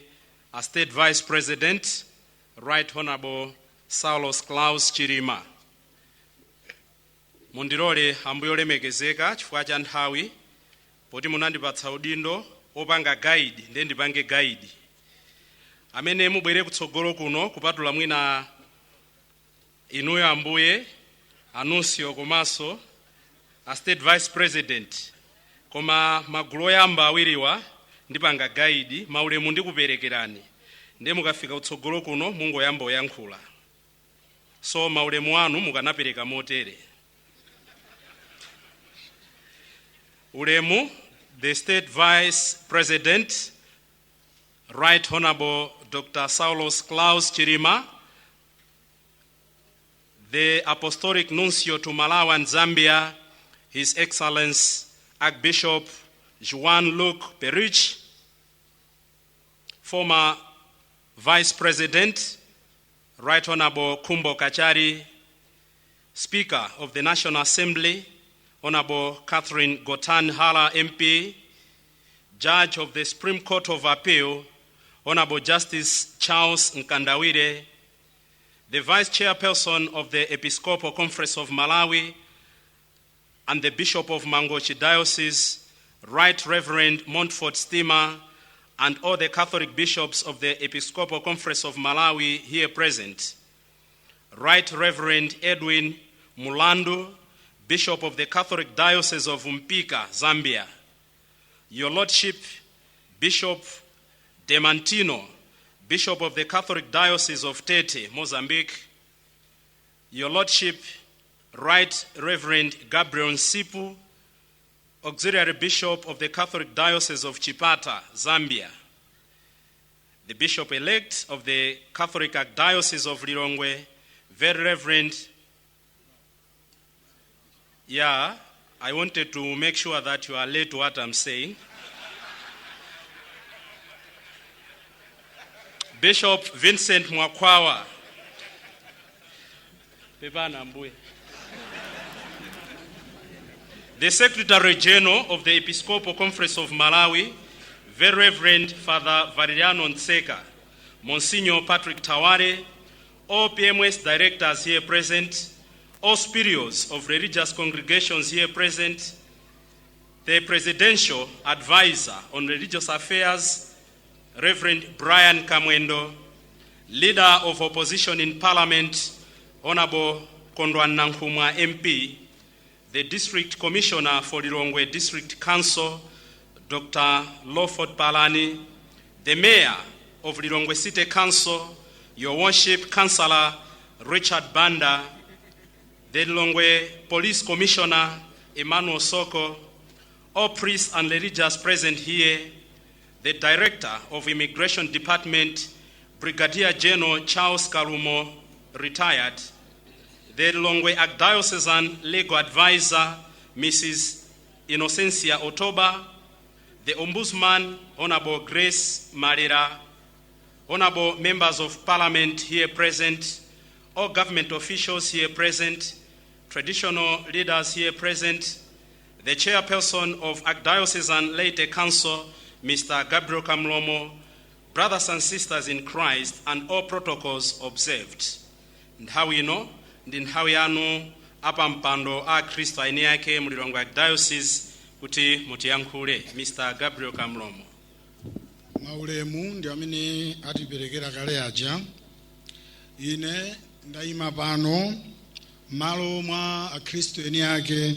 a State Vice President, Right Honorable Saulos Klaus Chirima. Mundirole ambuye olemekezeka chifukwa cha nthawi, poti munandipatsa udindo opanga guide, ndiye ndipange guide. Amene mubwere kutsogolo kuno kupatula mwina inuyo ambuye Anuncio komanso a State Vice President, koma magulu oyamba awiriwa ndipanga guide, maulemu ndikuperekerani. Ndiye mukafika kutsogolo kuno mungoyamba oyankhula. So maulemu anu mukanapereka motere. Ulemu, the State Vice President, Right Honorable Dr. Saulos Klaus Chirima, the Apostolic Nuncio to Malawi and Zambia, His Excellency Archbishop Juan Luke Perich, former Vice President, Right Honorable Kumbo Kachari, Speaker of the National Assembly, Honorable Catherine Gotan Hala MP, Judge of the Supreme Court of Appeal, Honorable Justice Charles Nkandawire, the Vice Chairperson of the Episcopal Conference of Malawi, and the Bishop of Mangochi Diocese, Right Reverend Montfort Stima, and all the Catholic bishops of the Episcopal Conference of Malawi here present. Right Reverend Edwin Mulandu, Bishop of the Catholic Diocese of Mpika, Zambia. Your Lordship, Bishop Demantino, Bishop of the Catholic Diocese of Tete, Mozambique. Your Lordship, Right Reverend Gabriel Nsipu, Auxiliary Bishop of the Catholic Diocese of Chipata, Zambia. The Bishop-elect of the Catholic Archdiocese of Lilongwe, Very Reverend. Yeah, I wanted to make sure that you are late to what I'm saying. Bishop Vincent Mwakhwawa. The Secretary General of the Episcopal Conference of Malawi, Very Reverend Father Valeriano Nseka, Monsignor Patrick Taware, all PMS directors here present, all superiors of religious congregations here present, the Presidential Advisor on Religious Affairs, Reverend Brian Kamwendo, Leader of Opposition in Parliament, Honorable Kondwan Nankhumwa MP, the District Commissioner for Lilongwe District Council, Dr. Lawford Palani, the Mayor of Lilongwe City Council, Your Worship Councillor Richard Banda, the Lilongwe Police Commissioner Emmanuel Soko, all priests and religious present here, the Director of Immigration Department, Brigadier General Charles Kalumo, retired, the Lilongwe Archdiocesan Legal Advisor, Mrs. Innocencia Otoba, the Ombudsman, Honorable Grace Marira, Honorable Members of Parliament here present, all government officials here present, traditional leaders here present, the Chairperson of Archdiocesan Laity Council, Mr. Gabriel Kamlomo, brothers and sisters in Christ, and all protocols observed. Nthawi ino ndi nthawi yanu apa mpando a Kristo aini yake mu Lilongwe Archdiocese kuti mutiyankhule. Mr. Gabriel Kamlomo. Maulemu ndi amene atiperekera kale aja. Ine ndayima pano malo mwa akhristu eni ake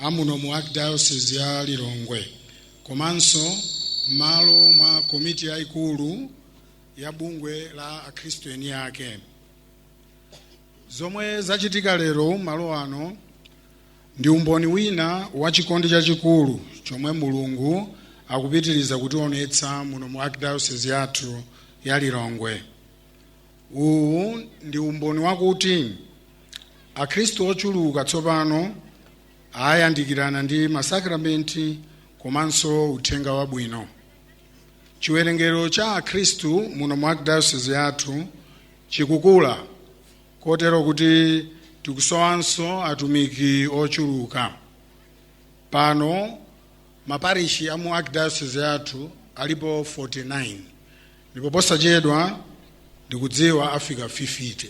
amuno mu Archdiocese ya Lilongwe, komanso malo mwa komiti yaikulu ya bungwe la akhristu eni ake. Zomwe zachitika lero malo ano ndi umboni wina wa chikondi chachikulu chomwe Mulungu akupitiriza kutionetsa muno mu Archdiocese yathu ya Lilongwe. Uwu ndi umboni wakuti akhristu ochuluka tsopano ayandikirana ndi masakramenti komanso uthenga wabwino. Chiwerengero cha akhristu muno mu Archdiocese yathu chikukula kotero kuti tikusowanso atumiki ochuluka. Pano maparishi a mu Archdiocese yathu alipo 49 ndipo posachedwa ndikudziwa afika 50.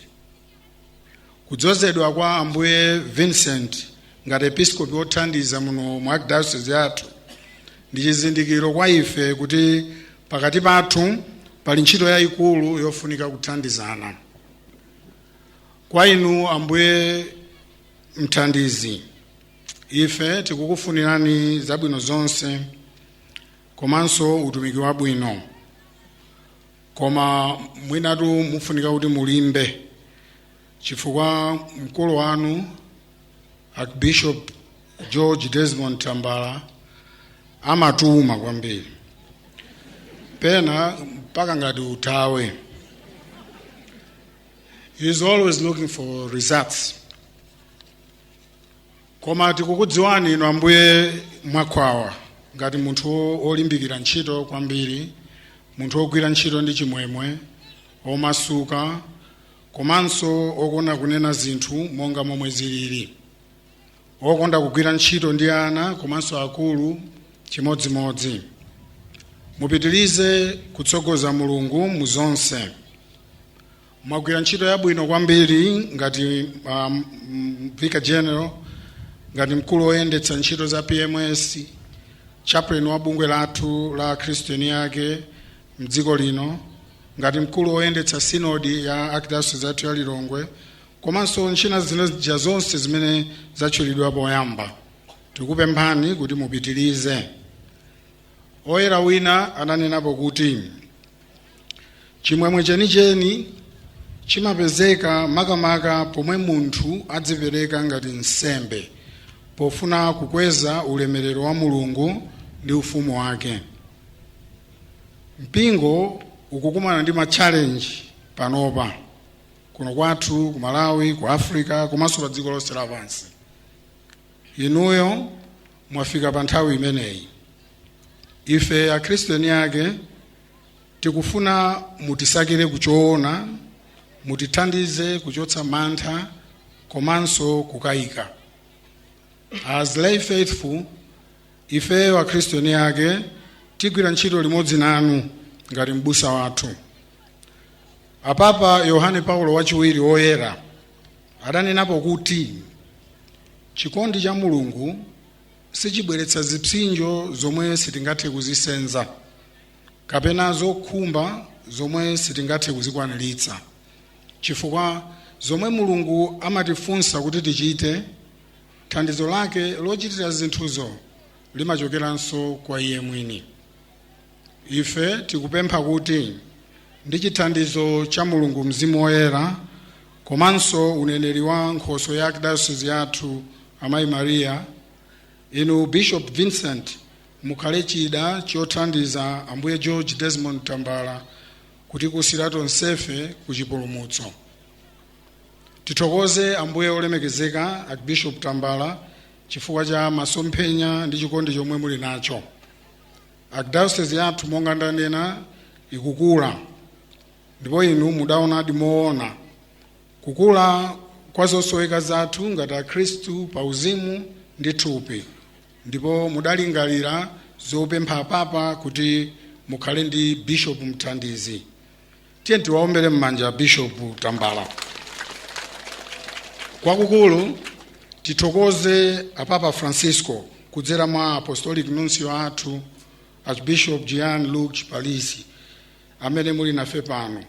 Kudzozedwa kwa Ambuye Vincent ngati episkopi othandiza muno mu Archdiocese yathu ndi chizindikiro kwa ife kuti pakati pathu pali ntchito yayikulu yofunika kuthandizana. Kwa inu Ambuye mthandizi, ife tikukufunirani zabwino zonse komanso utumiki wabwino, koma mwinatu mufunika kuti mulimbe chifukwa mkulu wanu Archbishop George Desmond Tambala amatuma kwambiri, pena mpaka ngati utawe. He is always looking for results. Koma tikukudziwani inu Ambuye mwakwawa ngati munthu olimbikira ntchito kwambiri, munthu ogwira ntchito ndi chimwemwe, omasuka, komanso okonda kunena zinthu monga momwe zilili, okonda kugwira ntchito ndi ana komanso akulu chimodzimodzi. Mupitirize kutsogoza Mulungu mu zonse. Mwagwira ntchito yabwino kwambiri ngati Vicar General, ngati mkulu oyendetsa ntchito za PMS, chaplain wa bungwe lathu la Kristeni yake mdziko lino, ngati mkulu oyendetsa sinodi ya Archdiocese yathu ya Lilongwe, komanso ntchito zina zonse zimene zatchulidwa poyamba. Tikupemphani kuti mupitirize. Oyera wina ananenapo kuti chimwemwe chenicheni chimapezeka makamaka pomwe munthu adzipereka ngati nsembe pofuna kukweza ulemerero wa Mulungu ndi ufumu wake. Mpingo ukukumana ndi ma-challenge panopa kuno kwathu ku Malawi, ku Africa, komanso pa dziko lonse lapansi. Inuyo mwafika pa nthawi imeneyi. Ife akhristiani ake tikufuna mutisakire kuchoona, mutithandize kuchotsa mantha komanso kukayika. As lay faithful, ife akhristiani ake tigwira ntchito limodzi nanu ngati mbusa wathu. Apapa Yohane Paulo wachiwiri oyera adanenapo kuti chikondi cha Mulungu sichibweretsa zipsinjo zomwe sitingathe kuzisenza kapena zokhumba zomwe sitingathe kuzikwaniritsa, chifukwa zomwe Mulungu amatifunsa kuti tichite thandizo lake lochitira zinthuzo limachokeranso kwa iye mwini. Ife tikupempha kuti ndi chithandizo cha Mulungu Mzimu Woyera komanso uneneri wa Nkhoswe ya Archdiocese yathu Amayi Maria, inu Bishop Vincent mukhale chida chothandiza Ambuye George Desmond Tambala kuti kusira tonsefe ku chipulumutso. Tithokoze Ambuye olemekezeka Archbishop Tambala chifukwa cha masomphenya ndi chikondi chomwe muli nacho. Archdiocese yathu monga ndanena ikukula, ndipo inu mudaonadi moona kukula kwa zosoweka zathu ngati Akhristu pa uzimu ndi thupi, ndipo mudalingalira zopempha Papa kuti mukhale ndi Bishop mthandizi. Tiye tiwaombere m'manja Bishop Tambala. Kwakukulu tithokoze Papa Francisco kudzera mwa Apostolic Nuncio athu Archbishop Jean-Luc Chipalisi amene muli nafe pano,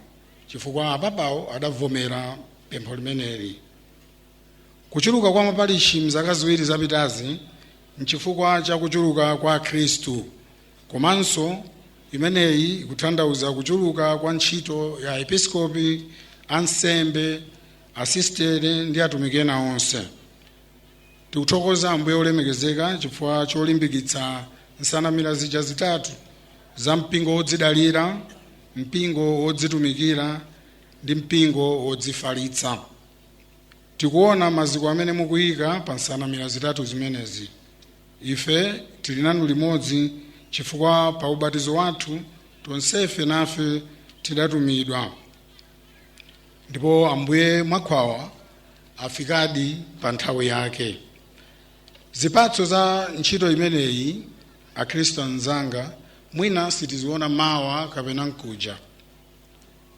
chifukwa apapawo adavomera pempho limeneli. Kuchuluka kwa maparishi mzaka ziwiri zapitazi nchifukwa cha kuchuluka kwa Khristu, komanso imeneyi ikutanthauza kuchuluka kwa ntchito ya episkopi, ansembe, asistere ndi atumiki ena onse. Tikuthokoza Ambuye olemekezeka chifukwa cholimbikitsa nsanamira zija zitatu za mpingo wodzidalira, mpingo wodzitumikira ndi mpingo wodzifalitsa. Tikuona maziko amene mukuyika pa nsanamira zitatu zimenezi. Ife tili nanu limodzi chifukwa pa ubatizo wathu tonsefe nafe tidatumidwa, ndipo Ambuye mwakhwawa afikadi pa nthawi yake. Zipatso za ntchito imeneyi Akhristu anzanga mwina sitiziona mawa kapena nkuja,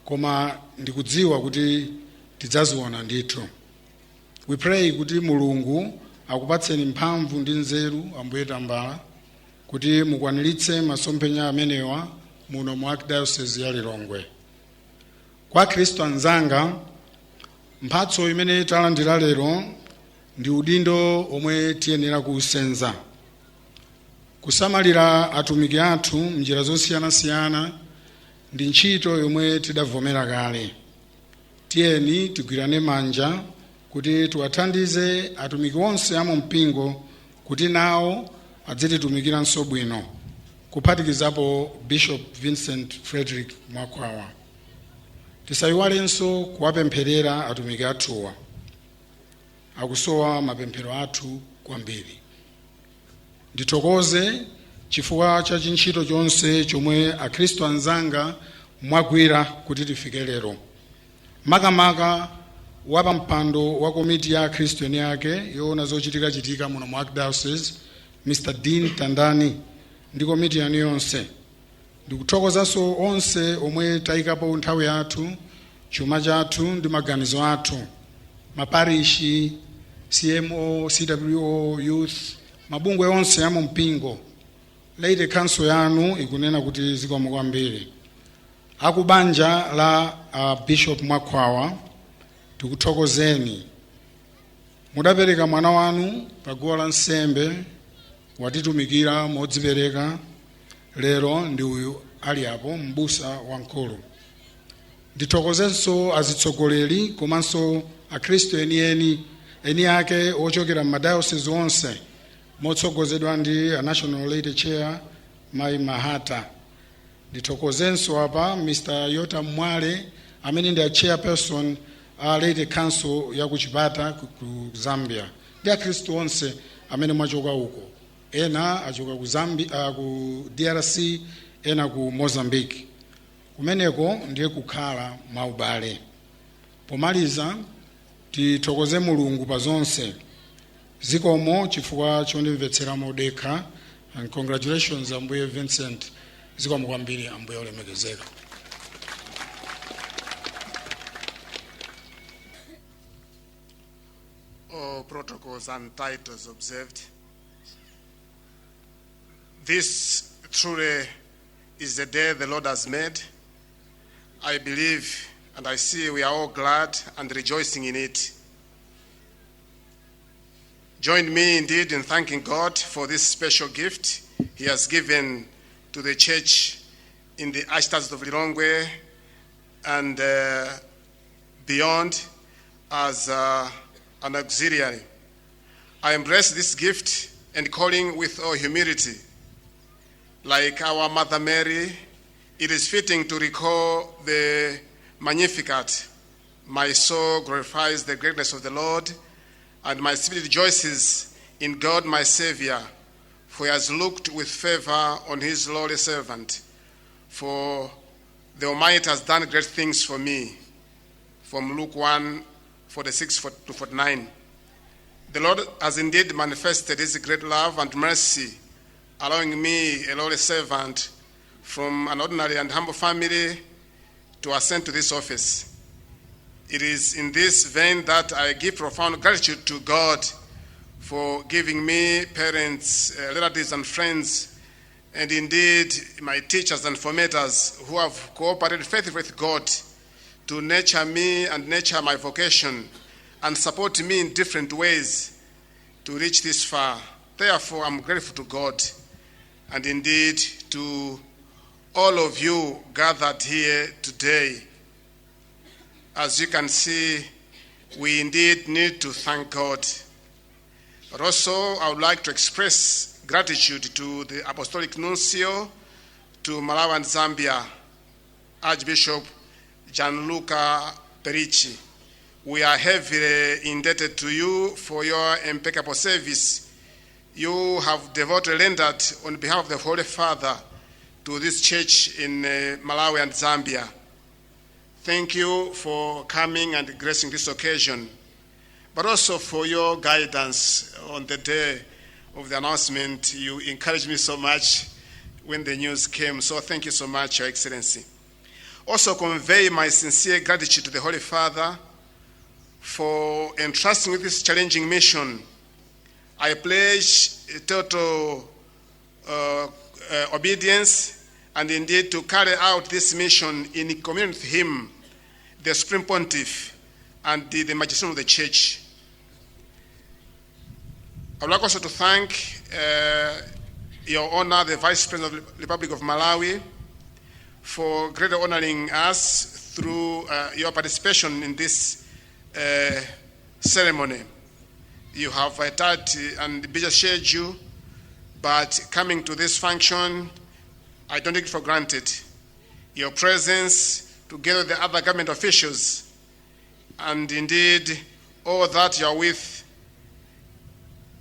koma ndikudziwa kuti tidzaziona ndithu. We pray kuti Mulungu akupatseni mphamvu ndi nzeru Ambuye Tambala kuti mukwaniritse masomphenya amenewa muno mu Archdiocese ya Lilongwe. Kwa Akhristu anzanga, mphatso imene talandira lero ndi udindo omwe tiyenera kuusenza. Kusamalira atumiki athu m'njira zosiyanasiyana ndi ntchito yomwe tidavomera kale. Tiyeni tigwirane manja kuti tiwathandize atumiki onse amu mpingo kuti nawo adzititumikiranso bwino, kuphatikizapo Bishop Vincent Frederick Mwakhwawa. Tisayiwalenso kuwapempherera atumiki athuwa, akusowa mapemphero athu kwambiri. Ndithokoze chifukwa cha ntchito chonse chomwe Akhristu anzanga mwagwira kuti tifike lero. Makamaka wapa mpando wa komiti ya Akhristu eni ake yoona zochitika muno mu Archdiocese, Mr. Dean Tandani ndi komiti yanu yonse. Ndikuthokozanso onse omwe tayikapo nthawi yathu, chuma chathu ndi maganizo athu, maparishi, CMO, CWO, youth, mabungwe onse amu mpingo. Lady Council yanu ikunena kuti zikomo kwambiri. Akubanja la Bishop Mwakhwawa tikuthokozeni. Mudapereka mwana wanu pa guwa la nsembe, watitumikira modzipereka. Lero ndi uyu ali apo mbusa wamkulu. Ndithokozenso azitsogoleri komanso Akhristu eni ake ochokera m'madayosezi onse motsogozedwa ndi a National Lady Chair Mai Mahata. Ndithokozenso apa Mr. Yota Mwale amene ndi a chairperson a Lady Council ya kuchipata ku Zambia. Ndi Akhristu onse amene mwachoka uko. Ena achoka ku Zambia, ku DRC, ena ku Mozambique. Kumeneko ndiye kukhala mwaubale. Pomaliza tithokoze Mulungu pa zonse. Zikomo chifukwa chondimvetsera modekha, and congratulations Ambuye Vincent. Zikomo kwambiri Ambuye olemekezeka. All protocols and titles observed. This truly is the day the Lord has made. I believe and I see we are all glad and rejoicing in it. Join me indeed in thanking God for this special gift He has given to the church in the Archdiocese of Lilongwe and beyond as an auxiliary. I embrace this gift and calling with all humility. Like our Mother Mary, it is fitting to recall the Magnificat. My soul glorifies the greatness of the Lord, and my spirit rejoices in God my Savior, for He has looked with favor on His lowly servant. For the Almighty has done great things for me. From Luke 1:46-49. The Lord has indeed manifested His great love and mercy, allowing me, a lowly servant from an ordinary and humble family, to ascend to this office. It is in this vein that I give profound gratitude to God for giving me parents, relatives, and friends, and indeed my teachers and formators who have cooperated faithfully with God to nurture me and nurture my vocation and support me in different ways to reach this far. Therefore, I'm grateful to God and indeed to all of you gathered here today. As you can see, we indeed need to thank God. But also, I would like to express gratitude to the Apostolic Nuncio to Malawi and Zambia, Archbishop Gianluca Perici. We are heavily indebted to you for your impeccable service you have devotedly rendered on behalf of the Holy Father to this church in Malawi and Zambia. Thank you for coming and gracing this occasion, but also for your guidance on the day of the announcement. You encouraged me so much when the news came, so thank you so much, Your Excellency. Also convey my sincere gratitude to the Holy Father for entrusting with this challenging mission. I pledge total obedience and indeed to carry out this mission in communion with him, the Supreme Pontiff, and the Magisterium of the Church. I would like also to thank Your Honor, the Vice President of the Republic of Malawi, for greatly honoring us through your participation in this ceremony. You have a tight and busy schedule, but coming to this function, I don't take it for granted. Your presence, together with the other government officials, and indeed all that you are with,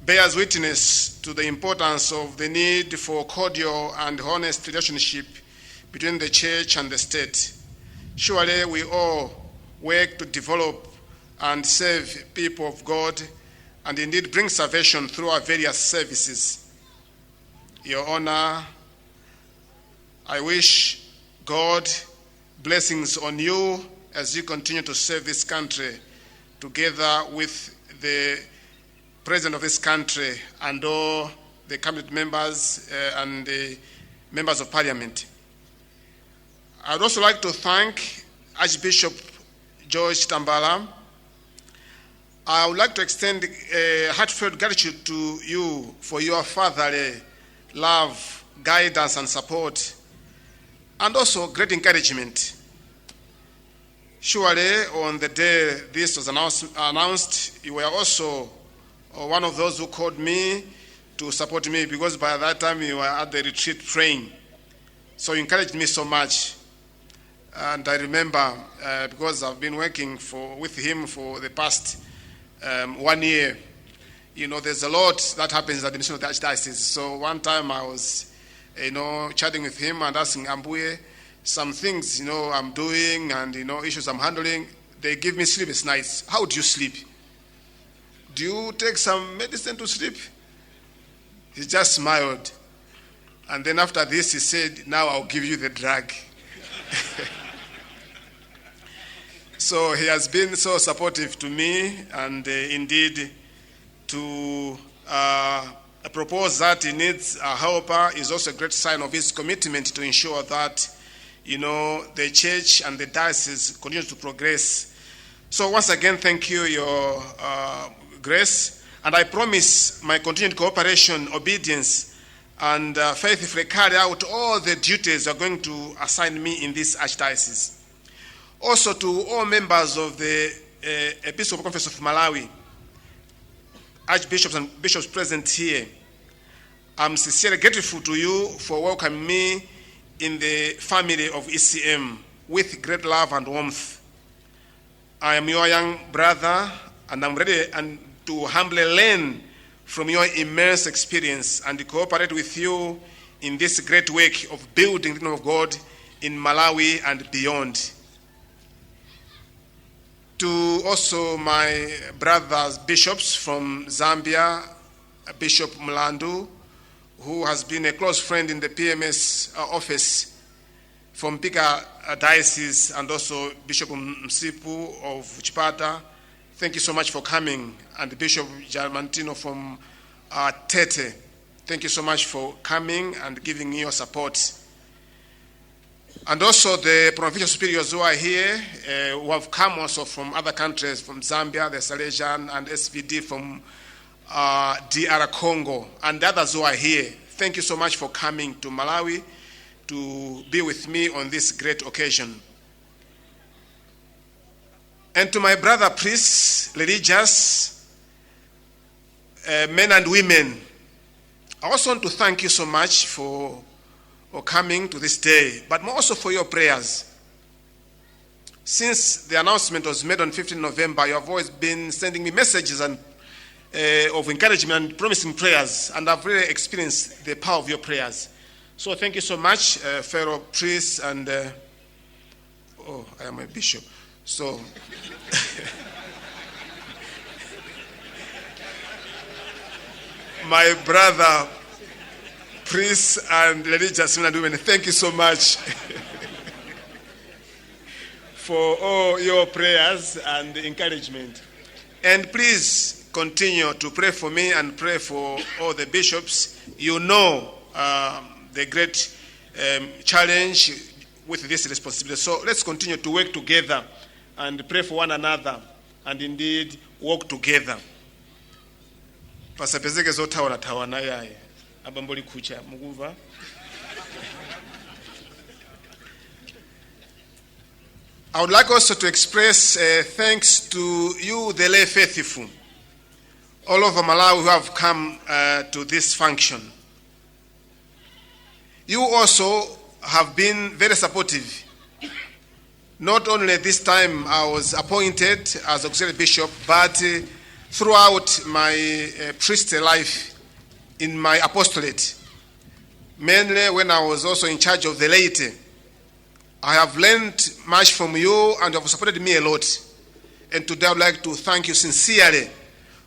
bears witness to the importance of the need for cordial and honest relationship between the church and the state. Surely we all work to develop and serve people of God and indeed bring salvation through our various services. Your Honor, I wish God blessings on you as you continue to serve this country together with the President of this country and all the cabinet members and the members of Parliament. I would also like to thank Archbishop George Tambala. I would like to extend heartfelt gratitude to you for your fatherly love, guidance, and support, and also great encouragement. Surely, on the day this was announced, you were also one of those who called me to support me, because by that time you were at the retreat praying. So you encouraged me so much. And I remember, because I've been working with him for the past 1 year, you know, there's a lot that happens at the mission of the Archdiocese. So one time I was, chatting with him and asking Ambuye some things, I'm doing and, issues I'm handling. They give me sleepless nights. How do you sleep? Do you take some medicine to sleep? He just smiled. And then after this, he said, now I'll give you the drug. So he has been so supportive to me, and indeed to propose that he needs a helper is also a great sign of his commitment to ensure that, the church and the diocese continue to progress. So once again, thank you, Your Grace. And I promise my continued cooperation, obedience, and faithfully carry out all the duties you are going to assign me in this archdiocese. Also to all members of the Episcopal Conference of Malawi, archbishops and bishops present here, I'm sincerely grateful to you for welcoming me in the family of ECM with great love and warmth. I am your young brother, and I'm ready to humbly learn from your immense experience and cooperate with you in this great work of building the kingdom of God in Malawi and beyond. To also my brothers bishops from Zambia, Bishop Mlandu, who has been a close friend in the PMS office from Pika Diocese, and also Bishop Msipu of Chipata. Thank you so much for coming. And Bishop Giamantino from Tete, thank you so much for coming and giving me your support. And also the provincial superiors who are here, who have come also from other countries, from Zambia, the Salesian, and SVD from DR Congo, and the others who are here. Thank you so much for coming to Malawi to be with me on this great occasion. And to my brother priests, religious, men and women, I also want to thank you so much for coming to this day, but more also for your prayers. Since the announcement was made on 15 November, you have always been sending me messages and of encouragement and promising prayers, and I've really experienced the power of your prayers. So thank you so much, fellow priests, and I am a bishop. So my brother, priests and religious men and women, thank you so much for all your prayers and encouragement. And please continue to pray for me and pray for all the bishops. You know the great challenge with this responsibility. So let's continue to work together and pray for one another and indeed work together. Pasapezeke zotawana tawana yaye. Abamboli kucha muguva. I would like also to express thanks to you, the lay faithful, all over Malawi who have come to this function. You also have been very supportive. Not only this time I was appointed as auxiliary bishop, but throughout my priestly life in my apostolate, mainly when I was also in charge of the laity. I have learned much from you and you have supported me a lot. And today I would like to thank you sincerely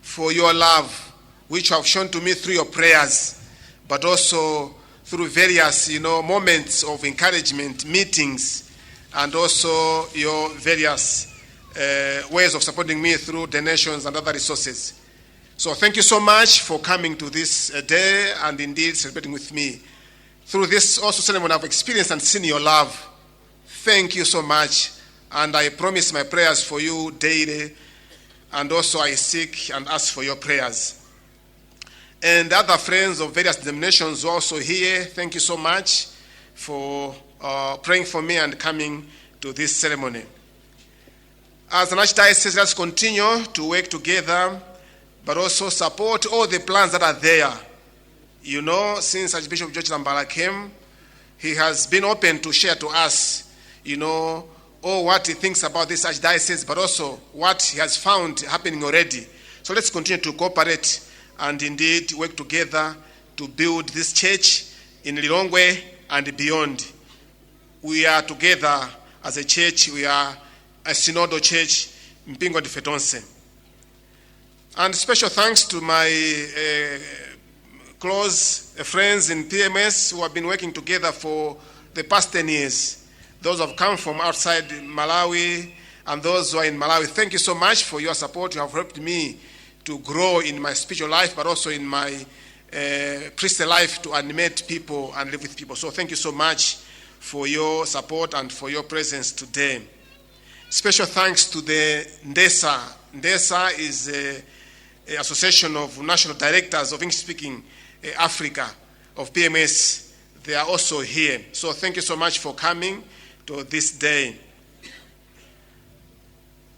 for your love, which you have shown to me through your prayers, but also through various, moments of encouragement, meetings, and also your various ways of supporting me through donations and other resources. So thank you so much for coming to this day and indeed celebrating with me. Through this also ceremony I've experienced and seen your love. Thank you so much. And I promise my prayers for you daily. And also I seek and ask for your prayers. And other friends of various denominations also here, thank you so much for praying for me and coming to this ceremony. As an archdiocese, let's continue to work together, but also support all the plans that are there. Since Archbishop George Lambala came, he has been open to share to us, all what he thinks about this archdiocese, but also what he has found happening already. So let's continue to cooperate and indeed work together to build this church in Lilongwe and beyond. We are together as a church. We are a synodal church, Mpingo Difetonse. And special thanks to my close friends in PMS who have been working together for the past 10 years. Those who have come from outside Malawi and those who are in Malawi, thank you so much for your support. You have helped me to grow in my spiritual life, but also in my priestly life to animate people and live with people. So thank you so much for your support and for your presence today. Special thanks to the Ndesa. Ndesa is Association of National Directors of English-Speaking Africa of PMS. They are also here. So thank you so much for coming to this day.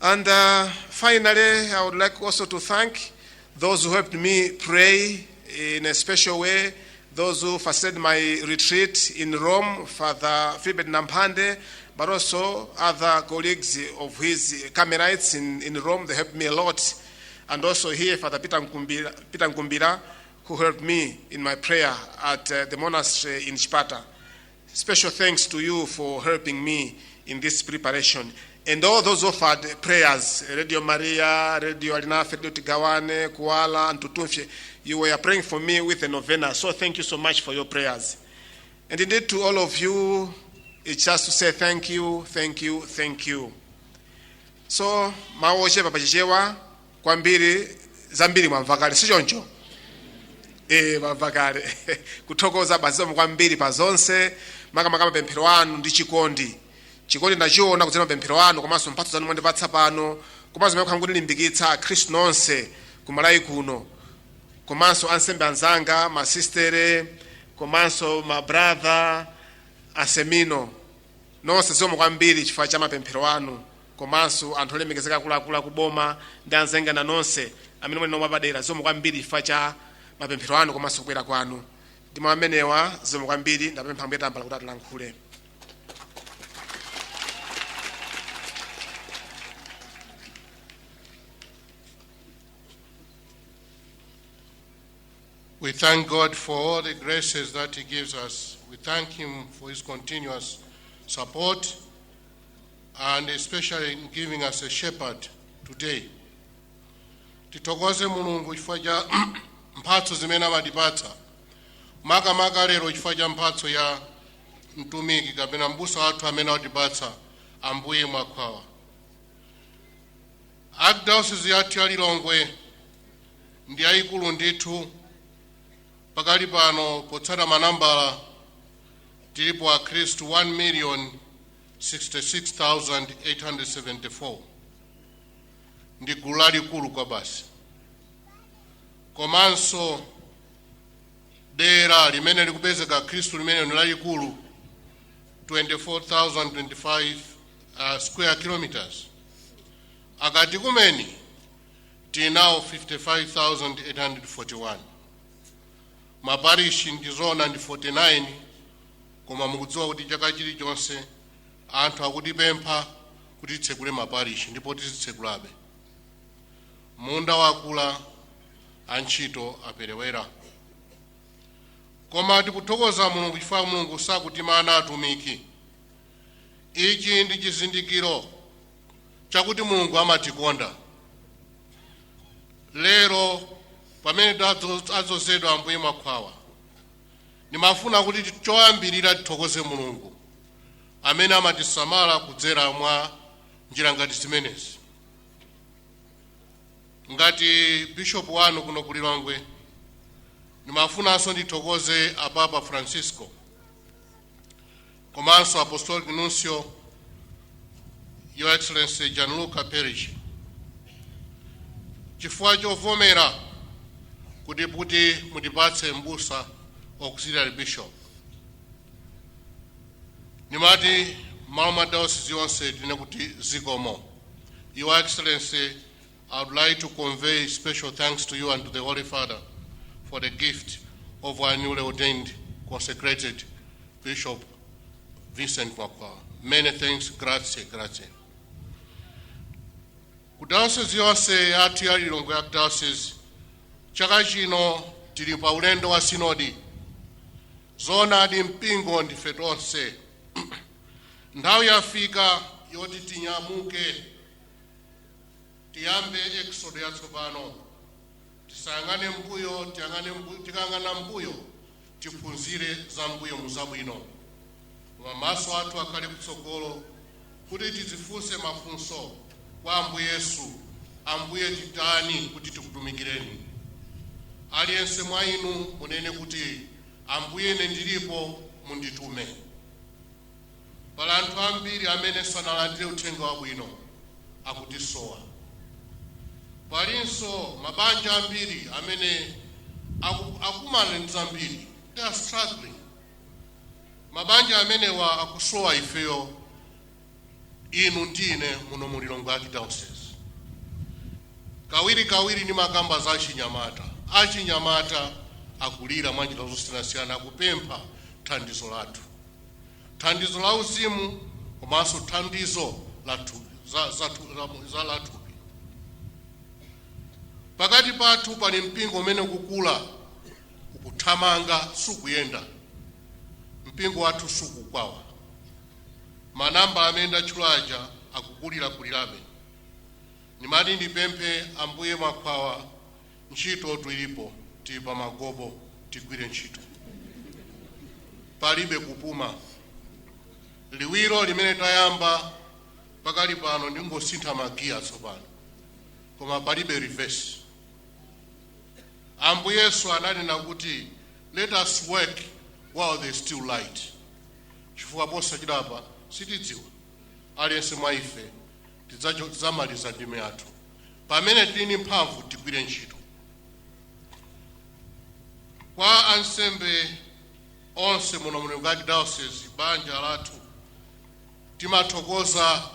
And finally, I would like also to thank those who helped me pray in a special way, those who facilitated my retreat in Rome, Father Philbert Nampande, but also other colleagues of his Carmelites in Rome. They helped me a lot. And also here, Father Peter Nkumbira, who helped me in my prayer at the monastery in Sparta. Special thanks to you for helping me in this preparation. And all those offered prayers, Radio Maria, Radio Alinafe, Radio Tigawane, Kuala, and Tutumfye, you were praying for me with a novena. So thank you so much for your prayers. And indeed to all of you, it's just to say thank you, thank you, thank you. So, maoje papachichewa, kwambiri, zambiri mwamvakale, si choncho? Mwamvakale. Kuthokoza bazimu kwambiri pa zonse, makamaka mapemphero anu ndi chikondi. Chikondi ndachiona kudzera mapemphero anu, komanso mphatso zanu mwandipatsa pano, komanso mekhala kundilimbikitsa akhristu nonse kumalawi kuno, komanso ansembe anzanga, masistere, komanso mabrother, asemino, nonse zomwe kwambiri chifukwa cha mapemphero anu, komanso anthu olemekezeka akuluakulu kuboma ndi anzanga nonse amene muli nomwe padera, zomwe kwambiri chifukwa cha mapemphero anu komanso kubwera kwanu. Ndi amenewa zomwe kwambiri ndapempha Ambuye Tambala kuti atilankhule. We thank God for all the graces that He gives us. We thank Him for His continuous support, and especially in giving us a shepherd today. Titokoze Mulungu chifukwa cha mphatso zimene amatipatsa. Makamaka lero chifukwa cha mphatso ya mtumiki kapena mbusa wathu amene atipatsa, Ambuye Mwakwawa. Archdiocese yathu ya Lilongwe ndi yayikulu ndithu. Pakali pano potsata manambala tilipo akhristu 1,066,874. Ndi gulu lalikulu kwa basi. Komanso dera limene likupezeka akhristu limene ni lalikulu 24,025 square kilometers. Akati kumeni tinawo 55,841. Maparishi ndizona ndi 49, koma mukudziwa kuti chaka chilichonse anthu akutipempha kuti titsekule maparishi, ndipo tizitsekulabe. Munda wakula, antchito aperewera. Koma tikuthokoza Mulungu chifukwa Mulungu sakutimana atumiki. Ichi ndi chizindikiro chakuti Mulungu amatikonda. Lero pamene adzozedwa Ambuye Mwakwawa, nimafuna kuti choyambirira tithokoze Mulungu amene amatisamala kudzera mwa njira ngati zimenezi. Ngati bishop wanu kuno ku Lilongwe, nimafunanso ndithokoze Papa Francisco, komanso Apostolic Nuncio, Your Excellency Gianluca Perici, chifukwa chovomera kuti mutipatse mbusa auxiliary bishop. Nimati mama diocese yonse tine kuti zikomo. Your Excellency, I would like to convey special thanks to you and to the Holy Father for the gift of our newly ordained, consecrated Bishop Vincent Mwakwawa. Many thanks, grazie, grazie. Ku diocese yonse yathu ya Lilongwe Archdiocese, chaka chino tili pa ulendo wa sinodi. Zoonadi mpingo ndife tonse. Nthawi yafika yoti tinyamuke, tiyambe exodo yatsopano. Tisayang'ane mbuyo, tikang'ana mbuyo, tiphunzire za mbuyo muzabwino. Maso athu akhale kutsogolo kuti tizifunse mafunso kwa Ambuye Yesu. Ambuye titani kuti tikutumikireni. Aliyense mwa inu munene kuti Ambuye ine ndilipo, munditume. Pali anthu ambiri amene sanalandire uthenga wabwino akutisowa. palinso mabanja ambiri amene akumana ndi zambiri, they are struggling. Mabanja amenewa akusowa ifeyo inu ndine muno mu Lilongwe Archdiocese. Kawiri ni makamba za achinyamata akulira mwanjira zosiyanasiyana akupempha thandizo lathu, thandizo la uzimu komanso thandizo za lathupi. Pakati pathu pali mpingo umene ukukula, ukuthamanga, sukuyenda. Mpingo wathu sukukwawa. Manamba amene ndatchulaja akukulirabe. Nimati ndipemphe Ambuye Mwakwawa, ntchito tuilipo, tili pa magobo, tigwire ntchito. Palibe kupuma. Liwiro limene tayamba pakali pano ndingosintha magiya tsopano, koma palibe reverse. Ambuye Yesu ananena kuti let us work while there is still light. Chifukwa posachedwapa sitidziwa aliyense mwa ife tidzamaliza ndime yathu. Pamene tili mphamvu tigwire ntchito. Kwa ansembe onse muno mu Lilongwe Archdiocese, banja lathu timathokoza,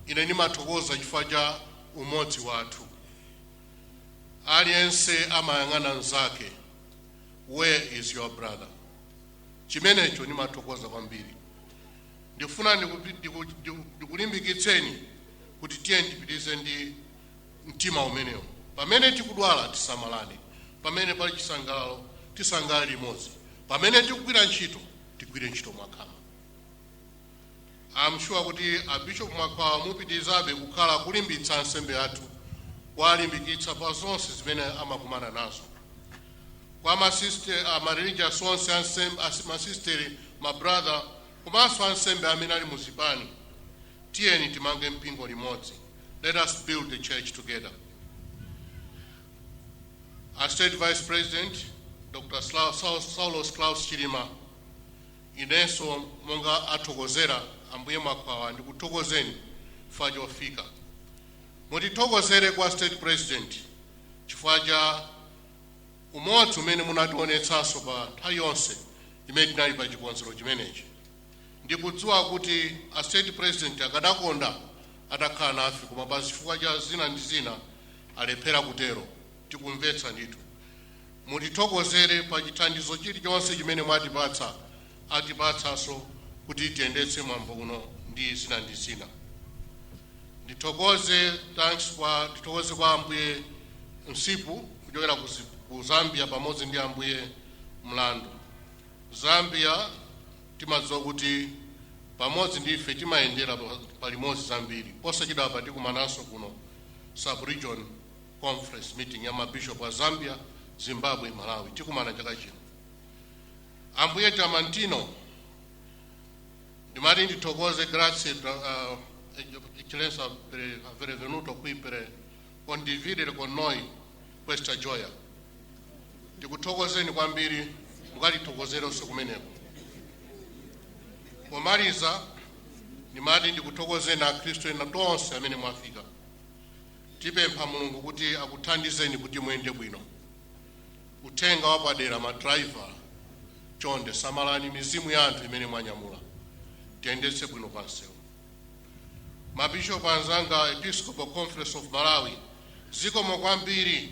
ine nimathokoza chifukwa cha umodzi wathu. Aliyense amayang'ana nzake, where is your brother? Chimenecho nimathokoza kwambiri. Ndifuna ndikulimbikitseni kuti tiye tipitize ndi mtima umenewo. Pamene tikudwala tisamalane, pamene pali chisangalalo tisangalale limodzi, pamene tikugwira ntchito tigwire ntchito mwakhama. I'm sure kuti Bishop Mwakwawa mupitizabe kukhala kulimbitsa ansembe athu, kuwalimbikitsa pa zonse zimene amakumana nazo. Kwa ma-religious onse, masisteri, ma-brother, komanso ansembe amene ali muzipani, tiyeni timange mpingo limodzi. Let us build the church together. Our State Vice President, Dr. Saulos Klaus Chilima, inenso monga athokozera Ambuye Mwakwawa ndikuthokozeni chifukwa chofika. Mutithokozere kwa State President chifukwa cha umodzi umene munationetsanso pa nthawi yonse imene tinali pa chikonzero chimenechi. Ndikudziwa kuti a State President akadakonda atakhala nafe, koma basi chifukwa cha zina ndi zina alephera kutero. Tikumvetsa ndithu. Mutithokozere pa chithandizo chilichonse chimene mwatipatsa, atipatsanso kuti tiyendetse mwambo uno ndi zina ndi zina. Ndithokoze kwa Ambuye Msipu kuchokera ku Zambia pamodzi ndi Ambuye Mlandu. Zambia timadziwa kuti pamodzi ndi ife timayendera palimodzi zambiri. Posachedwapa tikumananso kuno sub-region conference meeting ya mabishop wa Zambia, Zimbabwe, Malawi. Tikumana chaka chino. Ambuye Tamantino, ndimati ndithokoze grazie eccellenza per aver venuto qui per condividere con noi questa gioia. Ndikuthokozeni kwambiri, mukatithokozerenso kumeneko. Pomaliza ndimati ndikuthokozeni akhristu ena tonse amene mwafika. Tipempha Mulungu kuti akuthandizeni kuti muyende bwino. Uthenga wapadera madriver, chonde samalani mizimu ya anthu imene mwanyamula. Tiyendetse bwino pansewu. Mabishopu anzanga, Episcopal Conference of Malawi, zikomo kwambiri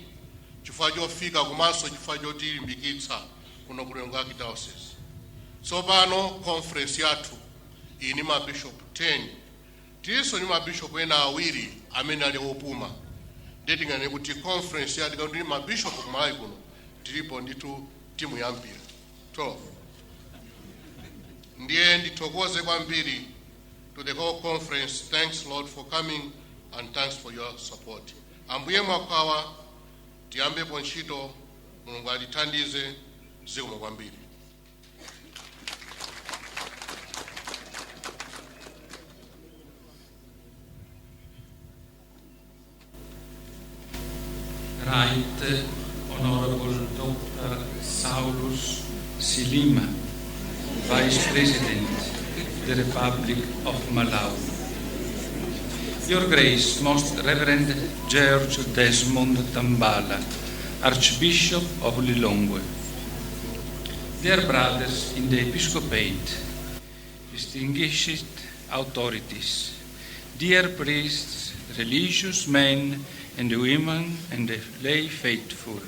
chifukwa chofika komanso chifukwa chotilimbikitsa kuno ku Lilongwe Archdiocese. Tsopano conference yathu ini mabishopu 10. Tilinso ni mabishopu ena awiri amene ali opuma. Nditingane kuti conference yathu ndi mabishopu ku Malawi kuno tilipo nditu timu yambiri 12. Ndiye ndithokoze kwambiri to the whole conference. Thanks Lord for coming and thanks for your support. Ambuye Mwakwawa tiyambepo ntchito, Mulungu atithandize, zikomo kwambiri. Right Honorable Dr. Saulos Chilima, Vice President, the Republic of Malawi. Your Grace, Most Reverend George Desmond Tambala, Archbishop of Lilongwe. Dear brothers in the episcopate, distinguished authorities, dear priests, religious men and women and the lay faithful,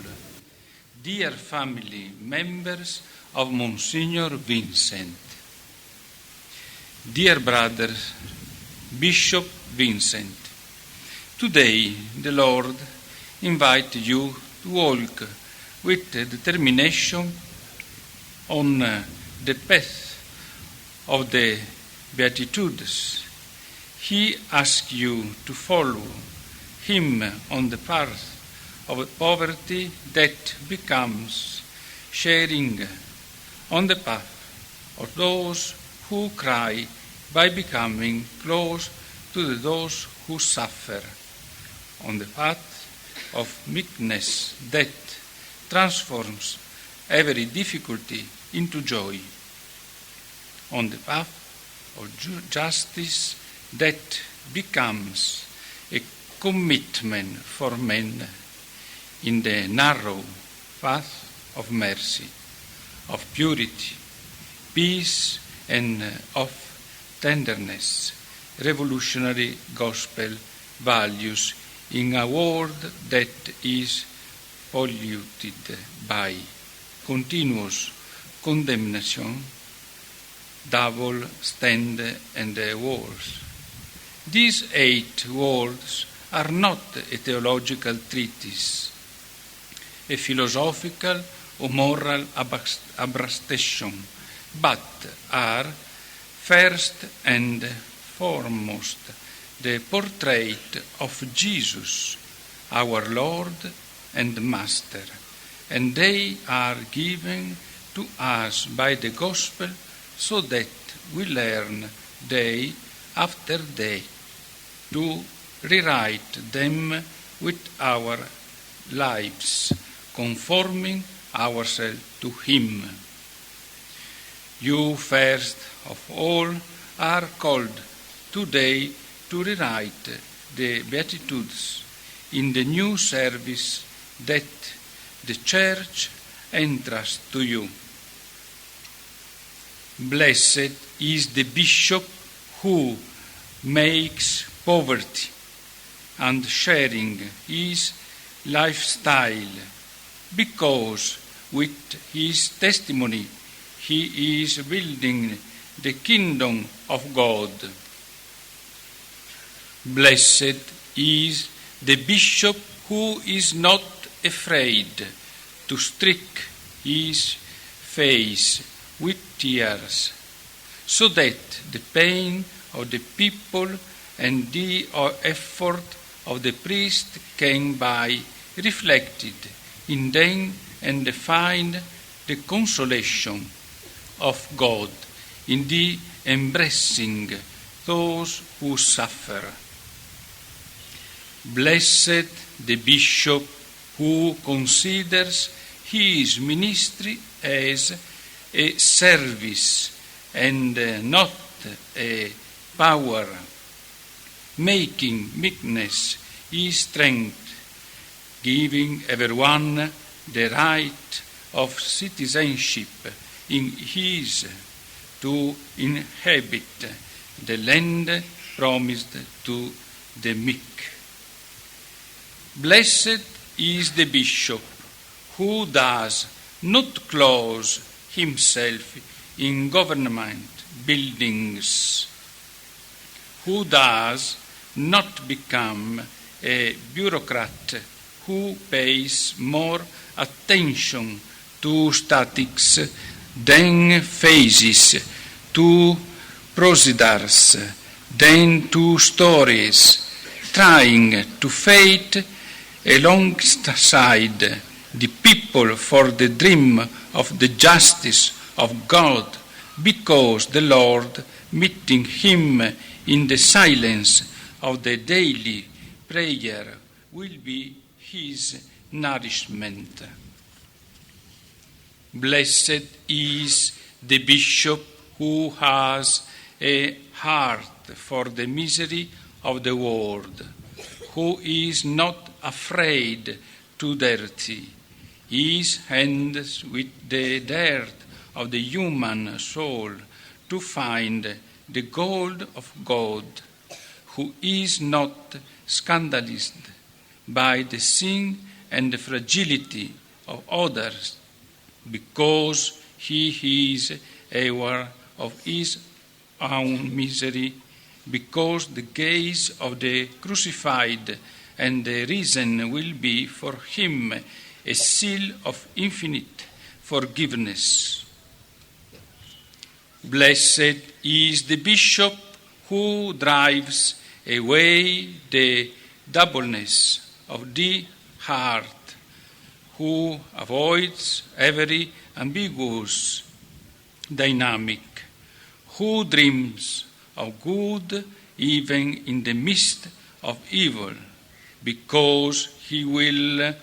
dear family members of Monsignor Vincent, dear brother Bishop Vincent, today the Lord invites you to walk with determination on the path of the Beatitudes. He asks you to follow him on the path of poverty that becomes sharing, on the path of those who cry by becoming close to those who suffer, on the path of meekness that transforms every difficulty into joy, on the path of justice that becomes a commitment for men, in the narrow path of mercy, of purity, peace, and of tenderness, revolutionary gospel values in a world that is polluted by continuous condemnation, double standard, and wars. These 8 words are not a theological treatise, a philosophical or moral abstraction, but are first and foremost the portrait of Jesus, our Lord and Master, and they are given to us by the gospel so that we learn day after day to rewrite them with our lives, conforming ourselves to Him. You first of all are called today to rewrite the Beatitudes in the new service that the Church entrusts to you. Blessed is the bishop who makes poverty and sharing his lifestyle, because with his testimony he is building the kingdom of God. Blessed is the bishop who is not afraid to strike his face with tears, so that the pain of the people and the effort of the priest can be reflected in them and find the consolation of God in the embracing those who suffer. Blessed the bishop who considers his ministry as a service and not a power, making meekness his strength, giving everyone the right of citizenship in his to inhabit the land promised to the meek. Blessed is the bishop who does not close himself in government buildings, who does not become a bureaucrat who pays more attention to statics than phases, to procedures than to stories, trying to fight alongside the people for the dream of the justice of God, because the Lord, meeting him in the silence of the daily prayer, will be his nourishment. Blessed is the bishop who has a heart for the misery of the world, who is not afraid to dirty his hands with the dirt of the human soul to find the gold of God, who is not scandalized by the sin and the fragility of others, because he is aware of his own misery, because the gaze of the crucified and the risen will be for him a seal of infinite forgiveness. Blessed is the bishop who drives away the doubleness of the heart, who avoids every ambiguous dynamic, who dreams of good even in the midst of evil, because he will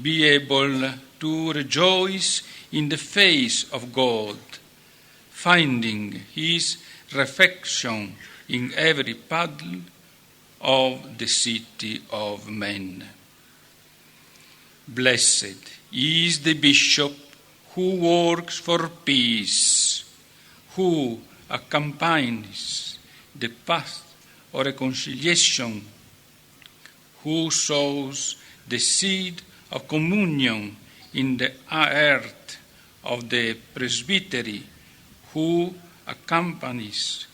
be able to rejoice in the face of God, finding his reflection in every puddle of the city of men. Blessed is the bishop who works for peace, who accompanies the path of reconciliation, who sows the seed of communion in the heart of the presbytery, who accompanies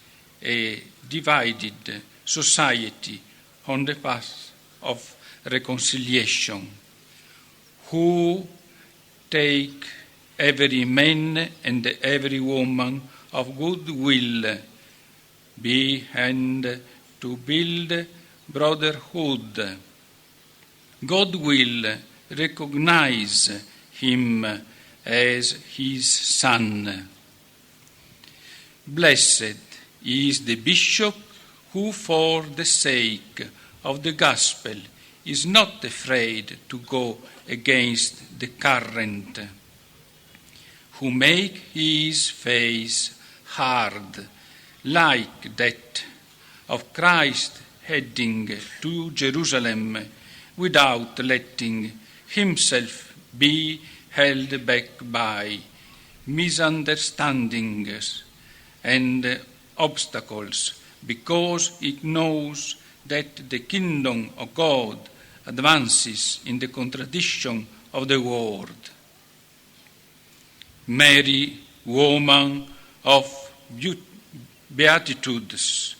a divided society on the path of reconciliation, who take every man and every woman of good will behind to build brotherhood. God will recognize him as his son. Blessed is the bishop who, for the sake of the gospel, is not afraid to go against the current, who make his face hard, like that of Christ heading to Jerusalem without letting himself be held back by misunderstandings and obstacles, because it knows that the kingdom of God advances in the contradiction of the world. Mary, woman of beatitudes,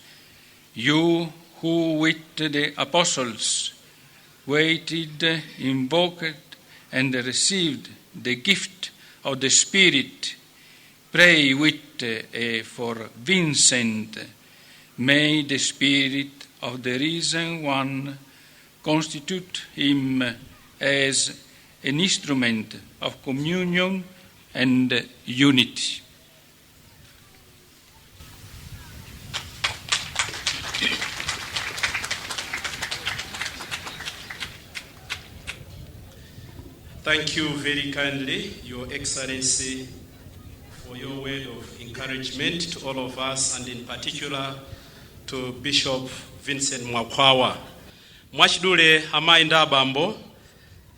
you who with the apostles waited, invoked, and received the gift of the Spirit, pray with for Vincent. May the Spirit of the risen one constitute him as an instrument of communion and unity. Thank you very kindly, Your Excellency, for your word of encouragement to all of us, and in particular to Bishop Vincent Mwakwawa. Mwachidule amayi ndi abambo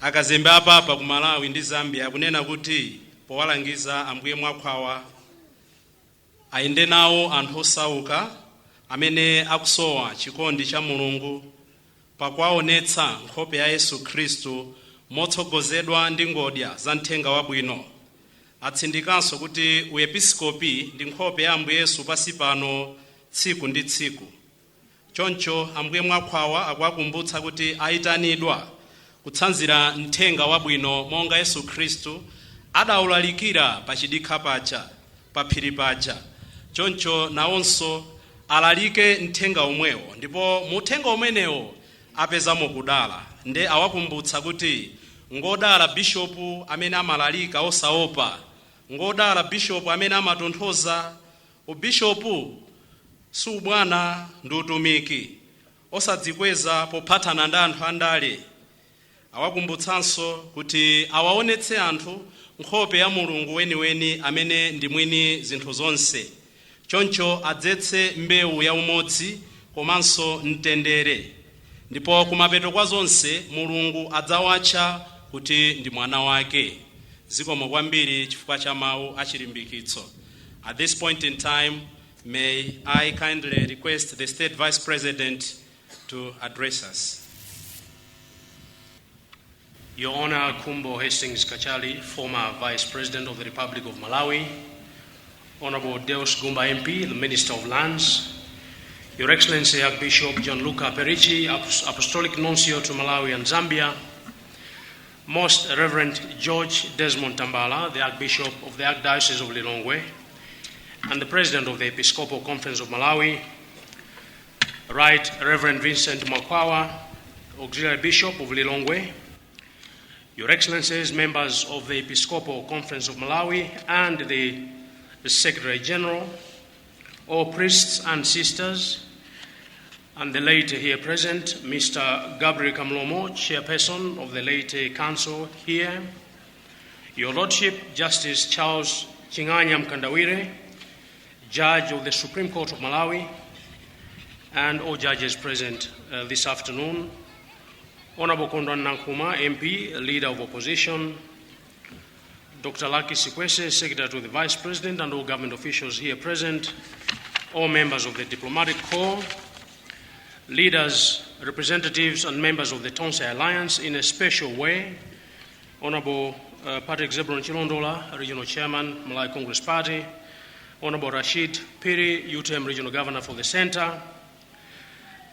akazembe apapa ku Malawi ndi Zambia kunena kuti powalangiza Ambuye Mwakwawa ayende nawo anthu osauka amene akusowa chikondi cha Mulungu pakuwaonetsa nkhope ya Yesu Khristu motsogozedwa ndi ngodya za mthenga wabwino. Atsindikanso kuti uepiskopi ndi nkhope ya Ambuye Yesu pasi pano tsiku ndi tsiku. Choncho Ambuye Mwakwawa akuwakumbutsa kuti ayitanidwa kutsanzira mthenga wabwino monga Yesu Khristu adawulalikira pa chidikha paja, pa phiri paja. Choncho nawonso alalike mthenga omwewo, ndipo mu uthenga umenewo apezamo kudala. Nde awakumbutsa kuti ngodala bishopu amene amalalika osaopa, ngodala bishopu amene amatonthoza. Ubishopu si ubwana ndi utumiki, osadzikweza pophatana ndi anthu andale. Awakumbutsanso kuti awaonetse anthu nkhope ya Mulungu weniweni amene ndi mwini zinthu zonse. Choncho adzetse mbewu ya umodzi komanso mtendere, ndipo kumapeto kwa zonse Mulungu adzawatcha kuti ndi mwana wake. Zikomo kwambiri chifukwa cha mawu achilimbikitso. At this point in time, may I kindly request the State Vice President to address us. Your Honor, Kumbo Hastings Kachali, former Vice President of the Republic of Malawi, Honorable Deus Gumba MP, the Minister of Lands, Your Excellency Archbishop Gianluca Perici, Apostolic Nuncio to Malawi and Zambia, Most Reverend George Desmond Tambala, the Archbishop of the Archdiocese of Lilongwe, and the President of the Episcopal Conference of Malawi, Right Reverend Vincent Mwakwawa, Auxiliary Bishop of Lilongwe, Your Excellencies, members of the Episcopal Conference of Malawi and the Secretary General, all priests and sisters, and the laity here present, Mr. Gabriel Kamlomo, Chairperson of the Laity Council here, Your Lordship, Justice Charles Chinganya Mkandawire, Judge of the Supreme Court of Malawi, and all judges present this afternoon, Honorable Kondwan Nankuma, MP, Leader of Opposition, Dr. Lucky Sikwese, Secretary to the Vice President, and all government officials here present, all members of the Diplomatic Corps, leaders, representatives, and members of the Tonsai Alliance, in a special way, Honorable Patrick Zebron Chilondola, Regional Chairman, Malawi Congress Party, Honorable Rashid Piri, UTM Regional Governor for the Center,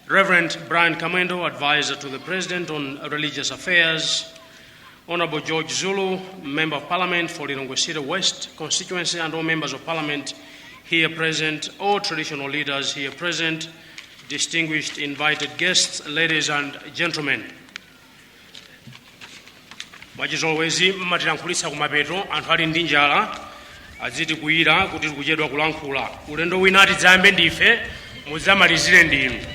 Reverend Brian Kamendo, Advisor to the President on Religious Affairs, Honorable George Zulu, Member of Parliament for Lilongwe City West constituency, and all members of Parliament here present, all traditional leaders here present, distinguished invited guests, ladies and gentlemen. Mwachizolowezi mmatilankhulitsa kumapeto anthu ali ndi njala aziti kuyira kuti tikuchedwa kulankhula. Ulendo wina tidzayambe ndife, mudzamalizire ndinu.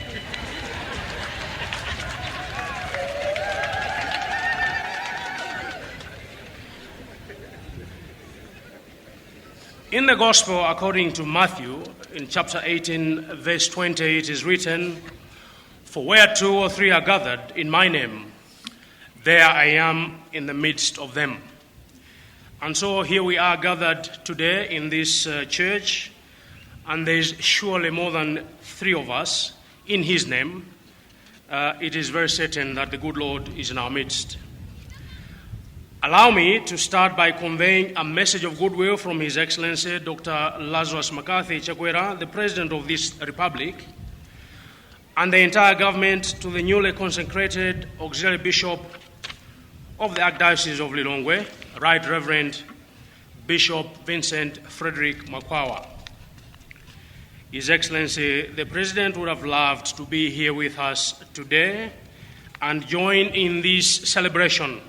In the Gospel according to Matthew, in chapter 18, verse 20, it is written, "For where 2 or 3 are gathered in my name, there I am in the midst of them." And so here we are gathered today in this church, and there is surely more than 3 of us in His name. It is very certain that the good Lord is in our midst. Allow me to start by conveying a message of goodwill from His Excellency Dr. Lazarus McCarthy Chakwera, the President of this Republic, and the entire government to the newly consecrated Auxiliary Bishop of the Archdiocese of Lilongwe, Right Reverend Bishop Vincent Frederick Mwakwawa. His Excellency, the President would have loved to be here with us today and join in this celebration,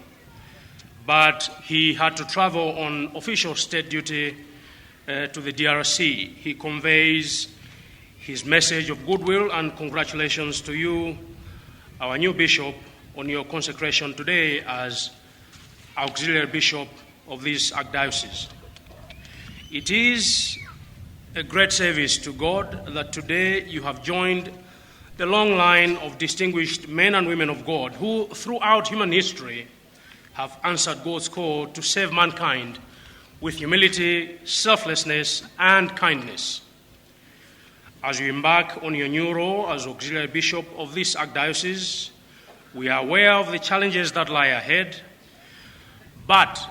but he had to travel on official state duty to the DRC. He conveys his message of goodwill and congratulations to you, our new bishop, on your consecration today as Auxiliary Bishop of this Archdiocese. It is a great service to God that today you have joined the long line of distinguished men and women of God who, throughout human history, have answered God's call to save mankind with humility, selflessness, and kindness. As you embark on your new role as Auxiliary Bishop of this Archdiocese, we are aware of the challenges that lie ahead, but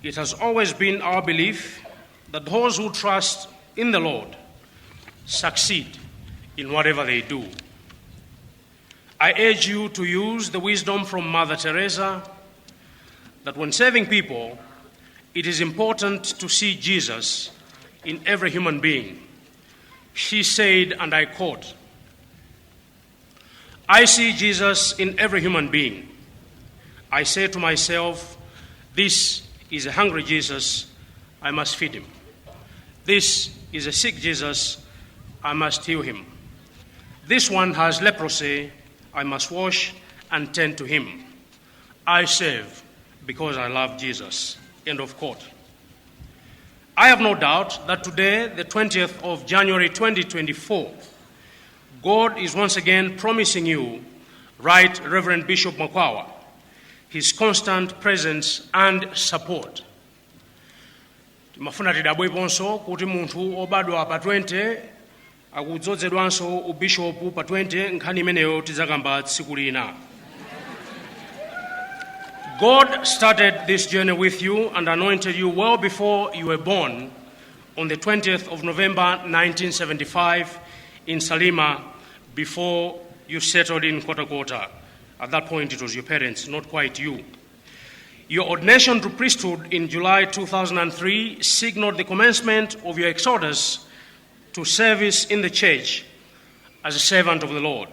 it has always been our belief that those who trust in the Lord succeed in whatever they do. I urge you to use the wisdom from Mother Teresa that when serving people, it is important to see Jesus in every human being. She said, and I quote, "I see Jesus in every human being. I say to myself, this is a hungry Jesus, I must feed him. This is a sick Jesus, I must heal him. This one has leprosy, I must wash and tend to him. I serve because I love Jesus." End of quote. I have no doubt that today, the 20th of January 2024, God is once again promising you, Right Reverend Bishop Makwawa, his constant presence and support. Timafuna tidabweponso kuti munthu obadwa pa 20 akudzozedwanso ubishopu pa 20 nkhani imeneyo tizakamba tsiku lina. God started this journey with you and anointed you well before you were born on the 20th of November 1975 in Salima, before you settled in Kota Kota. At that point it was your parents, not quite you. Your ordination to priesthood in July 2003 signaled the commencement of your exodus to service in the church as a servant of the Lord.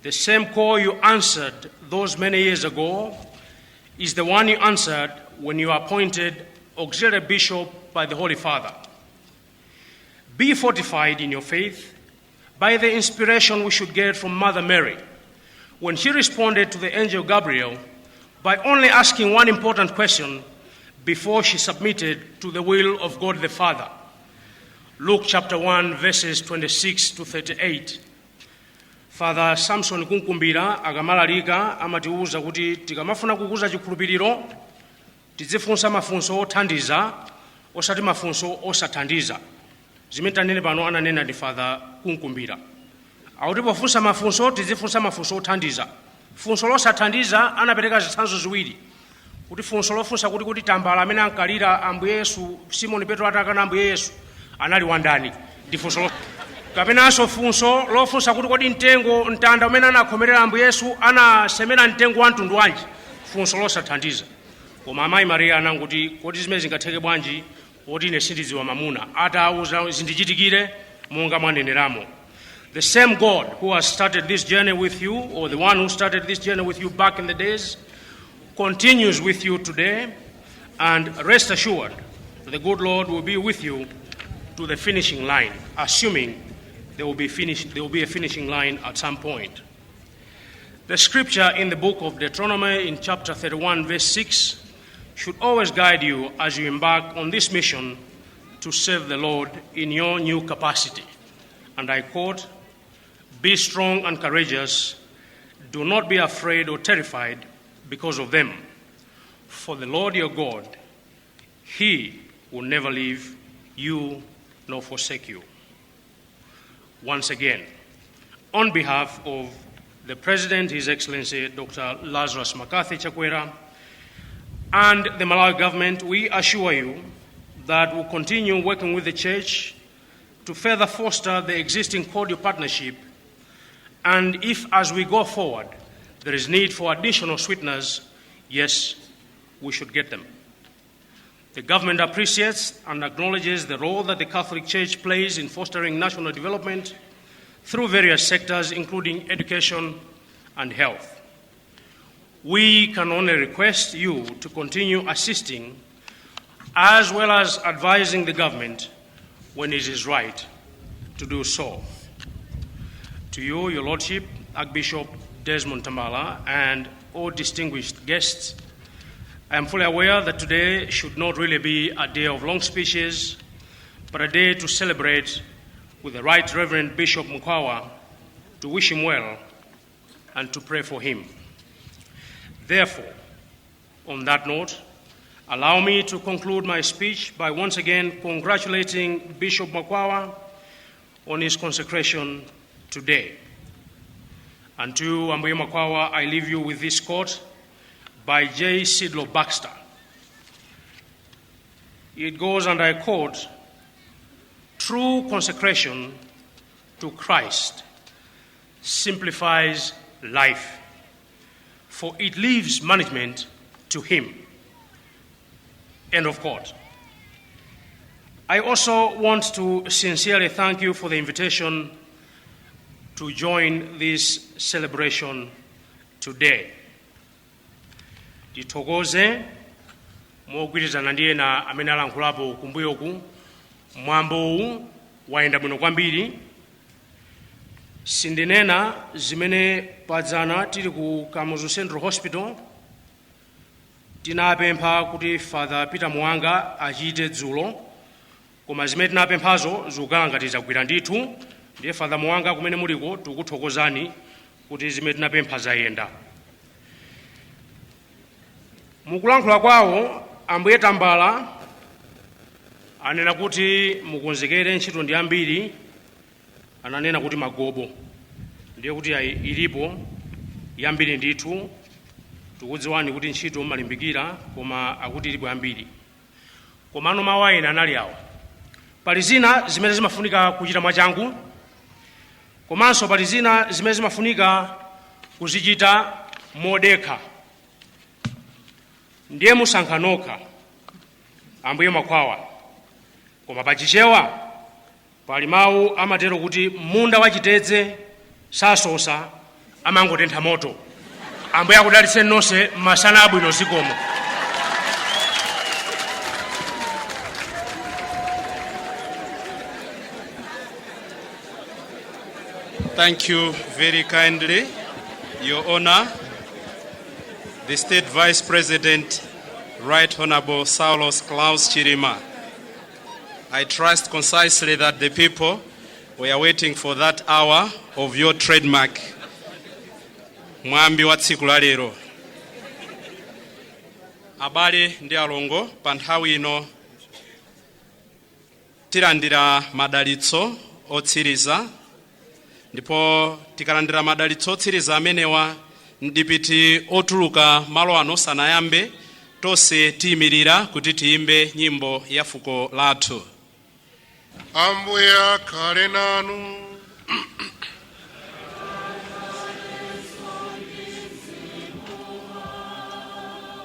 The same call you answered those many years ago is the one you answered when you were appointed auxiliary bishop by the Holy Father. Be fortified in your faith by the inspiration we should get from Mother Mary when she responded to the angel Gabriel by only asking one important question before she submitted to the will of God the Father. Luke chapter 1 verses 26 to 38. Father Samson Kunkumbira akamalalika amatiuza kuti tikamafuna kukuza chikhulupiriro tidzifunsa mafunso othandiza osati mafunso osathandiza. Zimene tanene pano ananena ndi Father Kunkumbira. Akuti pofunsa mafunso tidzifunsa mafunso othandiza. Funso losathandiza anapereka zitsanzo ziwiri. Kuti funso lofunsa kuti tambala amene ankalira Ambuye Yesu, Simoni Petro atakana Ambuye Yesu anali wandani ndi funso kapenanso funso lofunsa kuti kodi mtengo mtanda umene anakhomerera Ambuye Yesu anasemera mtengo wa mtundu wanji, funso losathandiza. Koma amayi Maria ananguti kodi zimene zingatheke bwanji kuti ine sindidziwa mamuna atauza zindichitikire monga mwaneneramo. The same God who has started this journey with you, or the one who started this journey with you back in the days, continues with you today, and rest assured the good Lord will be with you to the finishing line, assuming there will be a finishing line at some point. The scripture in the book of Deuteronomy in chapter 31 verse 6 should always guide you as you embark on this mission to serve the Lord in your new capacity. And I quote, "Be strong and courageous. Do not be afraid or terrified because of them. For the Lord your God, He will never leave you nor forsake you." Once again, on behalf of the President, His Excellency Dr. Lazarus McCarthy Chakwera, and the Malawi government, we assure you that we'll continue working with the Church to further foster the existing cordial partnership, and if as we go forward there is need for additional sweeteners, yes, we should get them. The government appreciates and acknowledges the role that the Catholic Church plays in fostering national development through various sectors, including education and health. We can only request you to continue assisting as well as advising the government when it is right to do so. To you, Your Lordship, Archbishop Desmond Tambala, and all distinguished guests, I am fully aware that today should not really be a day of long speeches, but a day to celebrate with the Right Reverend Bishop Makwawa, to wish him well and to pray for him. Therefore, on that note, allow me to conclude my speech by once again congratulating Bishop Makwawa on his consecration today. And to Ambuye Makwawa, I leave you with this quote by J. Sidlow Baxter. It goes, and I quote, "True consecration to Christ simplifies life, for it leaves management to Him." End of quote. I also want to sincerely thank you for the invitation to join this celebration today. Tithokoze mogwirizana ndi ena amene alankhulapo kumbuyoku, mwambowu wayenda bwino kwambiri. Sindinena zimene padzana tili ku Kamuzu Central Hospital tinapempha kuti Father Peter Mwanga achite dzulo, koma zimene tinapemphazo zikukhala ngati zagwira ndithu, ndiye Father Mwanga kumene muliko tikuthokozani kuti zimene tinapempha zayenda. Mukulankhula kwawo Ambuye Tambala anena kuti mukonzekere ntchito ndi ambiri, ananena kuti magobo ndiye kuti ilipo yambiri ndithu. Tikudziwani kuti ntchito malimbikira koma akuti ilipo yambiri. Komano mawu ena anali awa: pali zina zimene zimafunika kuchita mwachangu, komanso pali zina zimene zimafunika kuzichita modekha. Ndiye musankha nokha Ambuye Makwawa. Koma pachichewa pali mawu amatero kuti munda wachitedze sasosa amangotentha moto. Ambuye akudalitseni nonse masana abwino zikomo. Thank you very kindly, Your Honor. The State Vice President, Right Honorable Saulos Klaus Chirima. I trust concisely that the people were waiting for that hour of your trademark. Mwambi wa tsiku la lero. Abale ndi alongo, pa nthawi ino tilandira madalitso otsiriza, ndipo tikalandira madalitso otsiriza amenewa ndipiti otuluka malo ano sanayambe tonse tiyimirira kuti tiyimbe nyimbo ya fuko lathu. Ambuye akhale nanu.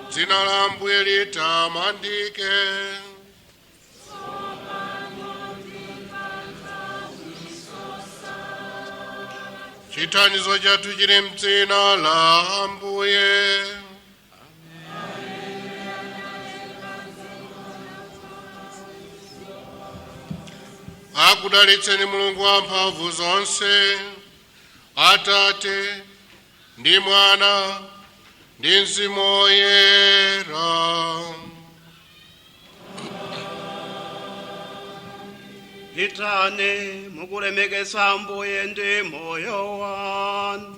Dzina la Ambuye litamandike. Chitanizo chathu chili m'dzina la Ambuye. Akudalitseni Mulungu wamphamvu zonse, Atate ndi Mwana ndi Mzimu Woyera. Itane mukulemekeza Ambuye ndi moyo wanu.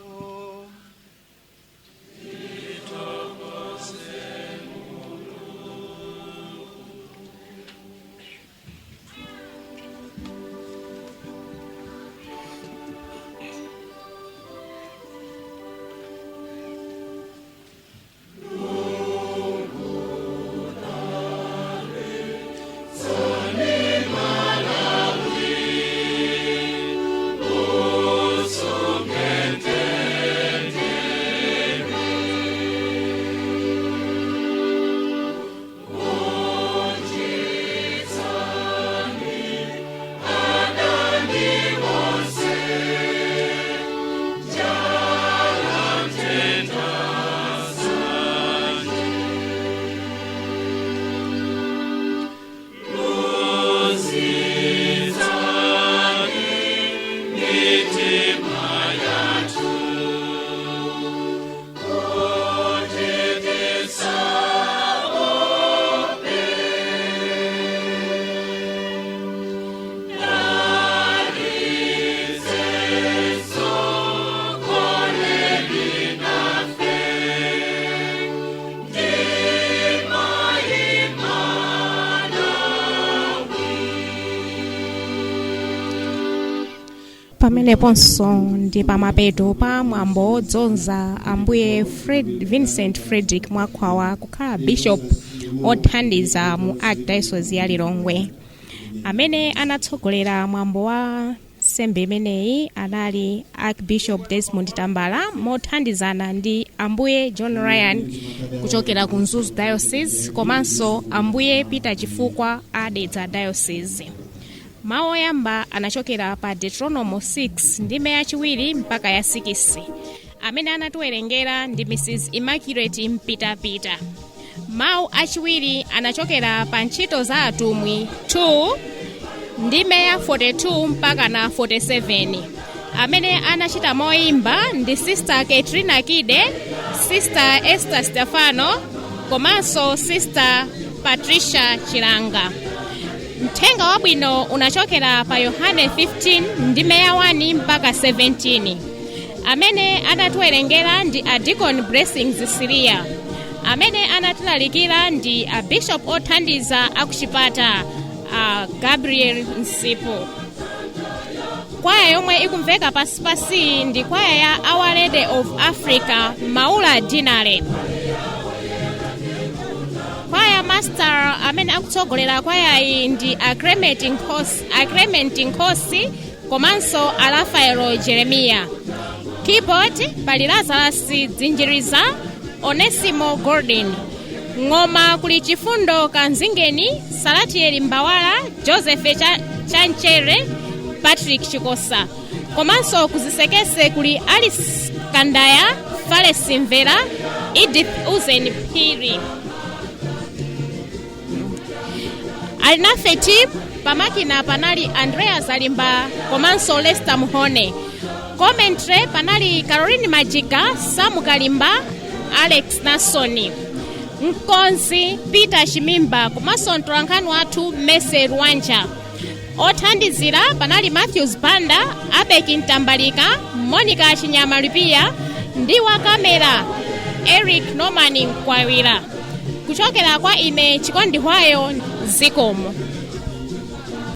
Pameneponso ndi pamapeto pa mwambo wodzoza Ambuye Vincent Frederick Mwakwawa kukhala bishop othandiza mu Archdiocese ya Lilongwe. Amene anatsogolera mwambo wa nsembe imeneyi anali Archbishop Desmond Tambala mothandizana ndi Ambuye John Ryan kuchokera ku Mzuzu Diocese komanso Ambuye Peter Chifukwa Adedza Diocese. Mawu oyamba anachokera pa Deuteronomy 6 ndime yachiwiri mpaka ya 6 amene anatiwerengera ndi Mrs. Immaculate Mpitapita. Mawu achiwiri anachokera pa Ntchito za Atumwi 2 ndime ya 42 mpaka na 47 amene anachita moimba ndi Sister Katrina Kide, Sister Esther Stefano komanso Sister Patricia Chilanga. Mthenga wabwino unachokera pa Yohane 15 ndime ya 1 mpaka 17. Amene anatiwerengera ndi a Deacon Blessings Siria. Amene anatilalikira ndi a Bishop othandiza akuchipata a Gabriel Nsipo. Kwaya yomwe ikumveka pasipasi ndi kwaya ya Our Lady of Africa Maula Dinare. Kwaya master amene akutsogolera kwaya iyi ndi a Clement Nkosi komanso a Rafael Jeremia. Keyboard pali Lazarus Dzinjiriza, Onesimo Gordon. Ng'oma kuli Chifundo Kanzingeni, Salatieli Mbawala, Joseph Chanchere, Patrick Chikosa. Komanso kuzisekese kuli Alice Kandaya, Fales Mvera, Edith Uzen Piri. Alinafeti pamakina panali Andrea Zalimba komanso Lester Muhone. Commentary panali Caroline Majika, Samu Kalimba, Alex Nasoni. Mkonzi Peter Shimimba komanso mtolankhani wathu Mese Rwanja. Othandizira panali Matthews Banda, Abeki Ntambalika, Monica Chinyamalipia ndi wa kamera Eric Norman Nkwawira. Kuchokera kwa ine Chikondi Hwayo Zikomo.